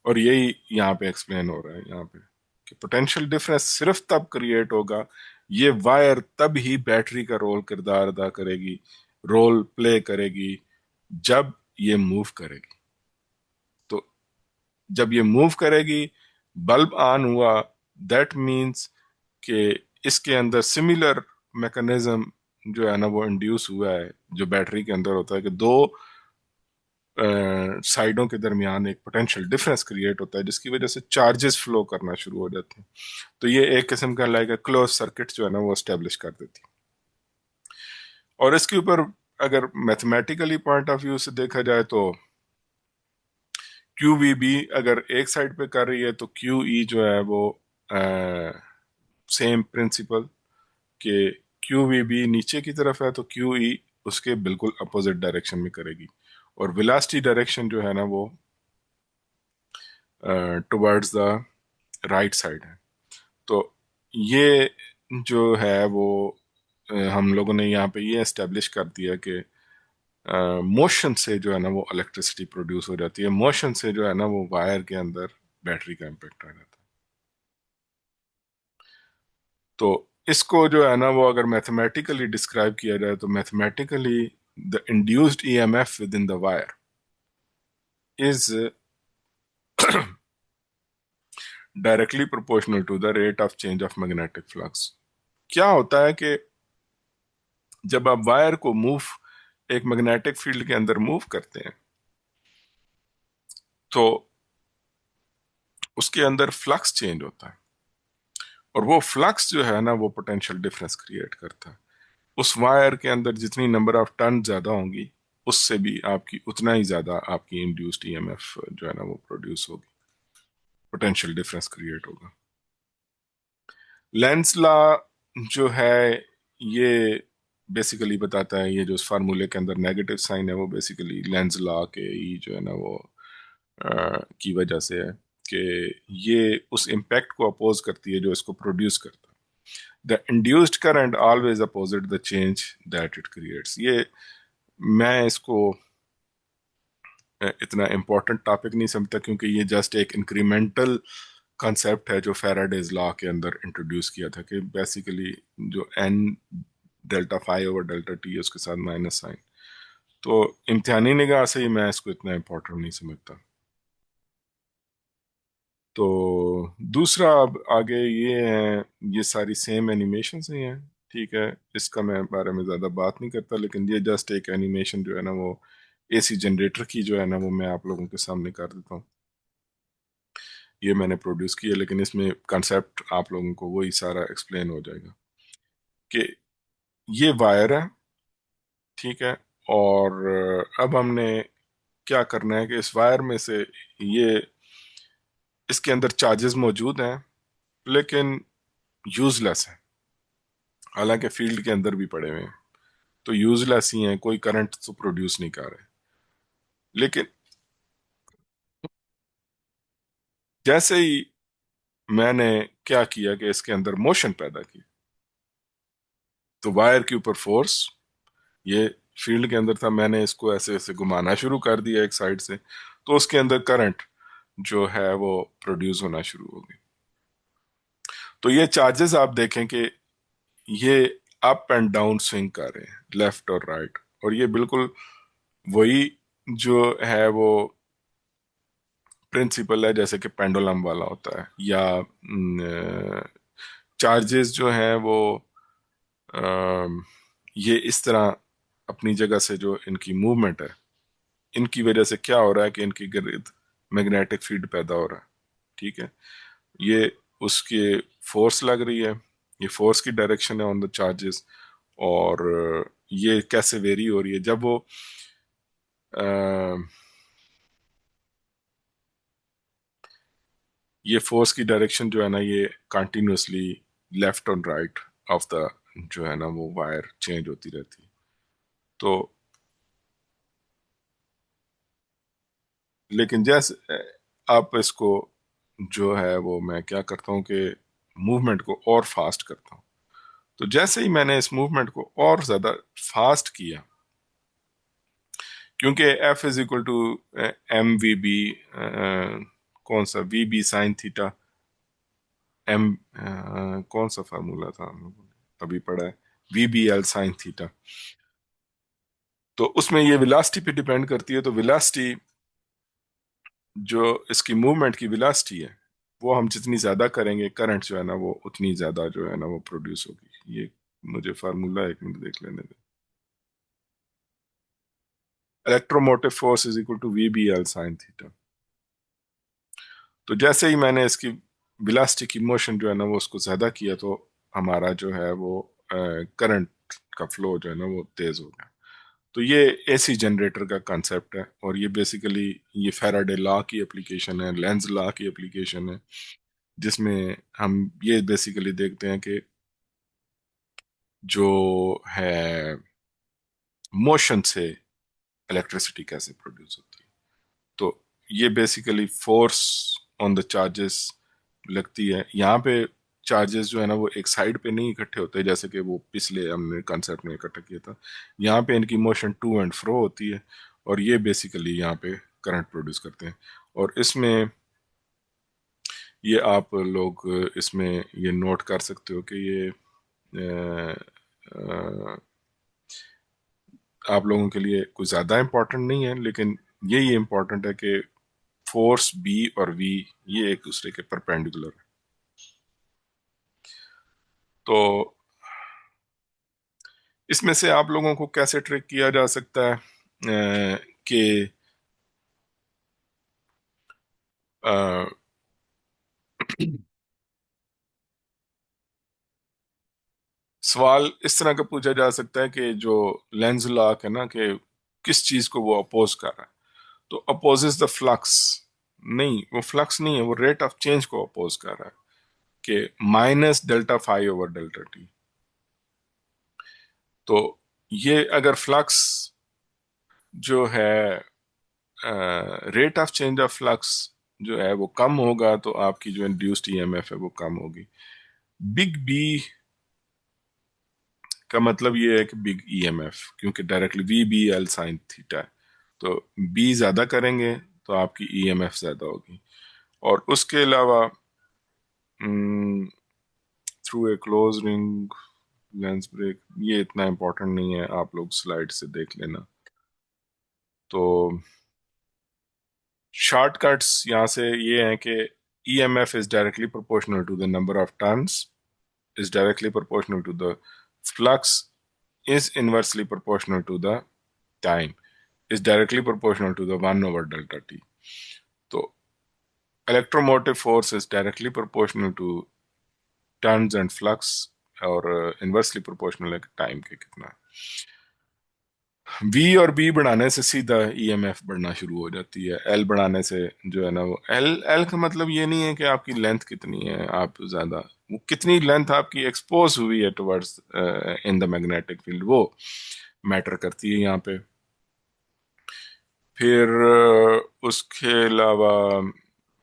और यही यहाँ पे एक्सप्लेन हो रहा है यहाँ पे कि पोटेंशियल डिफरेंस सिर्फ तब क्रिएट होगा, ये वायर तब ही बैटरी का रोल किरदार अदा करेगी, रोल प्ले करेगी, जब ये मूव करेगी। तो जब ये मूव करेगी, बल्ब ऑन हुआ, दैट मीन्स कि इसके अंदर सिमिलर मैकेनिज्म जो है ना वो इंड्यूस हुआ है, जो बैटरी के अंदर होता है कि दो साइडों के दरमियान एक पोटेंशियल डिफरेंस क्रिएट होता है, जिसकी वजह से चार्जेस फ्लो करना शुरू हो जाते हैं। तो ये एक किस्म का लाइक क्लोज सर्किट जो है ना वो स्टेब्लिश कर देती है। और इसके ऊपर अगर मैथमेटिकली पॉइंट ऑफ व्यू से देखा जाए तो क्यू वी बी अगर एक साइड पे कर रही है तो क्यू ई जो है वो सेम प्रिंसिपल कि क्यू वी बी नीचे की तरफ है तो क्यू ई उसके बिल्कुल अपोजिट डायरेक्शन में करेगी। और वेलोसिटी डायरेक्शन जो है ना वो टुवर्ड्स द राइट साइड है। तो ये जो है वो हम लोगों ने यहाँ पे ये एस्टेब्लिश कर दिया कि मोशन से जो है ना वो इलेक्ट्रिसिटी प्रोड्यूस हो जाती है, मोशन से जो है ना वो वायर के अंदर बैटरी का इम्पेक्ट आ जाता है। तो इसको जो है ना वो अगर मैथमेटिकली डिस्क्राइब किया जाए तो mathematically the induced EMF within the wire is directly proportional to the rate of change of magnetic flux. क्या होता है कि जब आप वायर को मूव एक मैग्नेटिक फील्ड के अंदर मूव करते हैं तो उसके अंदर फ्लक्स चेंज होता है, और वो फ्लक्स जो है ना वो पोटेंशियल डिफरेंस क्रिएट करता है। उस वायर के अंदर जितनी नंबर ऑफ टर्न ज्यादा होंगी, उससे भी आपकी उतना ही ज्यादा आपकी इंड्यूस्ड ईएमएफ जो है ना वो प्रोड्यूस होगी, पोटेंशियल डिफरेंस क्रिएट होगा। लेंस लॉ जो है ये बेसिकली बताता है, ये जो इस फार्मूले के अंदर नेगेटिव साइन है वो बेसिकली लेंज लॉ के ही जो है ना वो की वजह से है कि ये उस इम्पैक्ट को अपोज करती है जो इसको प्रोड्यूस करता है। The induced current always opposite the change that it creates. ये मैं इसको इतना इम्पोर्टेंट टॉपिक नहीं समझता, क्योंकि ये जस्ट एक इंक्रीमेंटल कॉन्सेप्ट है जो फैराडेज लॉ के अंदर इंट्रोड्यूस किया था, कि बेसिकली जो N delta phi over delta T है उसके साथ माइनस साइन। तो इम्तिहानी निगाह से ही मैं इसको इतना इम्पोर्टेंट नहीं समझता। तो दूसरा अब आगे ये है, ये सारी सेम एनिमेशन ही हैं, ठीक है, इसका मैं बारे में ज़्यादा बात नहीं करता, लेकिन ये जस्ट एक एनिमेशन जो है ना वो एसी जनरेटर की जो है ना वो मैं आप लोगों के सामने कर देता हूँ। ये मैंने प्रोड्यूस किया, लेकिन इसमें कंसेप्ट आप लोगों को वही सारा एक्सप्लेन हो जाएगा कि ये वायर है, ठीक है, और अब हमने क्या करना है कि इस वायर में से ये इसके अंदर चार्जेस मौजूद हैं लेकिन यूजलेस है, हालांकि फील्ड के अंदर भी पड़े हुए हैं, तो यूजलेस ही हैं, कोई करंट तो प्रोड्यूस नहीं कर रहे। लेकिन जैसे ही मैंने क्या किया कि इसके अंदर मोशन पैदा की, तो वायर के ऊपर फोर्स, ये फील्ड के अंदर था, मैंने इसको ऐसे ऐसे घुमाना शुरू कर दिया एक साइड से, तो उसके अंदर करंट जो है वो प्रोड्यूस होना शुरू हो गई। तो ये चार्जेस आप देखें कि ये अप एंड डाउन स्विंग कर रहे हैं, लेफ्ट और राइट, और ये बिल्कुल वही जो है वो प्रिंसिपल है जैसे कि पेंडुलम वाला होता है, या चार्जेस जो हैं वो ये इस तरह अपनी जगह से जो इनकी मूवमेंट है, इनकी वजह से क्या हो रहा है कि इनकी गिर्द मैग्नेटिक फील्ड पैदा हो रहा है, ठीक है। ये उसके फोर्स लग रही है, ये फोर्स की डायरेक्शन है ऑन द चार्जेस, और ये कैसे वेरी हो रही है जब वो ये फोर्स की डायरेक्शन जो है ना ये कंटिन्यूसली लेफ्ट और राइट ऑफ द जो है ना वो वायर चेंज होती रहती है। तो लेकिन जैसे आप इसको जो है वो मैं क्या करता हूँ कि मूवमेंट को और फास्ट करता हूँ। तो जैसे ही मैंने इस मूवमेंट को और ज्यादा फास्ट किया, क्योंकि F is equal to M V B, कौन सा V B sine theta, M कौन सा फार्मूला था हम लोगों ने अभी पढ़ा है, V B L sine theta. तो उसमें ये विलासिटी पे डिपेंड करती है, तो विलासिटी जो इसकी मूवमेंट की विलासिटी है वो हम जितनी ज्यादा करेंगे करंट जो है ना वो उतनी ज्यादा जो है ना वो प्रोड्यूस होगी। ये मुझे फार्मूला एक मिनट देख लेने दे। Electromotive force is equal to V B L sine theta. तो जैसे ही मैंने इसकी विलासिटी की मोशन जो है ना वो उसको ज्यादा किया, तो हमारा जो है वो करंट का फ्लो जो है ना वो तेज हो गया। तो ये एसी जनरेटर का कंसेप्ट है, और ये बेसिकली ये फैराडे लॉ की एप्लीकेशन है, लेंज लॉ की एप्लीकेशन है, जिसमें हम ये बेसिकली देखते हैं कि जो है मोशन से इलेक्ट्रिसिटी कैसे प्रोड्यूस होती है। तो ये basically force on the charges लगती है यहाँ पे। चार्जेस जो है ना वो एक साइड पे नहीं इकट्ठे होते जैसे कि वो पिछले हमने कंसेप्ट में इकट्ठा किया था। यहाँ पे इनकी मोशन टू एंड फ्रो होती है, और ये बेसिकली यहाँ पे करंट प्रोड्यूस करते हैं। और इसमें ये आप लोग इसमें ये नोट कर सकते हो कि ये अ, अ, आप लोगों के लिए कुछ ज़्यादा इम्पोर्टेंट नहीं है, लेकिन यही इम्पोर्टेंट है कि फोर्स बी और वी ये एक दूसरे के परपेंडिकुलर है। तो इसमें से आप लोगों को कैसे ट्रिक किया जा सकता है कि अ, सवाल इस तरह का पूछा जा सकता है कि जो लेंज लॉ है ना कि किस चीज को वो अपोज कर रहा है, तो अपोजेस द फ्लक्स। नहीं, वो फ्लक्स नहीं है, वो रेट ऑफ चेंज को अपोज कर रहा है कि minus delta phi over delta T. तो ये अगर फ्लक्स जो है, rate of change of flux जो है वो कम होगा तो आपकी जो इंड्यूस्ड ईएमएफ है वो कम होगी। बिग बी का मतलब ये है कि बिग ईएमएफ, क्योंकि directly V B L sine theta है, तो बी ज्यादा करेंगे तो आपकी ईएमएफ ज्यादा होगी। और उसके अलावा through a close ring lens break, ये इतना इंपॉर्टेंट नहीं है, आप लोग स्लाइड से देख लेना। तो शॉर्टकट्स यहाँ से ये हैं कि EMF is directly proportional to the number of turns, is directly proportional to the flux, is inversely proportional to the time, is directly proportional to the 1 over delta t. तो electromotive force is directly proportional to turns and flux, और inversely proportional है time के कितना। V और B बढ़ाने से सीधा EMF बढ़ना शुरू हो जाती है, L बढ़ाने से जो है ना वो L L का मतलब ये नहीं है कि आपकी लेंथ कितनी है, आप ज्यादा वो कितनी लेंथ आपकी एक्सपोज हुई है towards in the magnetic field, वो मैटर करती है यहाँ पे। फिर उसके अलावा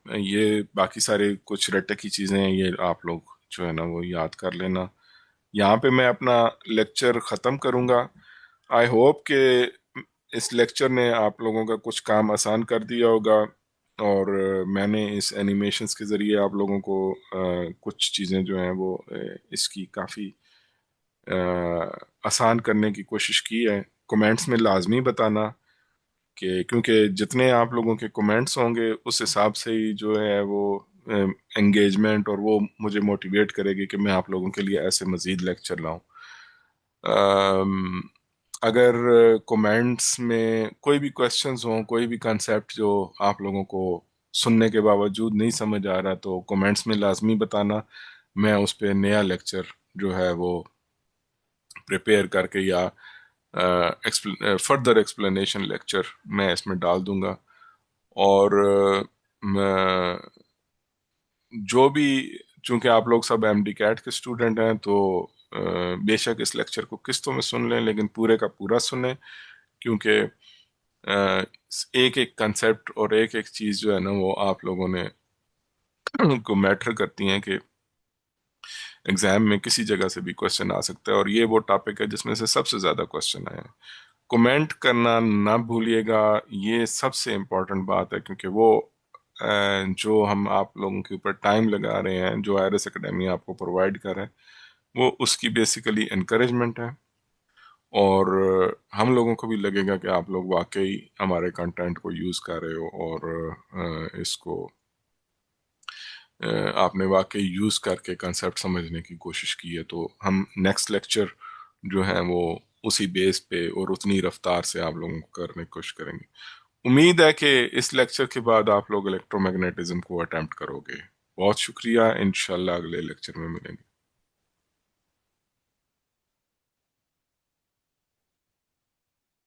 ये बाकी सारे कुछ रट्टे की चीजें हैं, ये आप लोग जो है ना वो याद कर लेना। यहाँ पे मैं अपना लेक्चर ख़त्म करूँगा। आई होप कि इस लेक्चर ने आप लोगों का कुछ काम आसान कर दिया होगा, और मैंने इस एनिमेशंस के ज़रिए आप लोगों को कुछ चीज़ें जो हैं वो इसकी काफ़ी आसान करने की कोशिश की है। कमेंट्स में लाजमी बताना कि, क्योंकि जितने आप लोगों के कमेंट्स होंगे उस हिसाब से ही जो है वो एंगेजमेंट, और वो मुझे मोटिवेट करेगी कि मैं आप लोगों के लिए ऐसे मज़ीद लेक्चर लाऊं। अगर कमेंट्स में कोई भी क्वेश्चंस हों, कोई भी कंसेप्ट जो आप लोगों को सुनने के बावजूद नहीं समझ आ रहा, तो कमेंट्स में लाजमी बताना। मैं उस पर नया लेक्चर जो है वो प्रिपेयर करके या फर्दर एक्सप्लेनेशन लेक्चर मैं इसमें डाल दूंगा। और जो भी, चूंकि आप लोग सब एमडी कैट के स्टूडेंट हैं, तो बेशक इस लेक्चर को किस्तों में सुन लें, लेकिन पूरे का पूरा सुने, क्योंकि एक एक कंसेप्ट और एक एक चीज़ जो है ना वो आप लोगों ने को मैटर करती हैं कि एग्जाम में किसी जगह से भी क्वेश्चन आ सकता है, और ये वो टॉपिक है जिसमें से सबसे ज़्यादा क्वेश्चन आए हैं। कमेंट करना ना भूलिएगा, ये सबसे इम्पोर्टेंट बात है, क्योंकि वो जो हम आप लोगों के ऊपर टाइम लगा रहे हैं, जो आयरस एकेडमी आपको प्रोवाइड कर रहा है, वो उसकी बेसिकली इनकरेजमेंट है। और हम लोगों को भी लगेगा कि आप लोग वाकई हमारे कंटेंट को यूज़ कर रहे हो, और इसको आपने वाकई यूज़ करके कंसेप्ट समझने की कोशिश की है। तो हम नेक्स्ट लेक्चर जो है वो उसी बेस पे और उतनी रफ्तार से आप लोगों को करने की कोशिश करेंगे। उम्मीद है कि इस लेक्चर के बाद आप लोग इलेक्ट्रोमैग्नेटिज्म को अटेम्प्ट करोगे। बहुत शुक्रिया, इंशाल्लाह अगले लेक्चर में मिलेंगे।